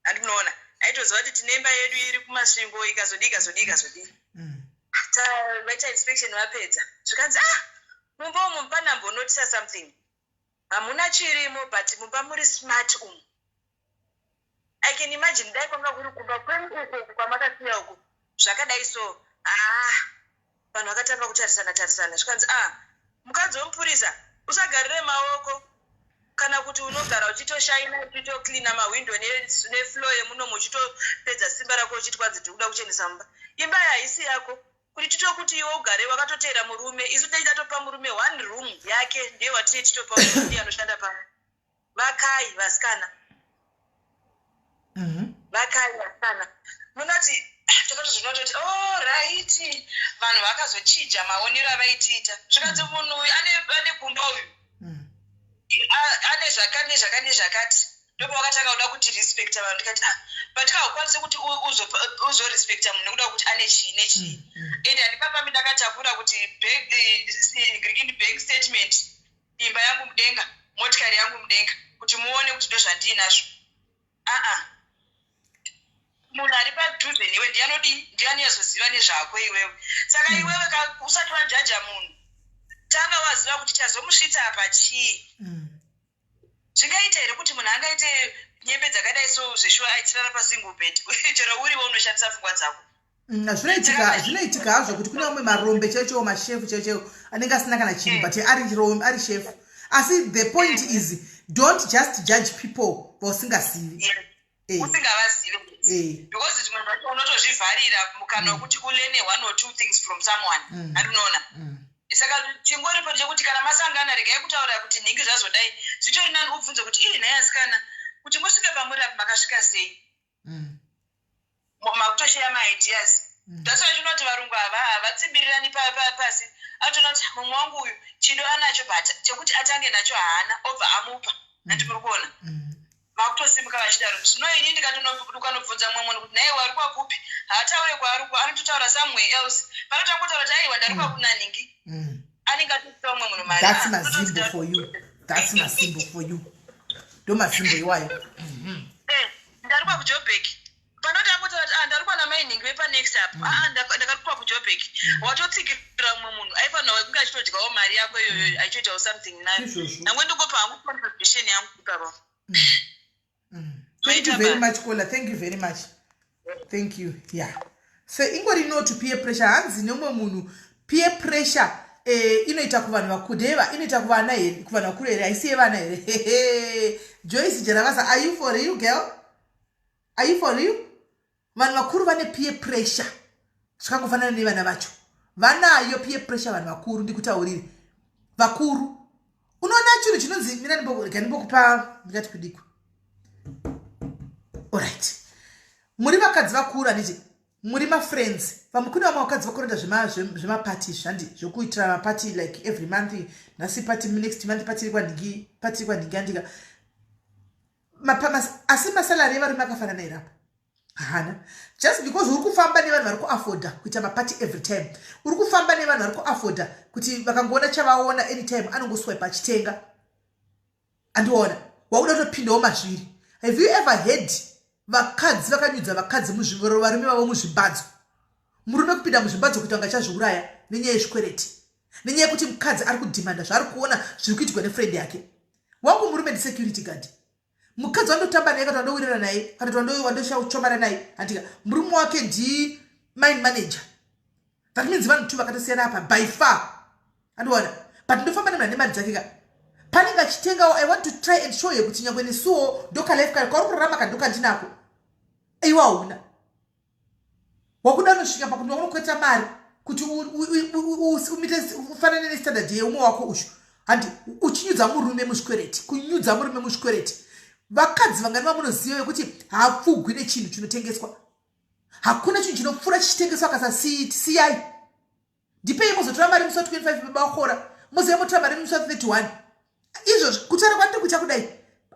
handinoona aitoziva kuti tine imba yedu iri kumasvingo ikazodii vaita inspection vapedza zvikanzi mumba umu mpanambonotisa something hamuna chirimo but mumba muri smart umu I can imagine dai kwanga kuri kumba kweuko kwamakasiya uko zvakadai so vanhu vakatanga kutarisana zvikanzi mukadzi womupurisa usagarire maoko kana kuti unogara uchitoshaina uchitoklina mawindo nefloor yemunomo uchitopedza simba rako uchitwadzi tiri kuda kuchenesa mumba imba haisi yako kuti titokuti iwe ugare wakatoteera murume isu taitatopa murume 1 room yake ndiye watine titopa murume anoshanda pano vakai vasikana munoti takatozvinototi right vanhu vakazochija maonero avaitiita zvikanzi munhu ane kumba uyu ane zvakati ndopo vakatanga kuda kuti respecta vanhu ndikati patikakwanisi kuti uzorespekta munhu nekuda kuti ane chii ende handipapambi ndakatakura kuti bank statement imba yangu mudenga motikari yangu mudenga kuti muone kuti ndo zvandinazvo munhu ari padhuze newe ndiani yazoziva nezvako iwewe saka iwewe usati wajaja munhu tanga waziva kuti chazomusvitsa apa chii zvingaita here kuti munhu angaite nyembe dzakadai so zveshuwa aitirara pasingle bed chero uriwo unoshandisa pfungwa dzako zvinoitika hazvo kuti kune vamwe marombe chaicho mashefu chaicho anenge asina kana chinhu but ari shefu asi the point is don't just judge people vausingasivi usingavazive because zvimwe zvacho unotozvivharira mukana wekuti ulene 1 or 2 things from someone andinoona saka chingori pari chekuti kana masangana regai kutaura kuti nhingi zvazodai zvitori nani ubvunze kuti ii naye asikana kuti ngosvika pamuri apo makasvika sei makutosheya maideas that's why tinoti varungu ava havatsibirirani pasi atona kuti mumwe wangu uyu chido anacho bata chekuti atange nacho haana obva amupa handimuri kuona makutosimuka vachidaro zvino ini ndikatonobvunza mumwe munhu kuti naye wari kwakupi haataure kwaariko anototaura somewhere else panotangotaura kuti aiwa ndari kwakuna ningi anenge atosita umwe munhu mari that's mazimbo for you that's mazimbo for you ndo mazimbo iwayo ndari kwakujobek panoti angotaura kuti ndari kwana mainingi vepanext up ndakari kwakujobek watotsikirira umwe munhu aifanira kunge achitodyawo mari yako iyoyo achiitoitawo something nayo nangwe ndingopa hangu contribution yangu ipapa Thank you very much, Kola. Thank you very much. Thank you. Yeah. So, ingori no to peer pressure. Hanzi nomwe munhu peer pressure. Inoita kuvanhu vakudeva. Inoita kuvanhu vakuru here. Aisiye vana here. Joyce Jaravasa, are you for real, girl? Are you for real? Vanhu vakuru vane peer pressure. Zvakangofanana nevana vacho. Vanayo peer pressure vanhu vakuru ndikutaurire. Vakuru. Unoona chinhu chinonzi mina ndimbokupa ndikati kudiko. Alright. Muri vakadzi vakuru anditi muri ma friends. Vamukuru vamwe vakadzi vakorenda zvema party zvandi zvokuitira party like every month. Nasi party next month party kwa ndingi asi masalary evarume akafanana here apa. Hana. Just because uri kufamba nevanhu vari kuafforda kuita maparty every time. Uri kufamba nevanhu vari kuafforda kuti vakangoona chavaona anytime anongoswipe achitenga. Andiona. Wauda kutopindawo mazviri. Have you ever heard vakadzi vakanyudza vakadzi varume vavo muzvimbadzo? Murume kupinda muzvimbadzo kuti angachazviuraya nenyaya yezvikwereti. Nenyaya yekuti mukadzi ari kudhimanda zvaari kuona zviri kuitirwa nefriend yake. Wangu murume ndi security guard. Mukadzi wandotamba naye kana wandowirira naye kana wandoshautshomara naye andika murume wake ndi mine manager. That means vanhu two vakatosiyana apa by far. Andiona. But ndofamba nemari nemari dzake ka. Paninga chitenga I want to try and show you kuti nyangwe nesuo doka life kari kwari kurarama kadoka ndinako. Aiwa una. Wakuda nosvika pakuti unokweta mari kuti umite ufanane nestandard yeumwe wako ushu. Handi uchinyudza murume muzvikwereti. Kunyudza murume muzvikwereti. Vakadzi vangani vamunoziva kuti hapfugwi nechinhu chinotengeswa. Hakuna chinhu chinopfuura chichitengeswa kasa CI. Ndipei muzotora mari musi 25 baba wakora. Muzoya mutora mari musi 31. Izvo kutara kwandiri kucha kudai.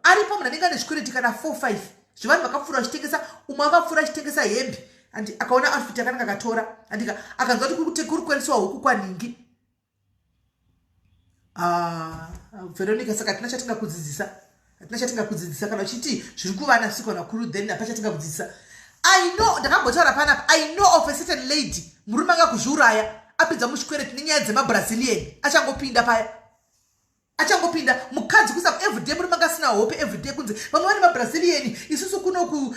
Aripo munhu anenge ane zvikwereti kana 4-5. Zvivanhu vakapfuura vachitengesa, umwe akapfuura achitengesa hembe. Andi akaona outfit yakanaka akatora. Andika akanzwa kuti kuri kwereswa huku kwaningi. Veronica saka tinachatinga kudzidzisa. Tinachatinga kudzidzisa kana uchiti zviri kuvana sikwa nakuru then apachatinga kudzidzisa. I know ndakambotaura panapa. I know of a certain lady murume akakuzviuraya apedza muchikwereti nenyaya dzemabrazilian achangopinda paya. Achangopinda mukadzi kusa everyday muri makasina hope everyday kunze vamwe vane mabrazilian isusu kunoku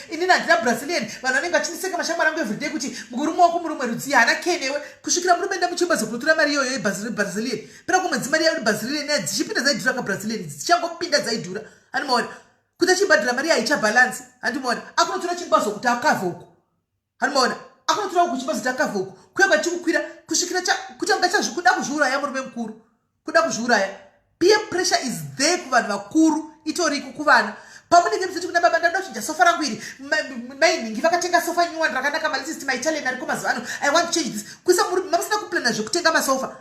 inini handina brazilian vanhu vanenge vachindiseka mashamwari angu everyday kuti murume wako murume rudzi hana kenewe kusvikira murume enda muchimbazo kunotora mari iyoyo yebrazilian pera kumwedzi mari yayo brazilian dzichipinda dzaidhura kabrazilian dzichangopinda dzaidhura handimaona kuti achibhadhira mari yayo ichabalansi handimaona akunotora chimbazo kuti akavhe uku handimaona akunotora uku chimbazo kuti akavhe uku kuyamba chikukwira kusvikira kuti angachazvikuda kuzviuraya murume mukuru kuda kuzviuraya. Peer pressure is there kuvanhu vakuru itoriko kuvana. Pamunenge muchiti kuna baba ndada kuchinja sofa rangu iri mainingi vakatenga sofa nyuwani rakanaka malisist maitalian ariko mazuva ano I want to change this. Kuisa muri mamusina kuplana zvekutenga masofa.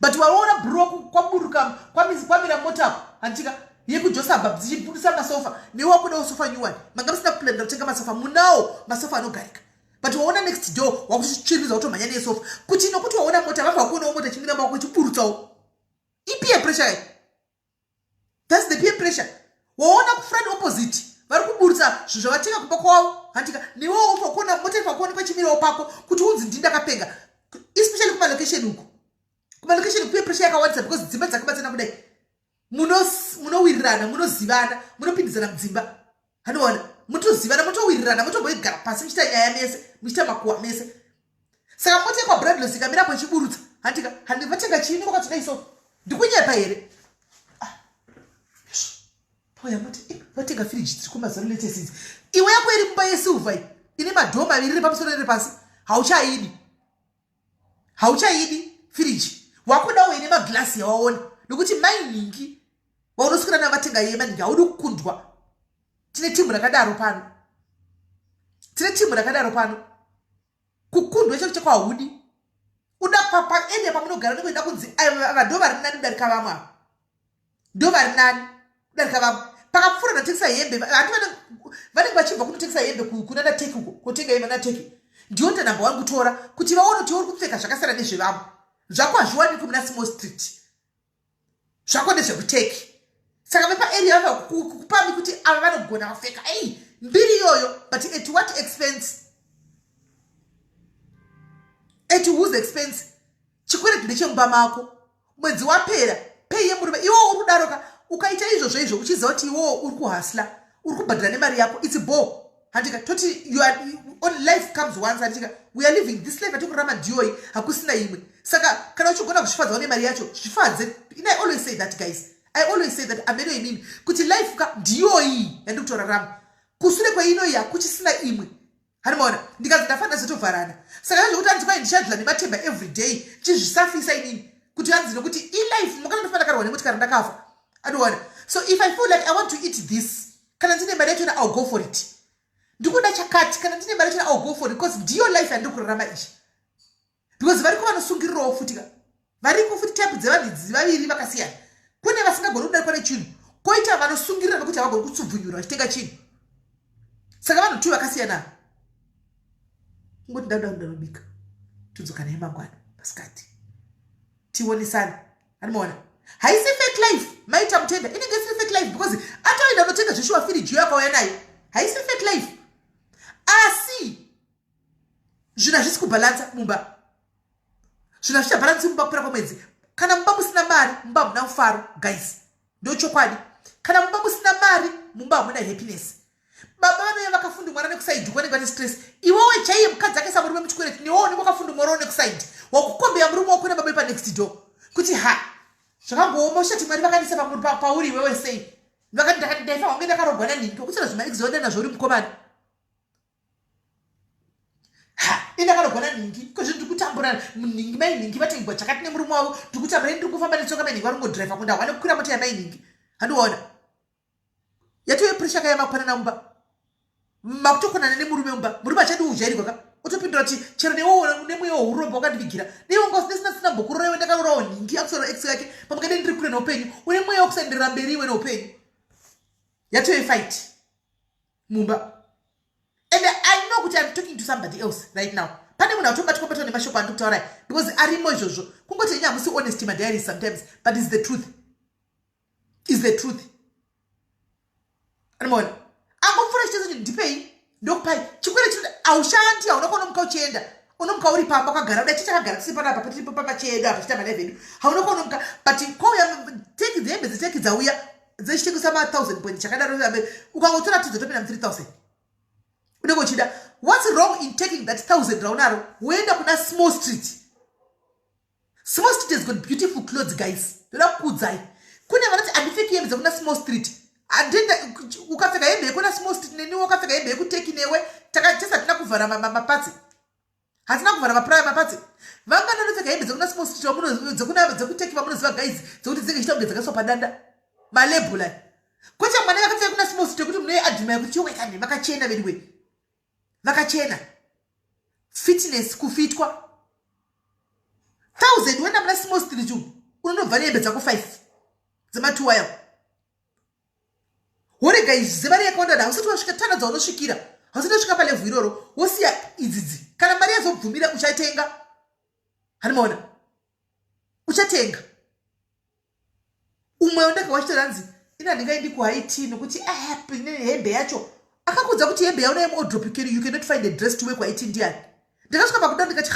But waona bro kwaburuka kwamira mota antika yekujosabha dzichibudisa masofa newe wakudawo sofa nyuwani. Manga musina kuplana kutenga masofa munawo masofa anogarika. But waona next door wakuchichiriza kutomhanya nesofa. Kuti nokuti waona mota vabva kuonawo mota chimira mako chiburutsawo. Peer pressure. That's the peer pressure. Waona kufriend opposite. Vari kuburutsa zvinhu zvavatenga kumba kwavo. Handika newewo unokuona mota ikakuonekwa chimirawo pako kuti unzi ndini ndakapenga. Especially kuma location uku. Kuma location peer pressure yakawandisa because dzimba dzakabatsana kudai. Munowirirana, munozivana, munopindidzana mudzimba. Handiona mutozivana, mutowirirana, mutomboigara pasi muchita nyaya mese, muchita makuwa mese. Saka mota ikwa bloodless ikamirapo ichiburutsa. Handika handivatenga chini kwakati dai so. Ndikunyapa here. aya mati vatenga firiji tiri kumazano latest idzi iwe yako iri mumba yesilver ine madhoo maviri iri pamusoro iri pasi hauchaidi firiji wakudawo ine maglasi yawaona nokuti mainingi waunoswira navatenga yemaningi haudi kukundwa. Tine timu rakadaro pano kukundwa icho chako haudi uda papa ende pamunogara nekuenda kunzi vadhoo vari nani kudarika vamwe apa ndo vari nani kudarika vamwe pakapfuura notengesa hembe vanenge vachibva kunotengesa hembe kunana teki uko kotenga hembe nateki ndiyo ndanamba wani kutora kuti vaone kuti uri kupfeka zvakasiyana nezvevamwe zvako hazviwanikwi muna small street zvako ndezvekuteki saka vepa area vava kupami kuti ava vanogona kupfeka mbiri iyoyo but at what expense? At whose expense? Chikwereti ndechemumba mako mwedzi wapera pei yemurume iwo uri kudaroka ukaita izvozvo uchiziva kuti iwo uri kuhasla uri kubhadhira nemari yako it's bore handika toti you are on life comes once handika we are living this life atikurarama ndiyoi hakusina imwe saka kana uchigona kuzvifadzawo nemari yacho zvifadze. I always say that guys, I always say that ameno imini kuti life ka ndiyoi yandi kutorarama kusure kweinoyi hakuchisina imwe hanimaona ndikazi ndafana zotovharana saka nezvekuti anzi kwai ndichadla nematemba everyday chizvisafisa inini kuti anzi nokuti ilife mukana ndofana karwa nemotikari ndakafa anoona. So if I feel like I want to eat this kana ndine mari yacho I'll go for it ndikuda chakati kana ndine mari yacho I'll go for it because ndiyo life yandi kurarama ichi because variko vanosungirirawo futika variko futi type dzevanhu vaviri vakasiyana kune vasingagoni kudarikwa nechinhu koita vanosungirira nokuti havagoni kutsubvunyura vachitenga chinhu saka vanhu tu vakasiyana ngoti ndaudanobika tudzokana nemangwana pasikati tionesana animaona haisi fake life maita mutenda inenge isi fake life because atoenda unotenga zveshuwa firiji yakauya nayo haisi fake life asi zvinhu hazvisi kubhalansa mumba zvinhu hazvichabhalansi mumba kupera kwemwedzi kana mumba musina mari mumba hamuna ufaro guys ndo chokwadi kana mumba musina mari mumba hamuna happiness. Baba vanoya vakafundi mwana nekusaidi kwanenge vane stress iwowe chaiye mukadzi akaisa murume muchikwereti newowo nemakafundi mwarawo nekusaidi wakukombeya murume wako nababa pa next door kuti zvakangooma ushati mwari vakanisa pauri iwewe sei vakati ndaifa wange ndakarogwa naningi utsira zvimari kuzoenda nazvo uri mukomana indakarogwa naningi kozvo ndiri kutambura ningi mainingi vatengwa chakati nemurume wavo ndiri kutambura ndiri kufamba netsoka mainingi vari kungodhiraivha kundawa nekukwira mota yamainingi handiona yatove presha kaya makwanana mumba makutokonana nemurume mumba murume achadi ujairwa ka utopindura kuti chero newowo nemwewo uromba wakandivigira neongosinasina mbokuru rewe ndakarorawo ningi akusoro ex yake pamukade ndiri kure neupenyu une mweya wekusaenderera mberi iwe neupenyu yatove fight mumba. And I know kuti I'm talking to somebody else right now pane munhu atobatwa batwa nemashoko andiri kutaurai because arimo izvozvo kungoti enye hamusi honesty my diary sometimes but it's the truth, is the truth. Animona angomfura chitezo ndipei ndokupai chikwere chino aushandi haunokona muka uchienda unomuka uri pamba kwagara uda chichakagara kusipana apa patiripo pamachienda apa chitama 11 haunokona muka but kwauya teki dzehembe dzeteki dzauya dzechitekusa ma1000 point chakadaro ukangotora tidzotopinda 3000 unenge uchida. What's wrong in taking that 1000 raunaro woenda kuna small street? Small street has got beautiful clothes guys ndoda kukudzai kune vanoti handipfeki hembe dzekuna small street andenda ukapfeka hembe yekuna small street neniwo ukapfeka hembe yekuteki newe tisatina kuvhara mapatsi hatina kuvhara mapraya mapatsi vangana nopfeka hembe dzekuna small street dzekuteki vamunoziva guys dzekuti dzinenge chita kunge dzakaiswa padanda malebula kwete mwana vakapfeka kuna small street yekuti munoye adhimaya kuti chiwekane vakachena veriwe vakachena fitness kufitwa 1000 wenda muna small street unonobva nehembe dzako 5 dzematuwa yako hore guys zevari yakawanda hausati wasvika tana dzaunosvikira hausati wasvika palevhu iroro wosiya idzidzi kana mari yazobvumira uchatenga hanimaona uchatenga umwe undenge wachitoranzi ina ndingaendi kuhaiti nokuti hembe yacho akakudza kuti hembe yauna yemodropikeri you cannot find a dress to wear kuhaiti ndiani ndakasvika pakuda ndikati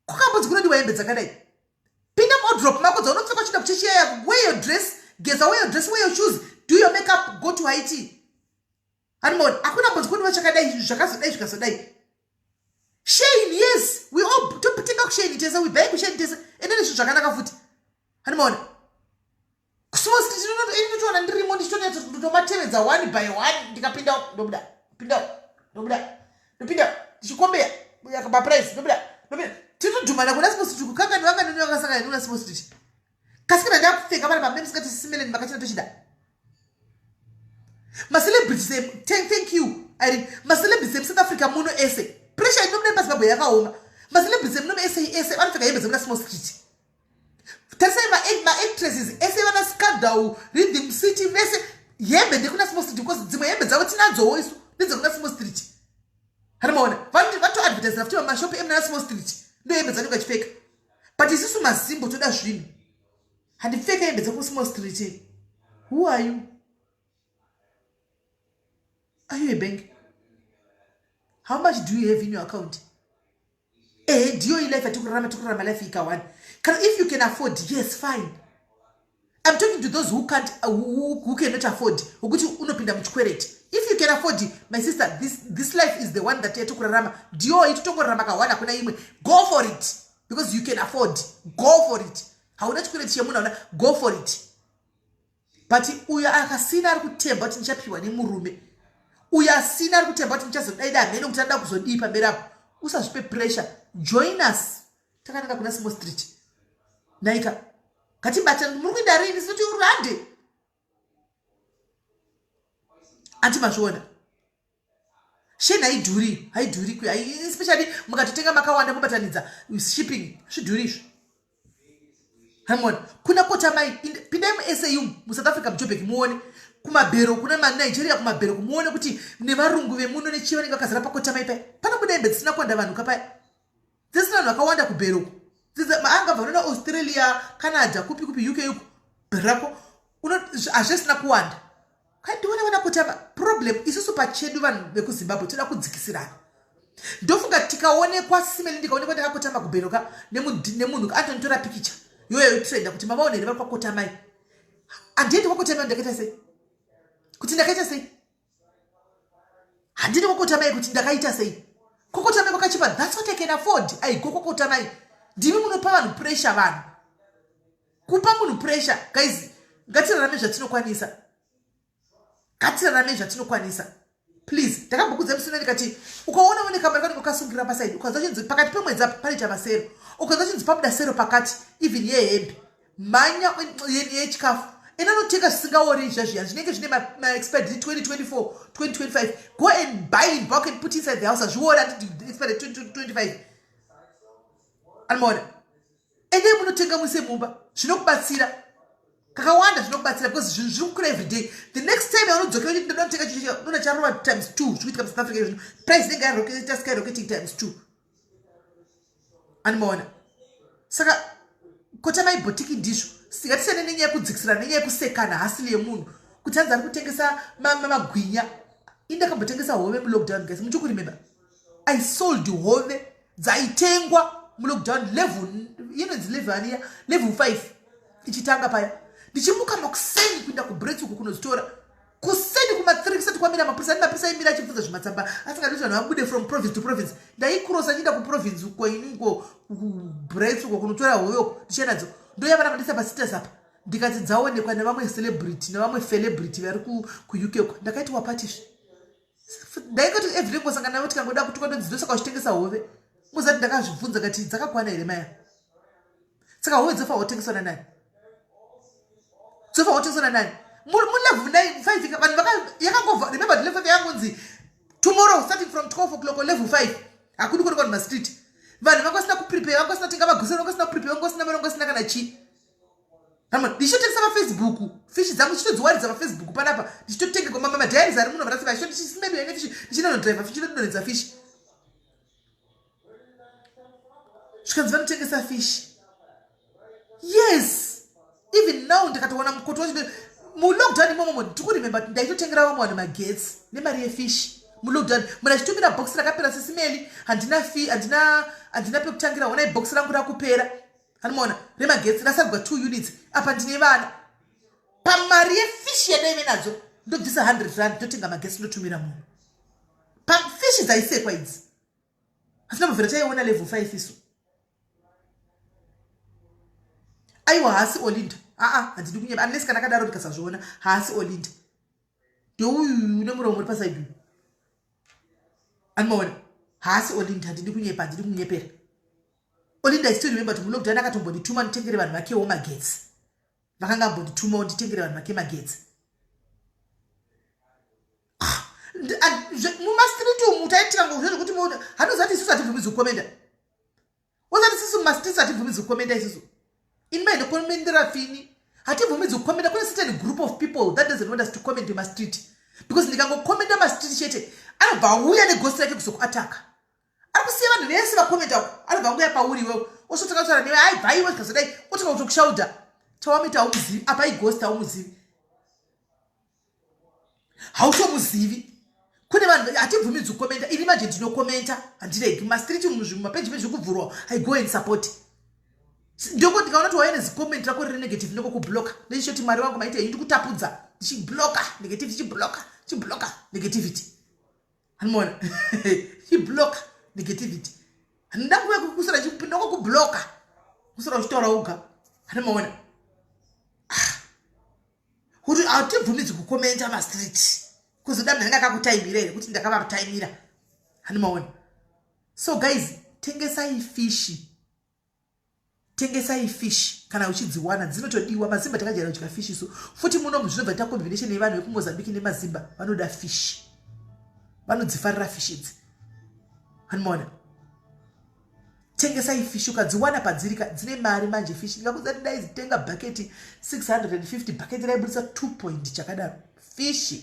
kwakambodzi kunodiwa hembe dzakadai pinda modrop mako dzaunopfeka uchida kuchishiyaya wear your dress geza wear your dress wear your shoes do your makeup go to Haiti hanimona akuna mbodzi kundiwa chakadai zvakazodai zvikazodai shame yes we all topitinga kushame tese we buy kushame tese ende nezvinhu zvakanaka futi hanimona small street inotoona ndirimo ndichitoona nditomatevedza one by one ndikapinda ndobuda ndichikombeya paprice ndobuda titodhumana kuna supposed to kukanga ndivanga nuna supposed to kasi kana ndakupfeka vari pamberi sikati simeleni makachina tochida macelebrities thank you macelebrities emusouth africa muno ese pressure inomune pazimbabwe yakaoma macelebrities emunome ese vanopfeka hembe dzemuna small street tarisai maactresses ese vana scandal rhythm city vese hembe ndekuna small street because dzimwe hembe dzavo tinadzowo isu nedzekuna small street harimaona vatoadvertisa futi vamashopi emuna small street ndo hembe dzanenge achipfeka but isusu mazimbo toda zvinhu handipfeka hembe dzeku small street. Who are you? Are you a bank? How much do you have in your account? Do you life atukurama life ikawan? If you can afford, yes, fine. I'm talking to those who can't, who cannot afford. If you can afford, my sister, this life is the one that atukurama. Go for it because you can afford. Go for it. Go for it. But uya akasina ari kutemba kuti ndichapiwa nemurume. Uya asina ari kutemba kuti ndichazodaida amene kuti anda kuzodipa mberapo. Usazvipe pressure. Join us. Takananga kuna small street. Naika. Katibata muri kuenda rini soti urande. Anti mazviona. Shena haidhuri especially mukatotenga makawanda mubatanidza shipping zvidhuri izvo. Hamon, kuna kota mai pindai mu-SAU mu South Africa mujobek muone kumabhero kuna maNigeria kumabhero kumuone kuti nevarungu vemuno nechiva vanenge vakazara pakota mai pai panobuda hembe dzisina kuwanda vanhu kapai dzisina vanhu vakawanda kubhero maanga vanona Australia Canada kupi UK yuko bherako hazvisina kuwanda kandiona vana kotama problem isusu pachedu vanhu vekuZimbabwe toda kudzikisirana ndofunga tikaonekwa simeli ndikaonekwa ndakakotama kubheroka nemunhu antonitora pikicha yoyo trenda kuti mavaonere vari kwakota mai handiendi kwakota mai ndakaita sei kuti ndakaita sei handiendi kwakota mai kuti ndakaita sei kwakota mai kwakachipa that's what I can afford aigo kwakota mai ndimi munopa vanhu pressure vanhu kupa munhu pressure guys ngatirarame zvatinokwanisa please ndakambokudza musina ndikati ukaona une kamari kanenge kasungira pasaidi ukanzwa chinzi pakati pemwedzi pane chamasero ukanzwa chinzi pabuda sero pakati even yehembe manya yechikafu enanotenga zvisingaori izvazviya zvinenge zvine maexpired 2024 2025 go and buy in bulk and put inside the house azviori ati expired 2025 anomaona ende munotenga muise mumba zvinokubatsira kakawanda zvinokubatsira because zvinhu zviri kukura every day the next time yaunodzokera kuti ndonotenga chicho nonocharova times 2 zvikuitika muSouth Africa izvino price inenge yarokuita skyrocketing times 2 anomaona saka kota maibhotiki ndizvo singatisane nenyaya yekudzikisirana nenyaya yekusekana hasili yemunhu kuti hanzi ari kutengesa magwinya indakambotengesa hove mulockdown guys muchikurimember I sold hove dzaitengwa mulockdown level 5 ichitanga paya ndichimuka makuseni kuenda kubrets uku kunozitora kuseni kuma3 kusati kwamira mapurisa imira achibvunza zvimatsamba asingadoti vanhu vabude from province to province ndaikrosa chienda kuprovince uko iningo kubrets uko kunotora hoyoko ndichenadzo ndoyava nakandisa pasitas apa ndikati dzaonekwa nevamwe celebrity nevamwe celebrity vari kuuk uko ndakaiti wapatisvi ndaikati everyday ngosangana navo tikangoda kuti kwandodzidosaka uchitengesa hove muzati ndakazvibvunza kati dzakakwana here maya saka hove dzofa wotengeswa nani mulevel 5 vanhu yakangova remember level 5 yangunzi tomorrow starting from 12 o'clock level 5 hakudi kuonekwa mumastreet vanhu vangasina kuprepare vangasina tenga magusero vangasina kuprepare vangasina mari vangasina kana chi hamwe ndichitotengesa pafacebook fishi dzangu ndichitodziwaridza pafacebook panapa ndichitotenga kwamama madiaries ari muno varasiva ndichisimedwa ine fishi ndichinonodriva fishi ndinodonedza fishi zvikanzi vanotengesa fishi yes even now ndikatoona mukoti wacho mulockdown imomo ndikuremember ndaitotengera vamwe vanhu magetsi nemari yefishi mulockdown munhu achitumira bhokisi rakapera sesimeli handina pekutangira onai bhokisi rangu rakupera hanomaona remagetsi rasarigwa 2 units apa ndine vana pamari yefishi yadaive nadzo ndobvisa 100 rand ndotenga magetsi ndotumira munhu pafishi dzaisekwa idzi hasina mubvira taiona level 5 isu aiwa haasi olinda handidi kunyema unless kana kadaro ndikasazviona haasi olinda Do you know what pass I do? And more. Has Olinda did kunyepa, did kunyepe. Olinda still remember to look down at body 2 months take about Maki Oma gates. Makanga body 2 months take about Makema gates. And you must do Mutaitang go to mode. How does that is certain for commander? What that is must certain for commander? In my commander Rafini, I tell you, comment a group of people that doesn't want us to comment in my street. Because they can go comment on my street. I don't know where the ghost like to attack. I will see when the rest of comment out. I don't know where Pauli will also tell us I buy what today. What about to shoulder? Tell me to Uzi, I buy ghost to Uzi. How so Muzivi? Couldn't I think for me to comment? Imagine no commenter and today you must treat you my page. I go and support. Ndoko ndikaona wayene comment rako riri negative ndoko kublock ndishoti mari wangu maite yindi kutapudza ndichiblocker negativity chiblocker negativity hanmona chiblocker negativity handakuwe kukusira chipindoko kublocker kusira uchitora uga hanmona kuti atibvumidzwi kukomenta ma street kuzodamna ndakakutaimira kuti ndakavataimira hanmona. So guys, tengesai fish kana uchidziwana dzinotodiwa mazimba takajara uchika fish so futi muno muzvinobva ta combination yevanhu vekumozambiki nemazimba vanoda fish vanodzifarira fish idzi hanmona. Tengesai fish ukadziwana padzirika dzine mari manje fish ndikakuzati dai zitenga bucket 650 bucket raibudisa 2 point chakadaro fish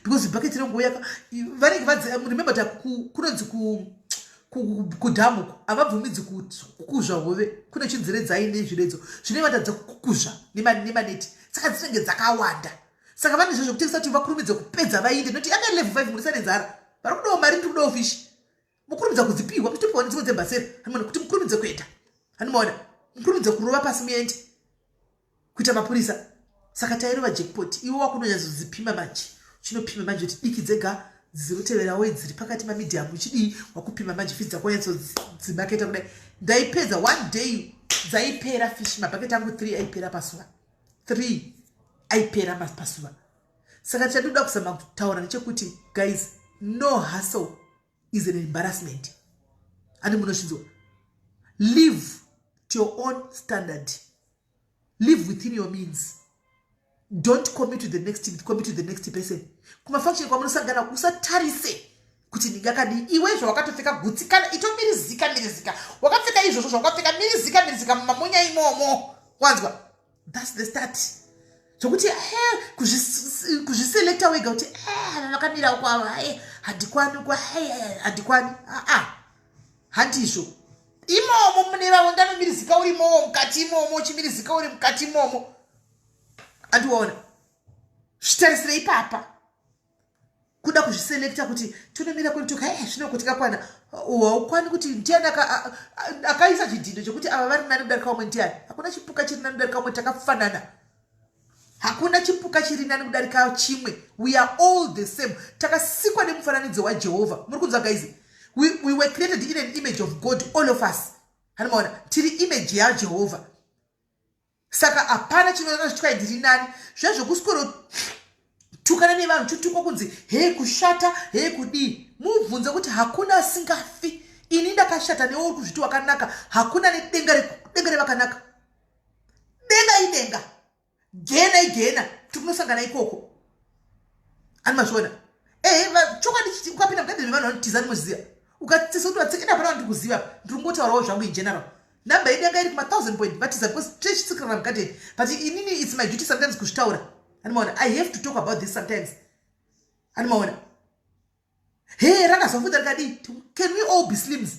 because bucket rongoyaka vanenge vadzi remember ta kunonzi kudhamu avabvumidzi kukuzva hove kune chinziredza aine zviredzo zvine vatadza kukuzva nemaneti saka dzinenge dzakawanda saka vane izvozvo kutengesa kuti vakurumidze kupedza vainde noti aka level 5 murisane nzara vari kudawo mari ndiri kudawo fish mukurumidza kudzipiwa muchitopiwa nedzimwe dzembaseri hanimona kuti mukurumidze kuenda hanimona mukurumidze kurova pasi muende kuita mapurisa saka tairova jackpot iwo wakunonyatsodzipima manje chinopima manje kuti diki dzega dziroteverawo dziri pakati mamedium uchidii wakupima manje fish dzakonyatso dzimaketa kudai ndaipedza one day dzaipera fish mabhaketi angu 3 aipera pasuva 3 aipera pasuva. Saka chadoda kusama kutaura nechekuti guys, no hustle is an embarrassment. And munoshinzwa, live to your own standard, live within your means. Don't commit to the next team, commit to the next person. Kuma function kwa munosangana usatarise kuti ningakadi iwe zvo wakatofika gutsikana mirizika wakapfeka izvozvo wakapfeka mirizika mamamonya imomo wanzwa. That's the start. So kuti kuzviselekta wega kuti nakamira kwa hadikwani handizvo imomo mune vavo ndanomirizika uri imomo mukati imomo chimirizika uri mukati imomo andiona zvitarisire ipapa kuda kuzviselekta kuti tunomira kunitoka zvinokuti kakwana haukwani kuti ndiani akaisa chidhindo chokuti ava vari nani kudarika umwe ndiani. Hakuna chipuka chiri nani kudarika umwe, takafanana. Hakuna chipuka chiri nani kudarika chimwe. We are all the same. Takasikwa nemufananidzo waJehovha. Muri kunzwa guys, we were created in an image of God, all of us. Hanomaona tiri image yaJehovha. Saka hapana chinoona chitwa ndiri nani. Zvazvo kuskoro tukana nevanhu tutuko kunzi he kushata he kudii. Mubvunze kuti hakuna asingafi. Ini ndakashata newo kuzviti wakanaka. Hakuna nedenga revakanaka. Denga idenga. Gena tukunosangana ikoko. Animazvona. Choka ndichiti ukapinda mukati nevanhu vanotizani muziya. Ukatisa kuti watsikira pana ndikuziva. Ndingotaurawo zvangu in general. Namba idenga iri kuma 1000 point batiza because tichitsikira mukati. But inini it's my duty sometimes kushtaura. Animaona, I have to talk about this sometimes. Animaona. Hey, raka sofuta rikadi. Can we all be slims?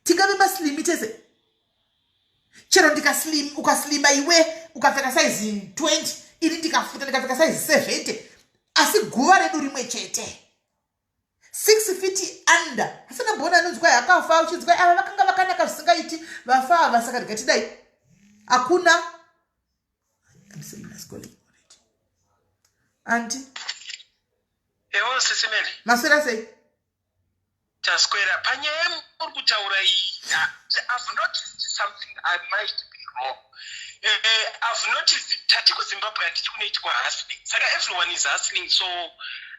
Tingave maslim itese. Chero ndikaslim, ukaslima iwe, ukafika size 20, ini ndikafuta ndikafika size 70. Asi guva redu rimwe chete. 6 feet under. Asana bona anonzwa yakafa uchinzwa ava vakanga vakanaka zvisingaiti vafa vasaka ndikati dai. Hakuna. I'm saying let's call it. Auntie. Ewo SIS MELLY. Maswera sei. Taskwera panyaya muri kutaura iyi. I've noticed something I might be wrong. I've noticed that Zimbabwe is hustling. So everyone is hustling, so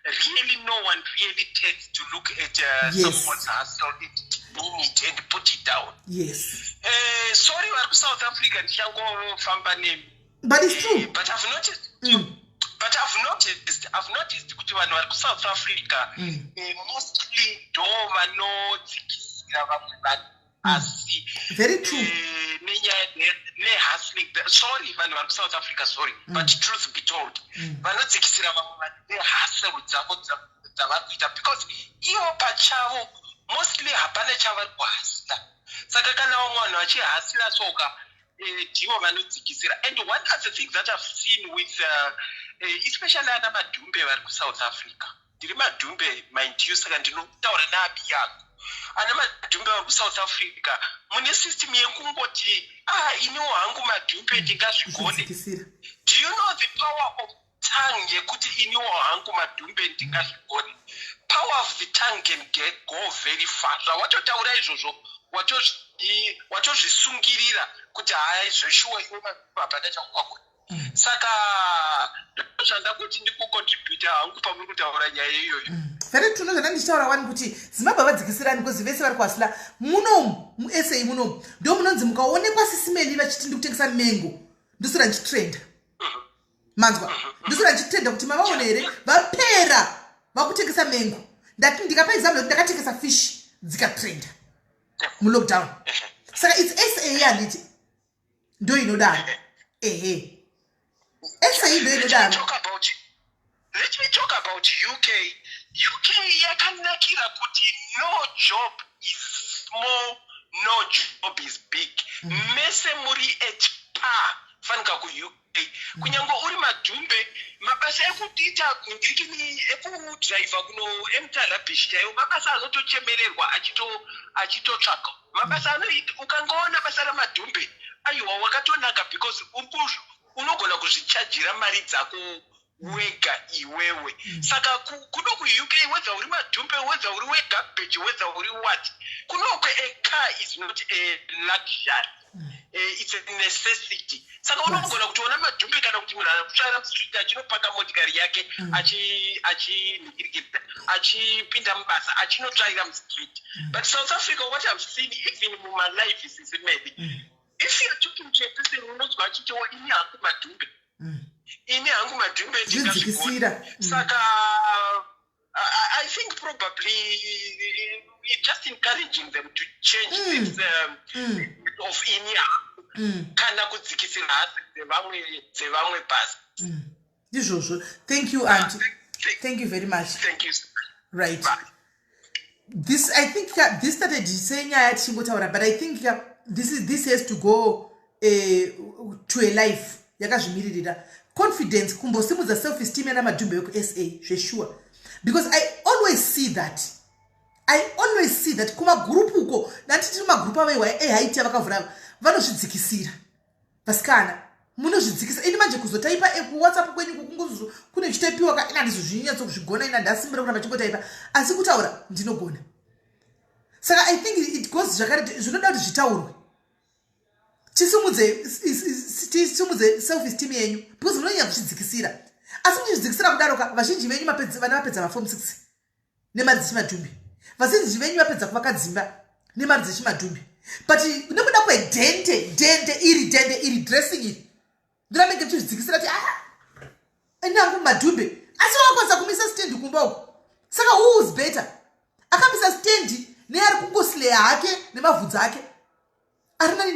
really no one really takes to look at someone's hustle, mean it and put it down. Yes. Sorry, we're South Africa, but it's true. But I've noticed. But I've noticed that when we're South Africa, mostly very true. Sorry, when we're South Africa, sorry. But truth be told, we're not because you mostly hapana chava kwasla. Saka kana umwana achi hasila soka diwo vanodzikisira. And one of the things that I've seen with especially ana madhumbe vari kuSouth Africa. Ndiri madhumbe mind you saka ndinotaura nabi yako. Ana madhumbe vari kuSouth Africa mune system yekungoti iniwo hangu madhumbe ndingazvigone. Do you know the power of tongue yekuti iniwo hangu madhumbe ndingazvigone? Power of the tongue can go very far. Watotaura izvozvo watozvisungirira kuti hai zveshuwa iwe mapanda chakwako. Saka ndozvanda kuti ndikucontribute hangu pamuri kutaura nyaya iyoyo. Very true. Nozvanda ndichitaura wani kuti Zimbabwe vadzikisirani because vese vari kuhasila munomu muSA munomu ndo munonzi mukaonekwa SIS MELLY vachiti ndikutengesa mengo ndosora ndichitrenda. Manzwa ndosora ndichitrenda kuti mavaona here vapera vakutengesa mengo. Ndati ndikapa example ndakatengesa fish dzikatrenda mulockdown. Saka it's SA yanditi ndo inodaro. SA ndo inodaro. Let me talk about UK. UK yakanakira kuti no job is small, no job is big. Mese muri at par fanika ku UK. Kunyango uri madhumbe mabasa ekudita ndikini ekudriver kuno emta rubbish chayo mabasa anotochemererwa achitotsvaka. Mabasa anoita ukangoona basa ramadhumbe aiwa wakatonaka because unogona kuzvichajira mari dzako wega iwewe. Saka kuno ku UK whether uri madhumbe whether uri wegarbage whether uri what kunokwe a car is not a luxury. It's a necessity. Saka unogona kutoona madhumbe kana kuti munhu anakutsvaira mustreet achinopaka motikari yake achipinda mubasa achinotsvaira mustreet. But South Africa, what I've seen even in my life is maybe if you're talking to a person unonzwa achitiwo ini hangu madhumbe ndingazvigona. Saka I think probably we're just encouraging them to change this of ini kana kudzikisira hasi dzevamwe basi. Izvozvo. Thank you, Auntie. Thank you very much. Thank you. Right. Bye. This, I think, this started saying but I think this has to go to a life. Confidence, kumbosimudza self-esteem yana madhumbe yoku SA, sure. Because I always see that kuma group uko nanditi magroup awe haiti vakavhura vanozvidzikisira. Vasikana munozvidzikisa ini manje kuzotaipa WhatsApp kwenyu kune chitaipiwa ka ina ndizozvinyatso kuzvigona ina ndasimbira kuna machingotaipa asi kutaura ndinogona. Saka I think it goes zvinoda kuti zvitaurwe. Tisumudze self-esteem yenyu because munonyanya kuchidzikisira. Asi muchidzikisira kudaroka vazhinji venyu vana vapedza ma form 6 nemari dzechimadhumbi. Vazhinji venyu vapedza kuvaka dzimba nemari dzechimadhumbi. But nekuda kwedende iri dressing iri ndiramenge tichidzikisira kuti ina hangu madhumbe asi wakwanisa kumisa stand kumba uko. Saka who is better? Akamisa stand neari kungosleya hake nemavhudzi ake. Arinani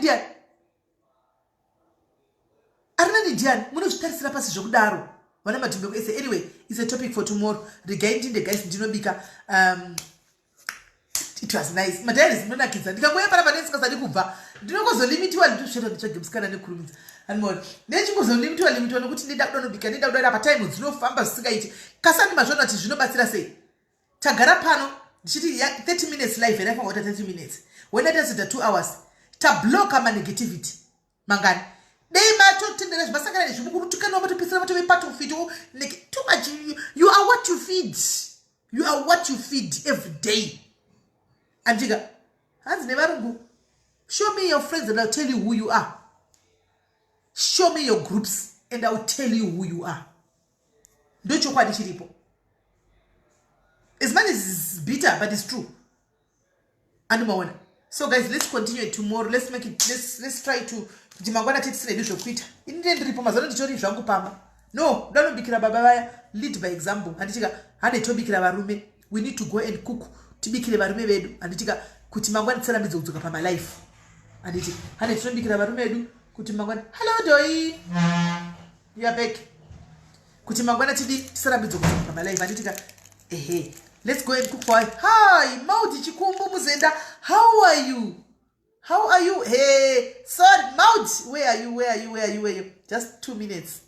ndiani munozvitarisira pasi zvokudaro vana madhumbe kuese. Anyway, it's a topic for tomorrow. Regarding the guys ndinobika it was nice. Madairis ndinonakidza ndikangoya panapa ndisingazadi kubva ndinokozolimitirwa nditosveta nditsvage musikana nekurumidza anmona nechingozolimitirwa nokuti ndida kuda nobika ndida kudaira patime dzinofamba zvisingaiti kasani mazvona kuti zvinobatsira sei. Tagara pano ndichiti 30 minutes live and I 30 minutes when I does it 2 hours tablock negativity mangani dei matotendera zvibasakana nezvimukurutukana wamatopisira matove part of it too much. You are what you feed every day. Andiga hanzi nevarungu show me your friends and I'll tell you who you are. show me your groups and I'll tell you who you are. Don't you quite chiripo? As much as it's bitter, but it's true. And so guys, let's continue it tomorrow. Let's make it, let's try to Jimangwana takes the issue quit. Indian ripo mazano ndichori zvangu pamba. No, don't bikira baba baya, lead by example. Anditika hane to bikira barume. We need to go and cook. Tibikire barume bedu. Anditika kuti mangwana tsala mbizo kutoka pama life. Anditika hane to bikira barume bedu. Kuti mangwana, hello doi. You are back. Kuti mangwana tidi tsala mbizo kutoka pama life. Anditika let's go and cook for her. Hi, Maudi Chikumbu Muzenda. How are you? How are you? Hey, sorry, Maudi. Where are you? Just 2 minutes.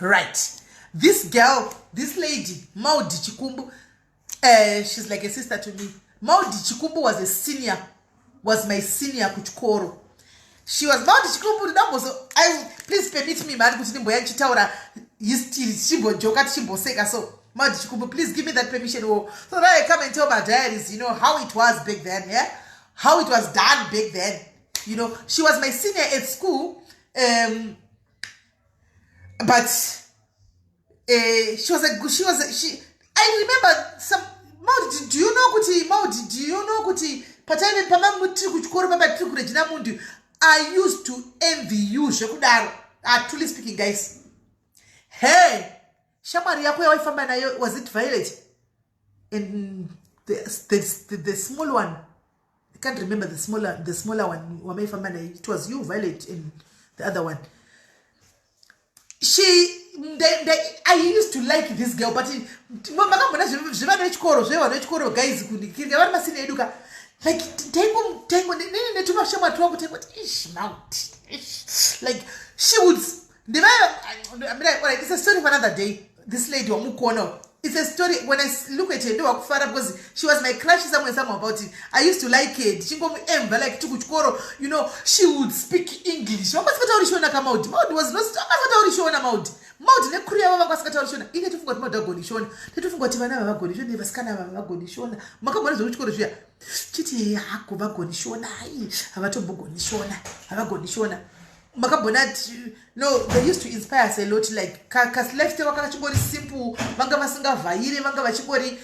Right. This girl, this lady, Maudi Chikumbu, she's like a sister to me. Maudi Chikumbu was my senior kuchikoro. She was Maudi Chikumbu number, so please permit me, man, kuti mboya chitaura history chimbo joka chimbo seka. So Maudi Chikumbu, please give me that permission, so that I come and tell my diaries, you know, how it was back then, yeah? How it was done back then. You know, she was my senior at school, but I remember some Maudi, do you know kuti patani pama muti kuchikoro baba triku regina mundu. I used to envy you, Shekudaro. Truly speaking, guys. Hey, Shamari yako ya wifamba na yo, was it Violet? And the small one, I can't remember the smaller one. It was you, Violet, and the other one. I used to like this girl, but guys, like like she would it's a story for another day. This lady it's a story. When I look at her, because she was my crush somewhere about it. I used to like it. Like you know, she would speak English. Maud was not Maud ne kuria baba kwasikataurishona ine tufunga madagolishona tetufunga kuti vana vagolishona vasikana vagolishona makamwana zvokuchikoro zviya chiti hako vagolishona ai havatombogolishona havagolishona makabona no, they used to inspire us a lot, like kas lifestyle wakachingori simple vanga vasingavhaire vanga vachingori